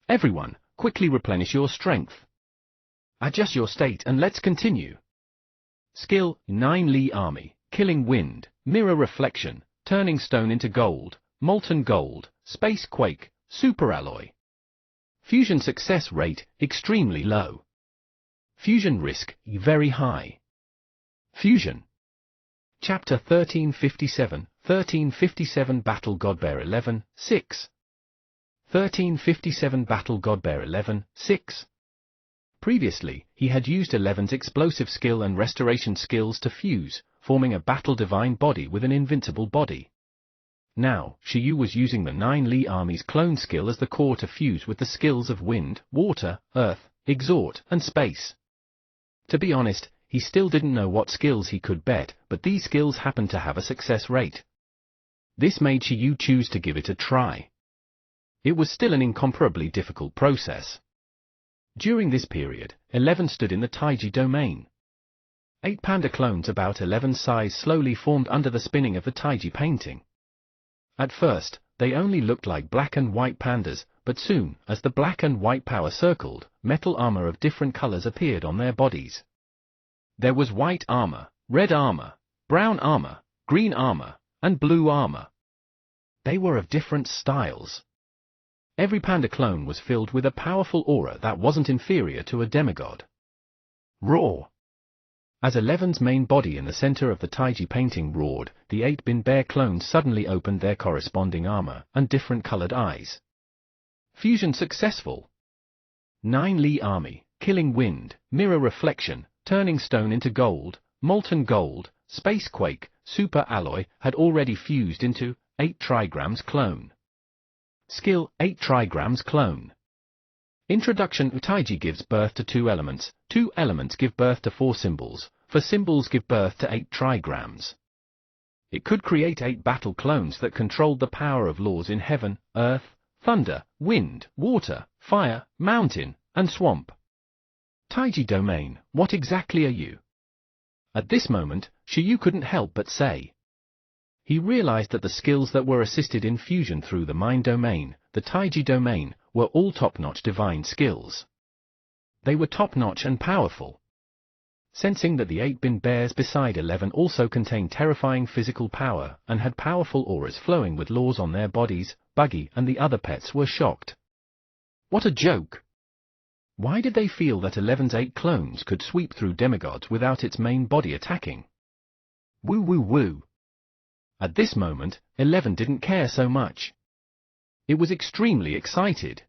Everyone, quickly replenish your strength. Adjust your state and let's continue. Skill, 9 Li Army, Killing Wind, Mirror Reflection, Turning Stone into Gold, Molten Gold, Space Quake, Super Alloy. Fusion success rate, extremely low. Fusion risk, very high. Fusion. Chapter 1357 Battle Godbear 11, 6. 1357 Battle Godbear 11, 6. Previously, he had used 11's explosive skill and restoration skills to fuse, forming a battle divine body with an invincible body. Now, Shiyu was using the 9 Li Army's clone skill as the core to fuse with the skills of Wind, Water, Earth, Exhort, and Space. To be honest, he still didn't know what skills he could bet, but these skills happened to have a success rate. This made Shiyu choose to give it a try. It was still an incomparably difficult process. During this period, 11 stood in the Taiji domain. 8 panda clones about 11's size slowly formed under the spinning of the Taiji painting. At first, they only looked like black and white pandas, but soon, as the black and white power circled, metal armor of different colors appeared on their bodies. There was white armor, red armor, brown armor, green armor, and blue armor. They were of different styles. Every panda clone was filled with a powerful aura that wasn't inferior to a demigod. Roar! As Eleven's main body in the center of the Taiji painting roared, the 8-bin bear clones suddenly opened their corresponding armor and different colored eyes. Fusion successful. 9 Li Army, Killing Wind, Mirror Reflection, Turning Stone into Gold, Molten Gold, Space Quake, Super Alloy had already fused into 8 trigrams clone. Skill 8 trigrams clone. Introduction. Taiji gives birth to 2 elements. 2 elements give birth to 4 symbols. 4 symbols give birth to 8 trigrams. It could create 8 battle clones that controlled the power of laws in heaven, earth, thunder, wind, water, fire, mountain, and swamp. Taiji domain, what exactly are you? At this moment, Shiyu couldn't help but say. He realized that the skills that were assisted in fusion through the mind domain, the Taiji domain, were all top-notch divine skills. They were top-notch and powerful. Sensing that the 8-bin bears beside 11 also contained terrifying physical power and had powerful auras flowing with laws on their bodies, Buggy and the other pets were shocked. What a joke! Why did they feel that 11's 8 clones could sweep through demigods without its main body attacking? Woo woo woo! At this moment, 11 didn't care so much. It was extremely excited.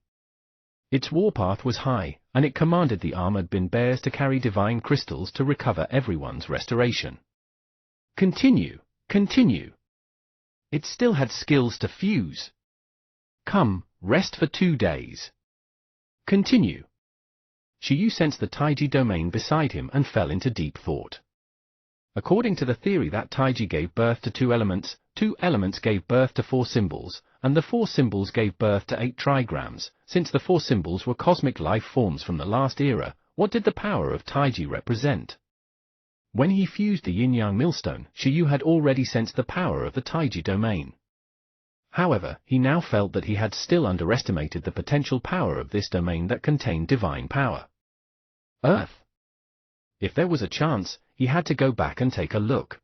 Its warpath was high, and it commanded the armored bin bears to carry divine crystals to recover everyone's restoration. Continue, continue. It still had skills to fuse. Come, rest for 2 days. Continue. Shiyu sensed the Taiji domain beside him and fell into deep thought. According to the theory that Taiji gave birth to 2 elements, 2 elements gave birth to 4 symbols, and the 4 symbols gave birth to 8 trigrams. Since the 4 symbols were cosmic life forms from the last era, what did the power of Taiji represent? When he fused the yin-yang millstone, Shiyu had already sensed the power of the Taiji domain. However, he now felt that he had still underestimated the potential power of this domain that contained divine power. Earth. If there was a chance, he had to go back and take a look.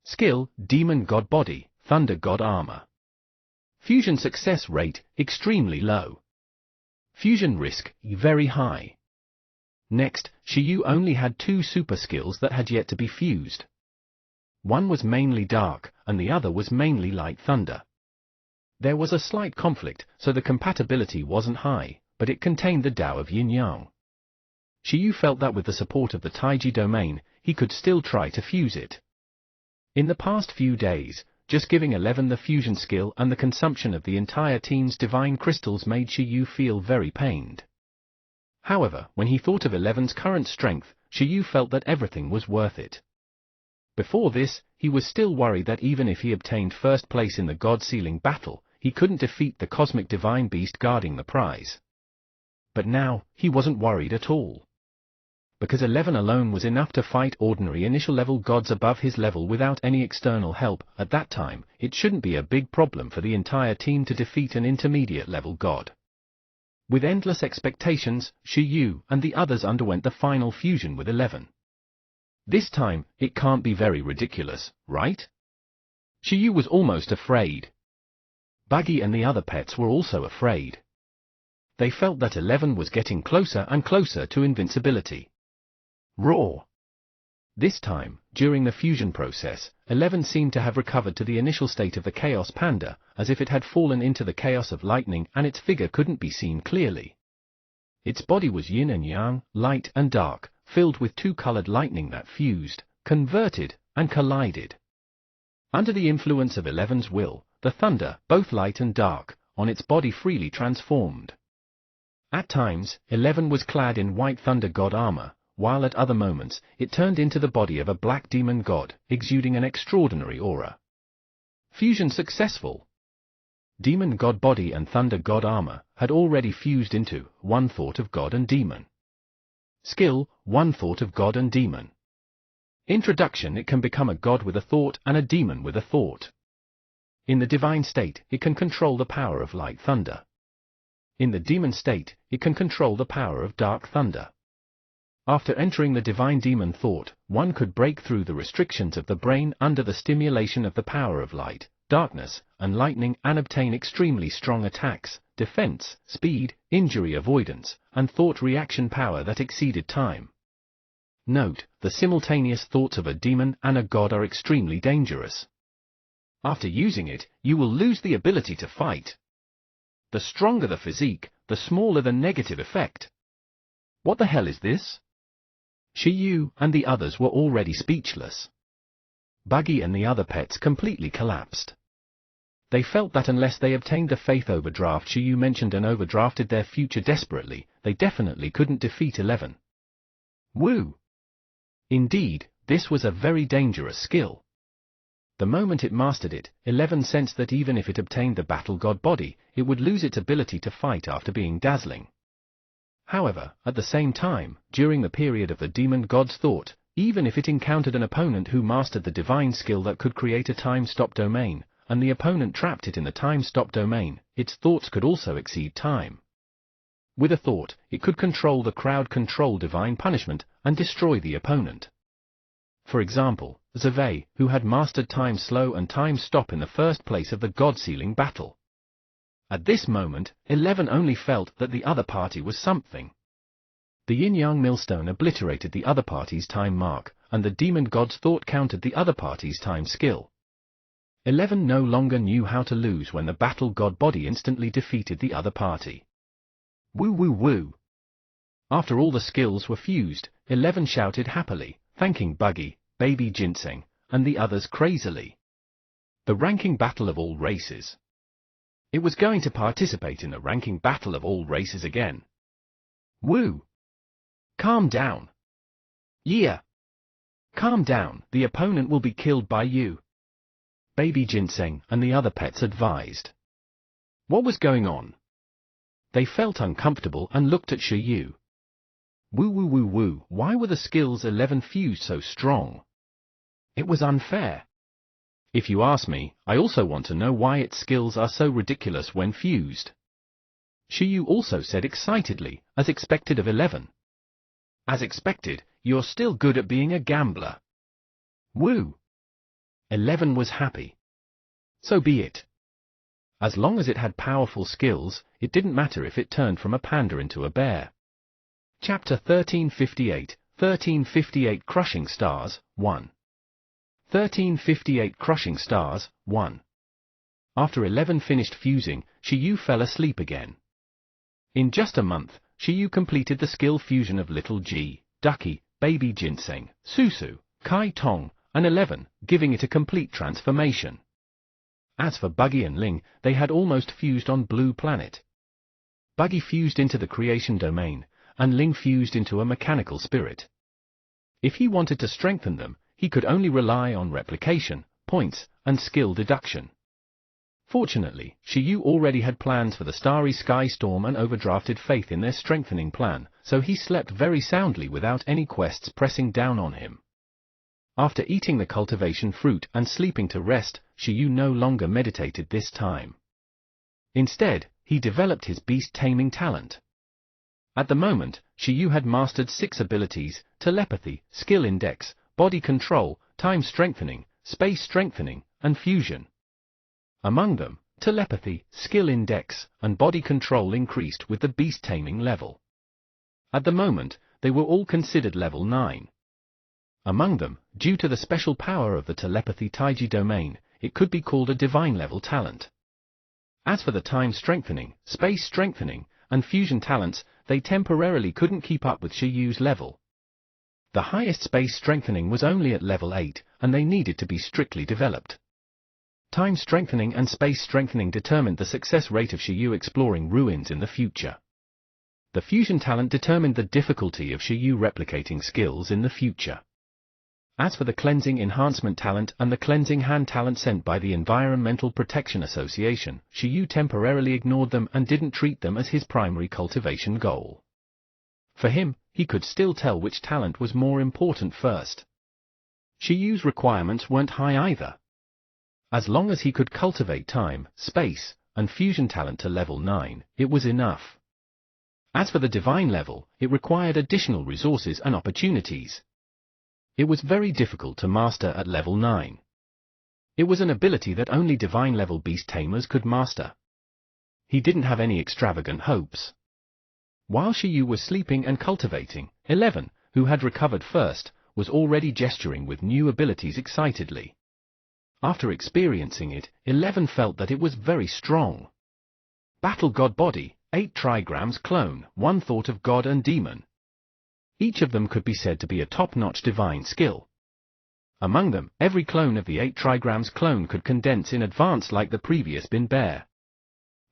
Skill, Demon God Body, Thunder God Armor. Fusion success rate, extremely low. Fusion risk, very high. Next, Shiyu only had 2 super skills that had yet to be fused. One was mainly dark, and the other was mainly light thunder. There was a slight conflict, so the compatibility wasn't high, but it contained the Tao of Yin-Yang. Shiyu felt that with the support of the Taiji domain, he could still try to fuse it. In the past few days, just giving 11 the fusion skill and the consumption of the entire team's divine crystals made Shiyu feel very pained. However, when he thought of 11's current strength, Shiyu felt that everything was worth it. Before this, he was still worried that even if he obtained first place in the God-Sealing battle, he couldn't defeat the cosmic divine beast guarding the prize. But now, he wasn't worried at all. Because 11 alone was enough to fight ordinary initial-level gods above his level without any external help. At that time, it shouldn't be a big problem for the entire team to defeat an intermediate-level god. With endless expectations, Shiyu and the others underwent the final fusion with 11. This time, it can't be very ridiculous, right? Shiyu was almost afraid. Buggy and the other pets were also afraid. They felt that 11 was getting closer and closer to invincibility. Roar! This time, during the fusion process, 11 seemed to have recovered to the initial state of the Chaos Panda, as if it had fallen into the chaos of lightning and its figure couldn't be seen clearly. Its body was yin and yang, light and dark, filled with 2-colored lightning that fused, converted, and collided. Under the influence of 11's will, the thunder, both light and dark, on its body freely transformed. At times, 11 was clad in white thunder god armor, while at other moments, it turned into the body of a black demon god, exuding an extraordinary aura. Fusion successful. Demon god body and thunder god armor had already fused into 1 thought of god and demon. Skill, 1 thought of god and demon. Introduction. It can become a god with a thought and a demon with a thought. In the divine state, it can control the power of light thunder. In the demon state, it can control the power of dark thunder. After entering the divine demon thought, one could break through the restrictions of the brain under the stimulation of the power of light, darkness, and lightning and obtain extremely strong attacks, defense, speed, injury avoidance, and thought reaction power that exceeded time. Note, the simultaneous thoughts of a demon and a god are extremely dangerous. After using it, you will lose the ability to fight. The stronger the physique, the smaller the negative effect. What the hell is this? Shiyu and the others were already speechless. Buggy and the other pets completely collapsed. They felt that unless they obtained the faith overdraft Shiyu mentioned and overdrafted their future desperately, they definitely couldn't defeat 11. Woo! Indeed, this was a very dangerous skill. The moment it mastered it, 11 sensed that even if it obtained the battle god body, it would lose its ability to fight after being dazzling. However, at the same time, during the period of the demon god's thought, even if it encountered an opponent who mastered the divine skill that could create a time-stop domain, and the opponent trapped it in the time-stop domain, its thoughts could also exceed time. With a thought, it could control the crowd, control divine punishment, and destroy the opponent. For example, Zhevei, who had mastered time slow and time stop in the first place of the god-sealing battle. At this moment, 11 only felt that the other party was something. The yin-yang millstone obliterated the other party's time mark, and the demon god's thought countered the other party's time skill. 11 no longer knew how to lose when the battle god body instantly defeated the other party. Woo woo woo! After all the skills were fused, 11 shouted happily, thanking Buggy, Baby Ginseng, and the others crazily. The ranking battle of all races. It was going to participate in the ranking battle of all races again. Woo! Calm down. Yeah. Calm down, the opponent will be killed by you. Baby Ginseng and the other pets advised. What was going on? They felt uncomfortable and looked at Shiyu. Woo woo woo woo, why were the skills 11 fused so strong? It was unfair. If you ask me, I also want to know why its skills are so ridiculous when fused. Shiyu also said excitedly, as expected of 11. As expected, you're still good at being a gambler. Woo! 11 was happy. So be it. As long as it had powerful skills, it didn't matter if it turned from a panda into a bear. Chapter 1358 Crushing Stars, 1. 1358 Crushing Stars, 1. After 11 finished fusing, Shiyu fell asleep again. In just a month, Shiyu completed the skill fusion of Little G, Ducky, Baby Ginseng, Susu, Kai Tong, and 11, giving it a complete transformation. As for Buggy and Ling, they had almost fused on Blue Planet. Buggy fused into the creation domain, and Ling fused into a mechanical spirit. If he wanted to strengthen them, he could only rely on replication, points, and skill deduction. Fortunately, Shiyu already had plans for the Starry Sky Storm and overdrafted faith in their strengthening plan, so he slept very soundly without any quests pressing down on him. After eating the cultivation fruit and sleeping to rest, Shiyu no longer meditated this time. Instead, he developed his beast-taming talent. At the moment, Shiyu had mastered 6 abilities: telepathy, skill index, body control, time strengthening, space strengthening, and fusion. Among them, telepathy, skill index, and body control increased with the beast-taming level. At the moment, they were all considered level 9. Among them, due to the special power of the telepathy Taiji domain, it could be called a divine-level talent. As for the time strengthening, space strengthening, and fusion talents, they temporarily couldn't keep up with Shiyu's level. The highest space strengthening was only at level 8, and they needed to be strictly developed. Time strengthening and space strengthening determined the success rate of Shiyu exploring ruins in the future. The fusion talent determined the difficulty of Shiyu replicating skills in the future. As for the cleansing enhancement talent and the cleansing hand talent sent by the Environmental Protection Association, Shiyu temporarily ignored them and didn't treat them as his primary cultivation goal. For him, he could still tell which talent was more important first. Shiyu's requirements weren't high either. As long as he could cultivate time, space, and fusion talent to level 9, it was enough. As for the divine level, it required additional resources and opportunities. It was very difficult to master at level 9. It was an ability that only divine-level beast tamers could master. He didn't have any extravagant hopes. While Shiyu was sleeping and cultivating, 11, who had recovered first, was already gesturing with new abilities excitedly. After experiencing it, 11 felt that it was very strong. Battle God Body, 8 trigrams clone, 1 thought of God and Demon. Each of them could be said to be a top-notch divine skill. Among them, every clone of the 8 trigrams clone could condense in advance like the previous Bin Bear.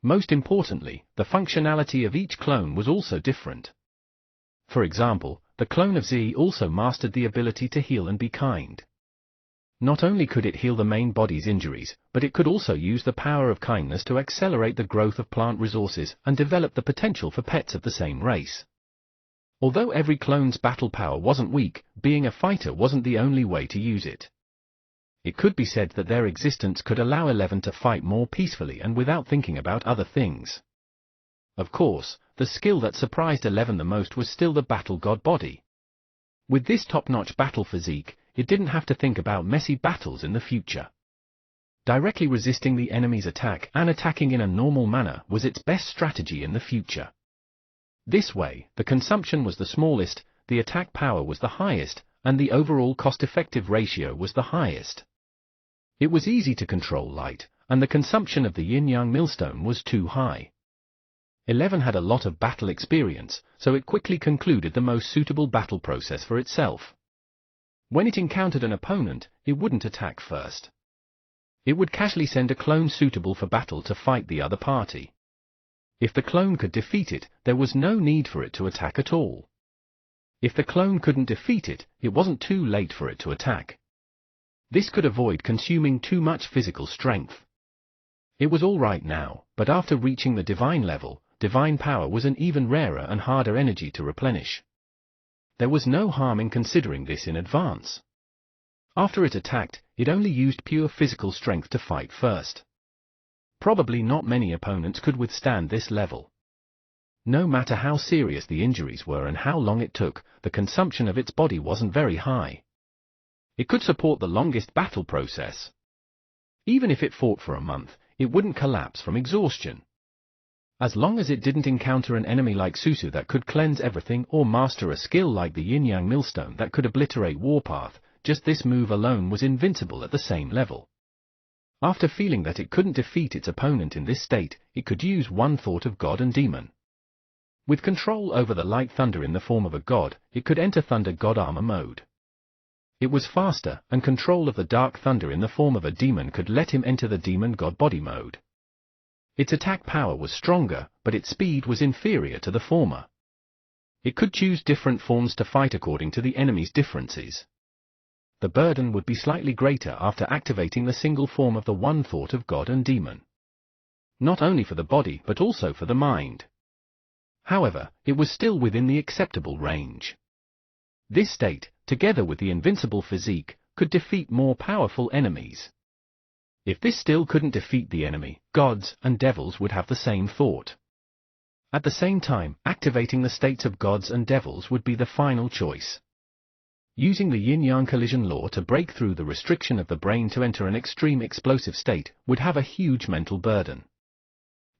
Most importantly, the functionality of each clone was also different. For example, the clone of Z also mastered the ability to heal and be kind. Not only could it heal the main body's injuries, but it could also use the power of kindness to accelerate the growth of plant resources and develop the potential for pets of the same race. Although every clone's battle power wasn't weak, being a fighter wasn't the only way to use it. It could be said that their existence could allow 11 to fight more peacefully and without thinking about other things. Of course, the skill that surprised 11 the most was still the Battle God Body. With this top-notch battle physique, it didn't have to think about messy battles in the future. Directly resisting the enemy's attack and attacking in a normal manner was its best strategy in the future. This way, the consumption was the smallest, the attack power was the highest, and the overall cost-effective ratio was the highest. It was easy to control light, and the consumption of the yin-yang millstone was too high. 11 had a lot of battle experience, so it quickly concluded the most suitable battle process for itself. When it encountered an opponent, it wouldn't attack first. It would casually send a clone suitable for battle to fight the other party. If the clone could defeat it, there was no need for it to attack at all. If the clone couldn't defeat it, it wasn't too late for it to attack. This could avoid consuming too much physical strength. It was all right now, but after reaching the divine level, divine power was an even rarer and harder energy to replenish. There was no harm in considering this in advance. After it attacked, it only used pure physical strength to fight first. Probably not many opponents could withstand this level. No matter how serious the injuries were and how long it took, the consumption of its body wasn't very high. It could support the longest battle process. Even if it fought for a month, it wouldn't collapse from exhaustion. As long as it didn't encounter an enemy like Susu that could cleanse everything or master a skill like the yin-yang millstone that could obliterate Warpath, just this move alone was invincible at the same level. After feeling that it couldn't defeat its opponent in this state, it could use 1 thought of God and Demon. With control over the light thunder in the form of a god, it could enter Thunder God Armor mode. It was faster, and control of the dark thunder in the form of a demon could let him enter the Demon God Body mode. Its attack power was stronger, but its speed was inferior to the former. It could choose different forms to fight according to the enemy's differences. The burden would be slightly greater after activating the single form of the 1 thought of God and Demon. Not only for the body but also for the mind. However, it was still within the acceptable range. This state, together with the invincible physique, could defeat more powerful enemies. If this still couldn't defeat the enemy, gods and devils would have the same thought. At the same time, activating the states of gods and devils would be the final choice. Using the yin-yang collision law to break through the restriction of the brain to enter an extreme explosive state would have a huge mental burden.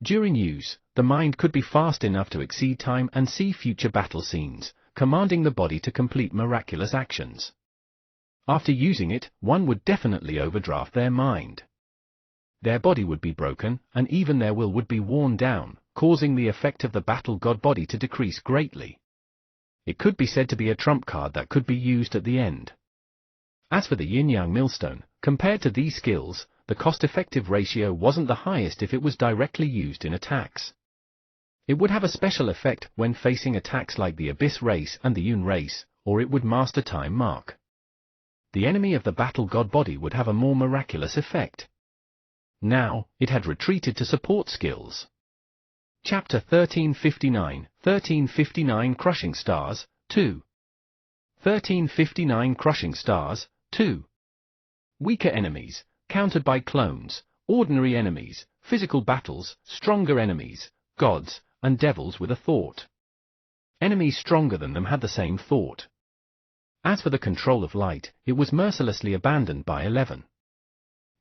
During use, the mind could be fast enough to exceed time and see future battle scenes, commanding the body to complete miraculous actions. After using it, one would definitely overdraft their mind. Their body would be broken, and even their will would be worn down, causing the effect of the Battle God Body to decrease greatly. It could be said to be a trump card that could be used at the end. As for the yin-yang millstone, compared to these skills, the cost-effective ratio wasn't the highest if it was directly used in attacks. It would have a special effect when facing attacks like the Abyss race and the Yun race, or it would master Time Mark. The enemy of the Battle God Body would have a more miraculous effect. Now, it had retreated to support skills. Chapter 1359 Crushing Stars, 2 1359 Crushing Stars, 2 Weaker enemies, countered by clones, ordinary enemies, physical battles, stronger enemies, gods, and devils with a thought. Enemies stronger than them had the same thought. As for the control of light, it was mercilessly abandoned by 11.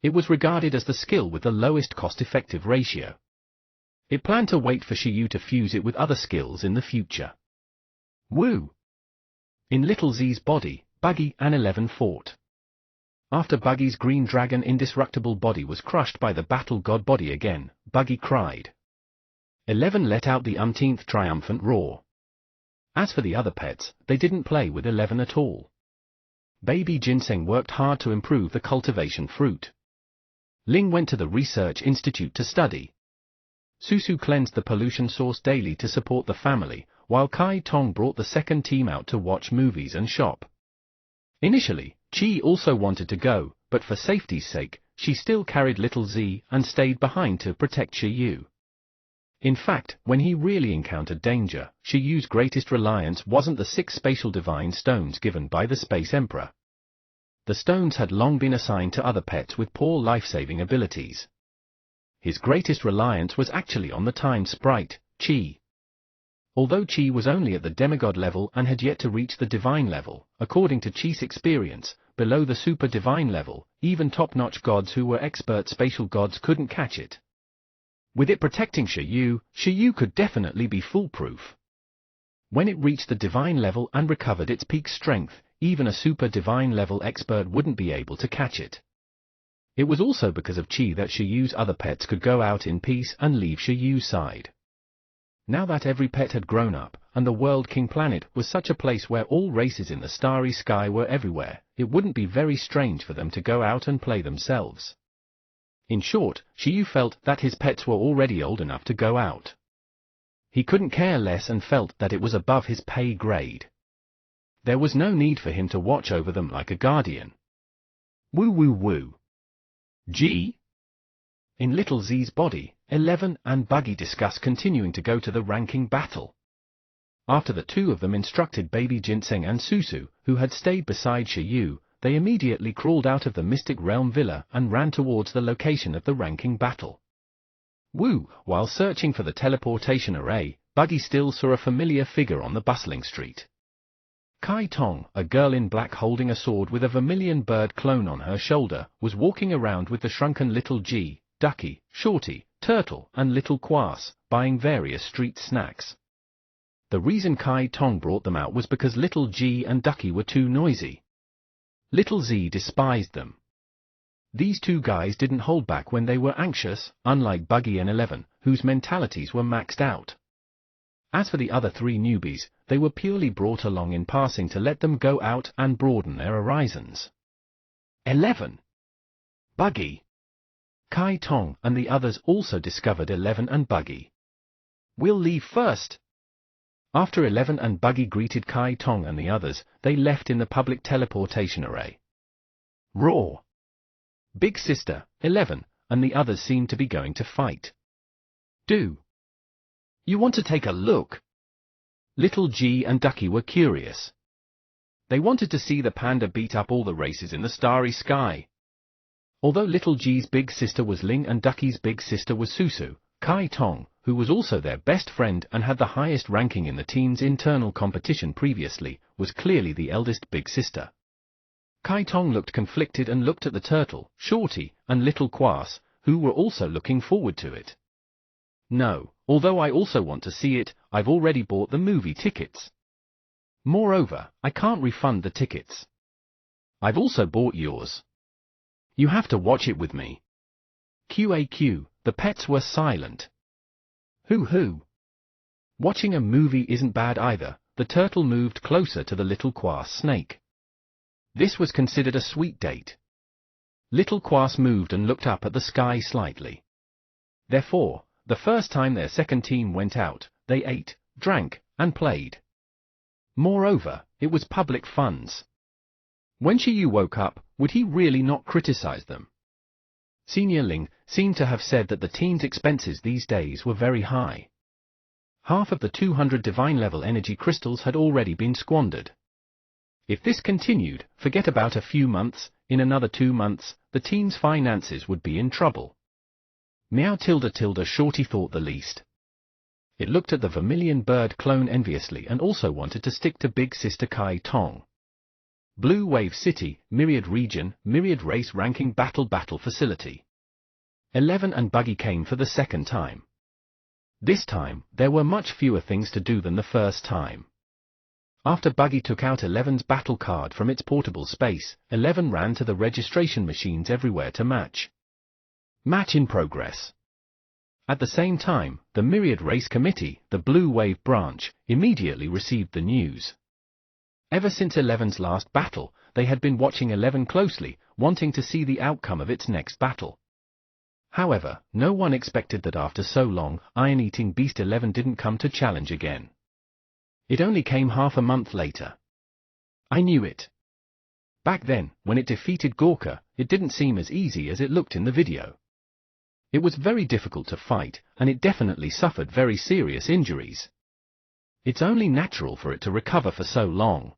It was regarded as the skill with the lowest cost-effective ratio. It planned to wait for Shiyu to fuse it with other skills in the future. Woo! In Little Z's body, Buggy and 11 fought. After Buggy's green dragon indestructible body was crushed by the battle god body again, Buggy cried. 11 let out the umpteenth triumphant roar. As for the other pets, they didn't play with 11 at all. Baby Ginseng worked hard to improve the cultivation fruit. Ling went to the research institute to study. Susu cleansed the pollution source daily to support the family, while Kai Tong brought the second team out to watch movies and shop. Initially, Chi also wanted to go, but for safety's sake, she still carried Little Z and stayed behind to protect Shiyu. In fact, when he really encountered danger, Shiyu's greatest reliance wasn't the 6 spatial divine stones given by the Space Emperor. The stones had long been assigned to other pets with poor life-saving abilities. His greatest reliance was actually on the time sprite, Chi. Although Chi was only at the demigod level and had yet to reach the divine level, according to Chi's experience, below the super divine level, even top-notch gods who were expert spatial gods couldn't catch it. With it protecting Shiyu, Shiyu could definitely be foolproof. When it reached the divine level and recovered its peak strength, even a super divine level expert wouldn't be able to catch it. It was also because of Chi that Shiyu's other pets could go out in peace and leave Shiyu's side. Now that every pet had grown up, and the World King planet was such a place where all races in the starry sky were everywhere, it wouldn't be very strange for them to go out and play themselves. In short, Shiyu felt that his pets were already old enough to go out. He couldn't care less and felt that it was above his pay grade. There was no need for him to watch over them like a guardian. Woo woo woo. G? In Little Z's body, 11 and Buggy discussed continuing to go to the ranking battle. After the two of them instructed Baby Ginseng and Susu, who had stayed beside Shiyu, they immediately crawled out of the Mystic Realm Villa and ran towards the location of the ranking battle. Woo! While searching for the teleportation array, Buggy still saw a familiar figure on the bustling street. Kai Tong, a girl in black holding a sword with a vermilion bird clone on her shoulder, was walking around with the shrunken Little G, Ducky, Shorty, Turtle, and Little Quass, buying various street snacks. The reason Kai Tong brought them out was because Little G and Ducky were too noisy. Little Z despised them. These two guys didn't hold back when they were anxious, unlike Buggy and 11, whose mentalities were maxed out. As for the other 3 newbies, they were purely brought along in passing to let them go out and broaden their horizons. 11. Buggy. Kai Tong and the others also discovered 11 and Buggy. We'll leave first. After 11 and Buggy greeted Kai Tong and the others, they left in the public teleportation array. Roar! Big Sister, 11, and the others seemed to be going to fight. Do you want to take a look? Little G and Ducky were curious. They wanted to see the panda beat up all the races in the starry sky. Although Little G's big sister was Ling and Ducky's big sister was Susu, Kai Tong, who was also their best friend and had the highest ranking in the team's internal competition previously, was clearly the eldest big sister. Kai Tong looked conflicted and looked at the Turtle, Shorty, and Little Quass, who were also looking forward to it. No, although I also want to see it, I've already bought the movie tickets. Moreover, I can't refund the tickets. I've also bought yours. You have to watch it with me. QAQ, the pets were silent. Hoo-hoo. Watching a movie isn't bad either. The Turtle moved closer to the Little Quass snake. This was considered a sweet date. Little Quass moved and looked up at the sky slightly. Therefore, the first time their second team went out, they ate, drank, and played. Moreover, it was public funds. When Shiyu woke up, would he really not criticize them? Senior Ling seemed to have said that the team's expenses these days were very high. Half of the 200 divine-level energy crystals had already been squandered. If this continued, forget about a few months, in another 2 months, the team's finances would be in trouble. Meow tilde tilde Shorty thought the least. It looked at the Vermilion Bird clone enviously and also wanted to stick to big sister Kai Tong. Blue Wave City, Myriad Region, Myriad Race Ranking Battle Facility. 11 and Buggy came for the second time. This time, there were much fewer things to do than the first time. After Buggy took out 11's battle card from its portable space, 11 ran to the registration machines everywhere to match. Match in progress. At the same time, the Myriad Race Committee, the Blue Wave branch, immediately received the news. Ever since 11's last battle, they had been watching 11 closely, wanting to see the outcome of its next battle. However, no one expected that after so long, Iron-Eating Beast 11 didn't come to challenge again. It only came half a month later. I knew it. Back then, when it defeated Gorka, it didn't seem as easy as it looked in the video. It was very difficult to fight, and it definitely suffered very serious injuries. It's only natural for it to recover for so long.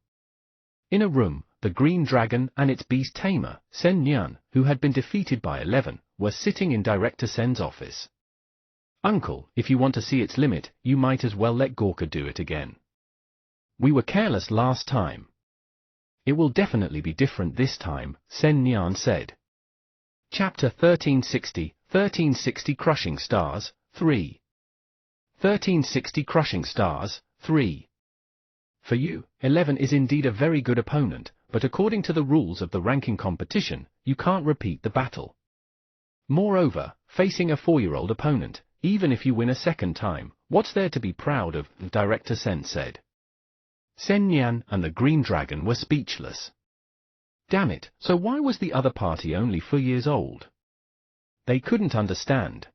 In a room, the Green Dragon and its beast tamer, Sen Nian, who had been defeated by 11, were sitting in Director Sen's office. "Uncle, if you want to see its limit, you might as well let Gorka do it again. We were careless last time. It will definitely be different this time," Sen Nian said. Chapter 1360 Crushing Stars, 3. 1360 Crushing Stars, 3. For you, 11 is indeed a very good opponent, but according to the rules of the ranking competition, you can't repeat the battle. Moreover, facing a 4-year-old opponent, even if you win a second time, what's there to be proud of, Director Sen said. Sen Nian and the Green Dragon were speechless. Damn it, so why was the other party only 4 years old? They couldn't understand.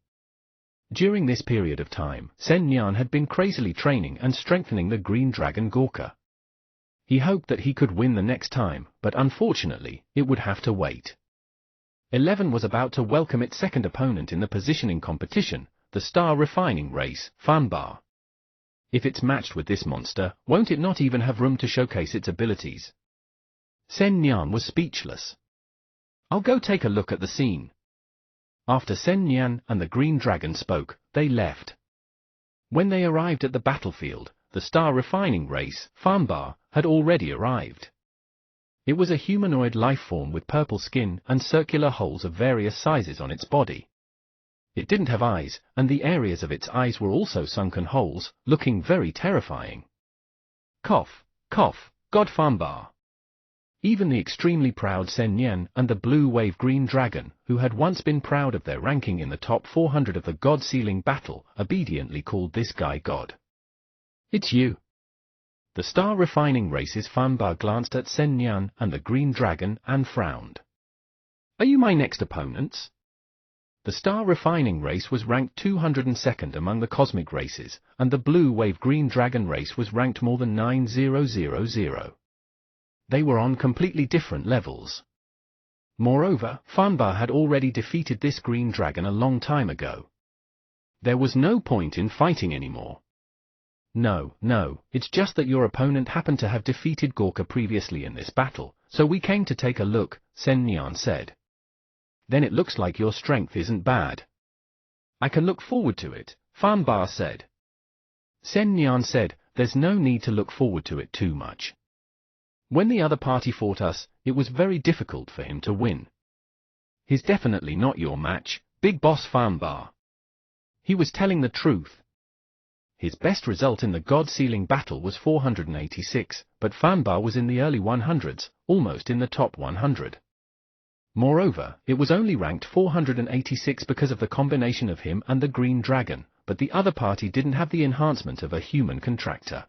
During this period of time, Sen Nian had been crazily training and strengthening the Green Dragon Gorka. He hoped that he could win the next time, but unfortunately, it would have to wait. 11 was about to welcome its second opponent in the positioning competition, the Star Refining Race, Fanbar. If it's matched with this monster, won't it not even have room to showcase its abilities? Sen Nian was speechless. I'll go take a look at the scene. After Sen Nian and the Green Dragon spoke, they left. When they arrived at the battlefield, the Star Refining Race, Fanbar, had already arrived. It was a humanoid life form with purple skin and circular holes of various sizes on its body. It didn't have eyes, and the areas of its eyes were also sunken holes, looking very terrifying. Cough, cough, God Fanbar. Even the extremely proud Sen Nian and the Blue Wave Green Dragon, who had once been proud of their ranking in the top 400 of the God Sealing battle, obediently called this guy God. It's you. The Star Refining Race's Fanbar glanced at Sen Nian and the Green Dragon and frowned. Are you my next opponents? The Star Refining Race was ranked 202nd among the cosmic races, and the Blue Wave Green Dragon race was ranked more than 9000. They were on completely different levels. Moreover, Fanbar had already defeated this Green Dragon a long time ago. There was no point in fighting anymore. No, it's just that your opponent happened to have defeated Gorka previously in this battle, so we came to take a look, Sen Nian said. Then it looks like your strength isn't bad. I can look forward to it, Fanbar said. Sen Nian said, there's no need to look forward to it too much. When the other party fought us, it was very difficult for him to win. He's definitely not your match, Big Boss Fanbar. He was telling the truth. His best result in the God Sealing battle was 486, but Fanbar was in the early 100s, almost in the top 100. Moreover, it was only ranked 486 because of the combination of him and the Green Dragon, but the other party didn't have the enhancement of a human contractor.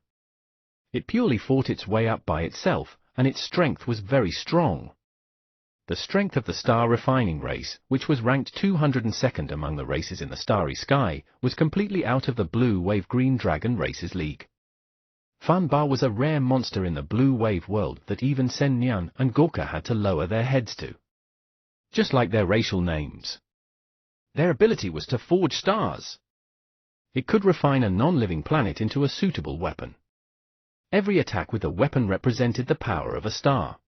It purely fought its way up by itself, and its strength was very strong. The strength of the Star Refining Race, which was ranked 202nd among the races in the Starry Sky, was completely out of the Blue Wave Green Dragon races league. Fanbar was a rare monster in the Blue Wave world that even Sen Nian and Gorka had to lower their heads to. Just like their racial names. Their ability was to forge stars. It could refine a non-living planet into a suitable weapon. Every attack with a weapon represented the power of a star.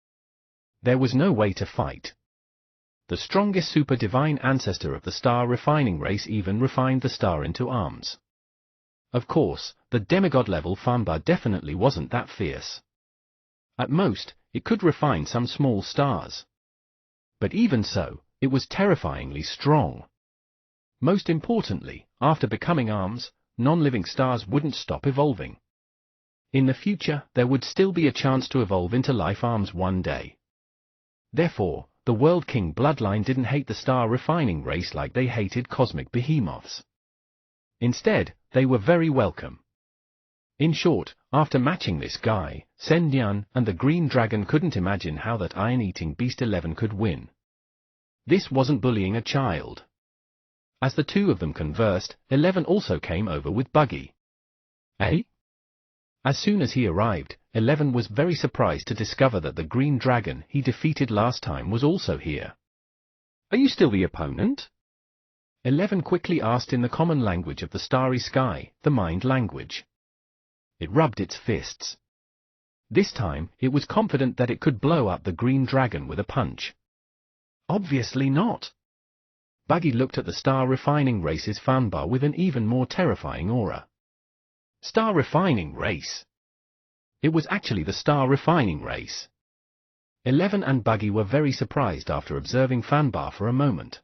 There was no way to fight. The strongest super divine ancestor of the Star Refining Race even refined the star into arms. Of course, the demigod-level Fanba definitely wasn't that fierce. At most, it could refine some small stars. But even so, it was terrifyingly strong. Most importantly, after becoming arms, non-living stars wouldn't stop evolving. In the future, there would still be a chance to evolve into life arms one day. Therefore, the World King bloodline didn't hate the star refining race like they hated cosmic behemoths. Instead, they were very welcome. In short, after matching this guy, Sen Nian and the Green Dragon couldn't imagine how that iron-eating beast 11 could win. This wasn't bullying a child. As the two of them conversed, 11 also came over with Buggy. Eh? As soon as he arrived, 11 was very surprised to discover that the Green Dragon he defeated last time was also here. Are you still the opponent? 11 quickly asked in the common language of the starry sky, the mind language. It rubbed its fists. This time, it was confident that it could blow up the Green Dragon with a punch. Obviously not. Buggy looked at the star refining race's Fanba with an even more terrifying aura. Star refining race. It was actually the star refining race. 11 and Buggy were very surprised after observing Fanba for a moment.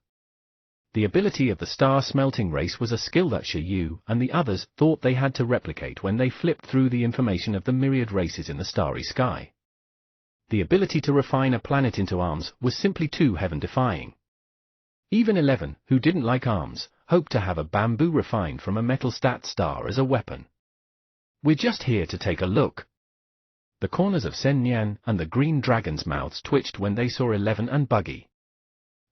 The ability of the star smelting race was a skill that Shiyu and the others thought they had to replicate when they flipped through the information of the myriad races in the starry sky. The ability to refine a planet into arms was simply too heaven-defying. Even 11, who didn't like arms, hoped to have a bamboo refined from a metal stat star as a weapon. We're just here to take a look. The corners of Sen Nian and the Green Dragon's mouths twitched when they saw 11 and Buggy.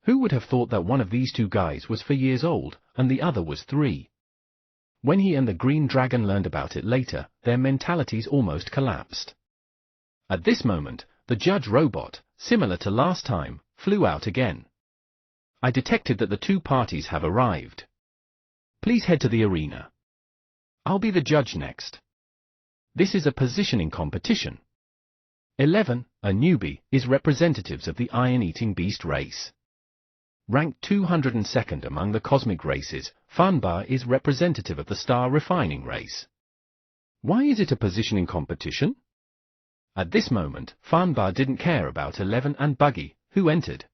Who would have thought that one of these two guys was 4 years old, and the other was 3? When he and the Green Dragon learned about it later, their mentalities almost collapsed. At this moment, the judge robot, similar to last time, flew out again. I detected that the two parties have arrived. Please head to the arena. I'll be the judge next. This is a positioning competition. 11, a newbie, is representatives of the iron-eating beast race. Ranked 202nd among the cosmic races, Fanba is representative of the star refining race. Why is it a positioning competition? At this moment, Fanba didn't care about 11 and Buggy, who entered.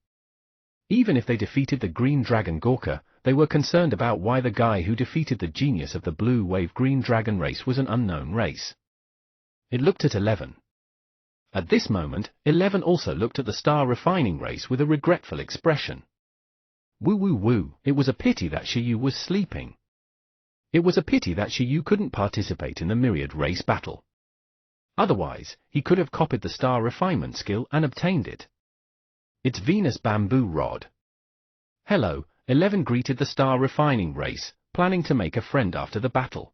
Even if they defeated the Green Dragon Gorka, they were concerned about why the guy who defeated the genius of the Blue Wave Green Dragon race was an unknown race. It looked at 11. At this moment, 11 also looked at the star refining race with a regretful expression. Woo woo woo, it was a pity that Shiyu was sleeping. It was a pity that Shiyu couldn't participate in the myriad race battle. Otherwise, he could have copied the star refinement skill and obtained it. It's Venus Bamboo Rod. Hello, 11 greeted the star refining race, planning to make a friend after the battle.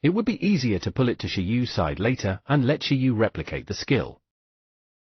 It would be easier to pull it to Shiyu's side later and let Shiyu replicate the skill.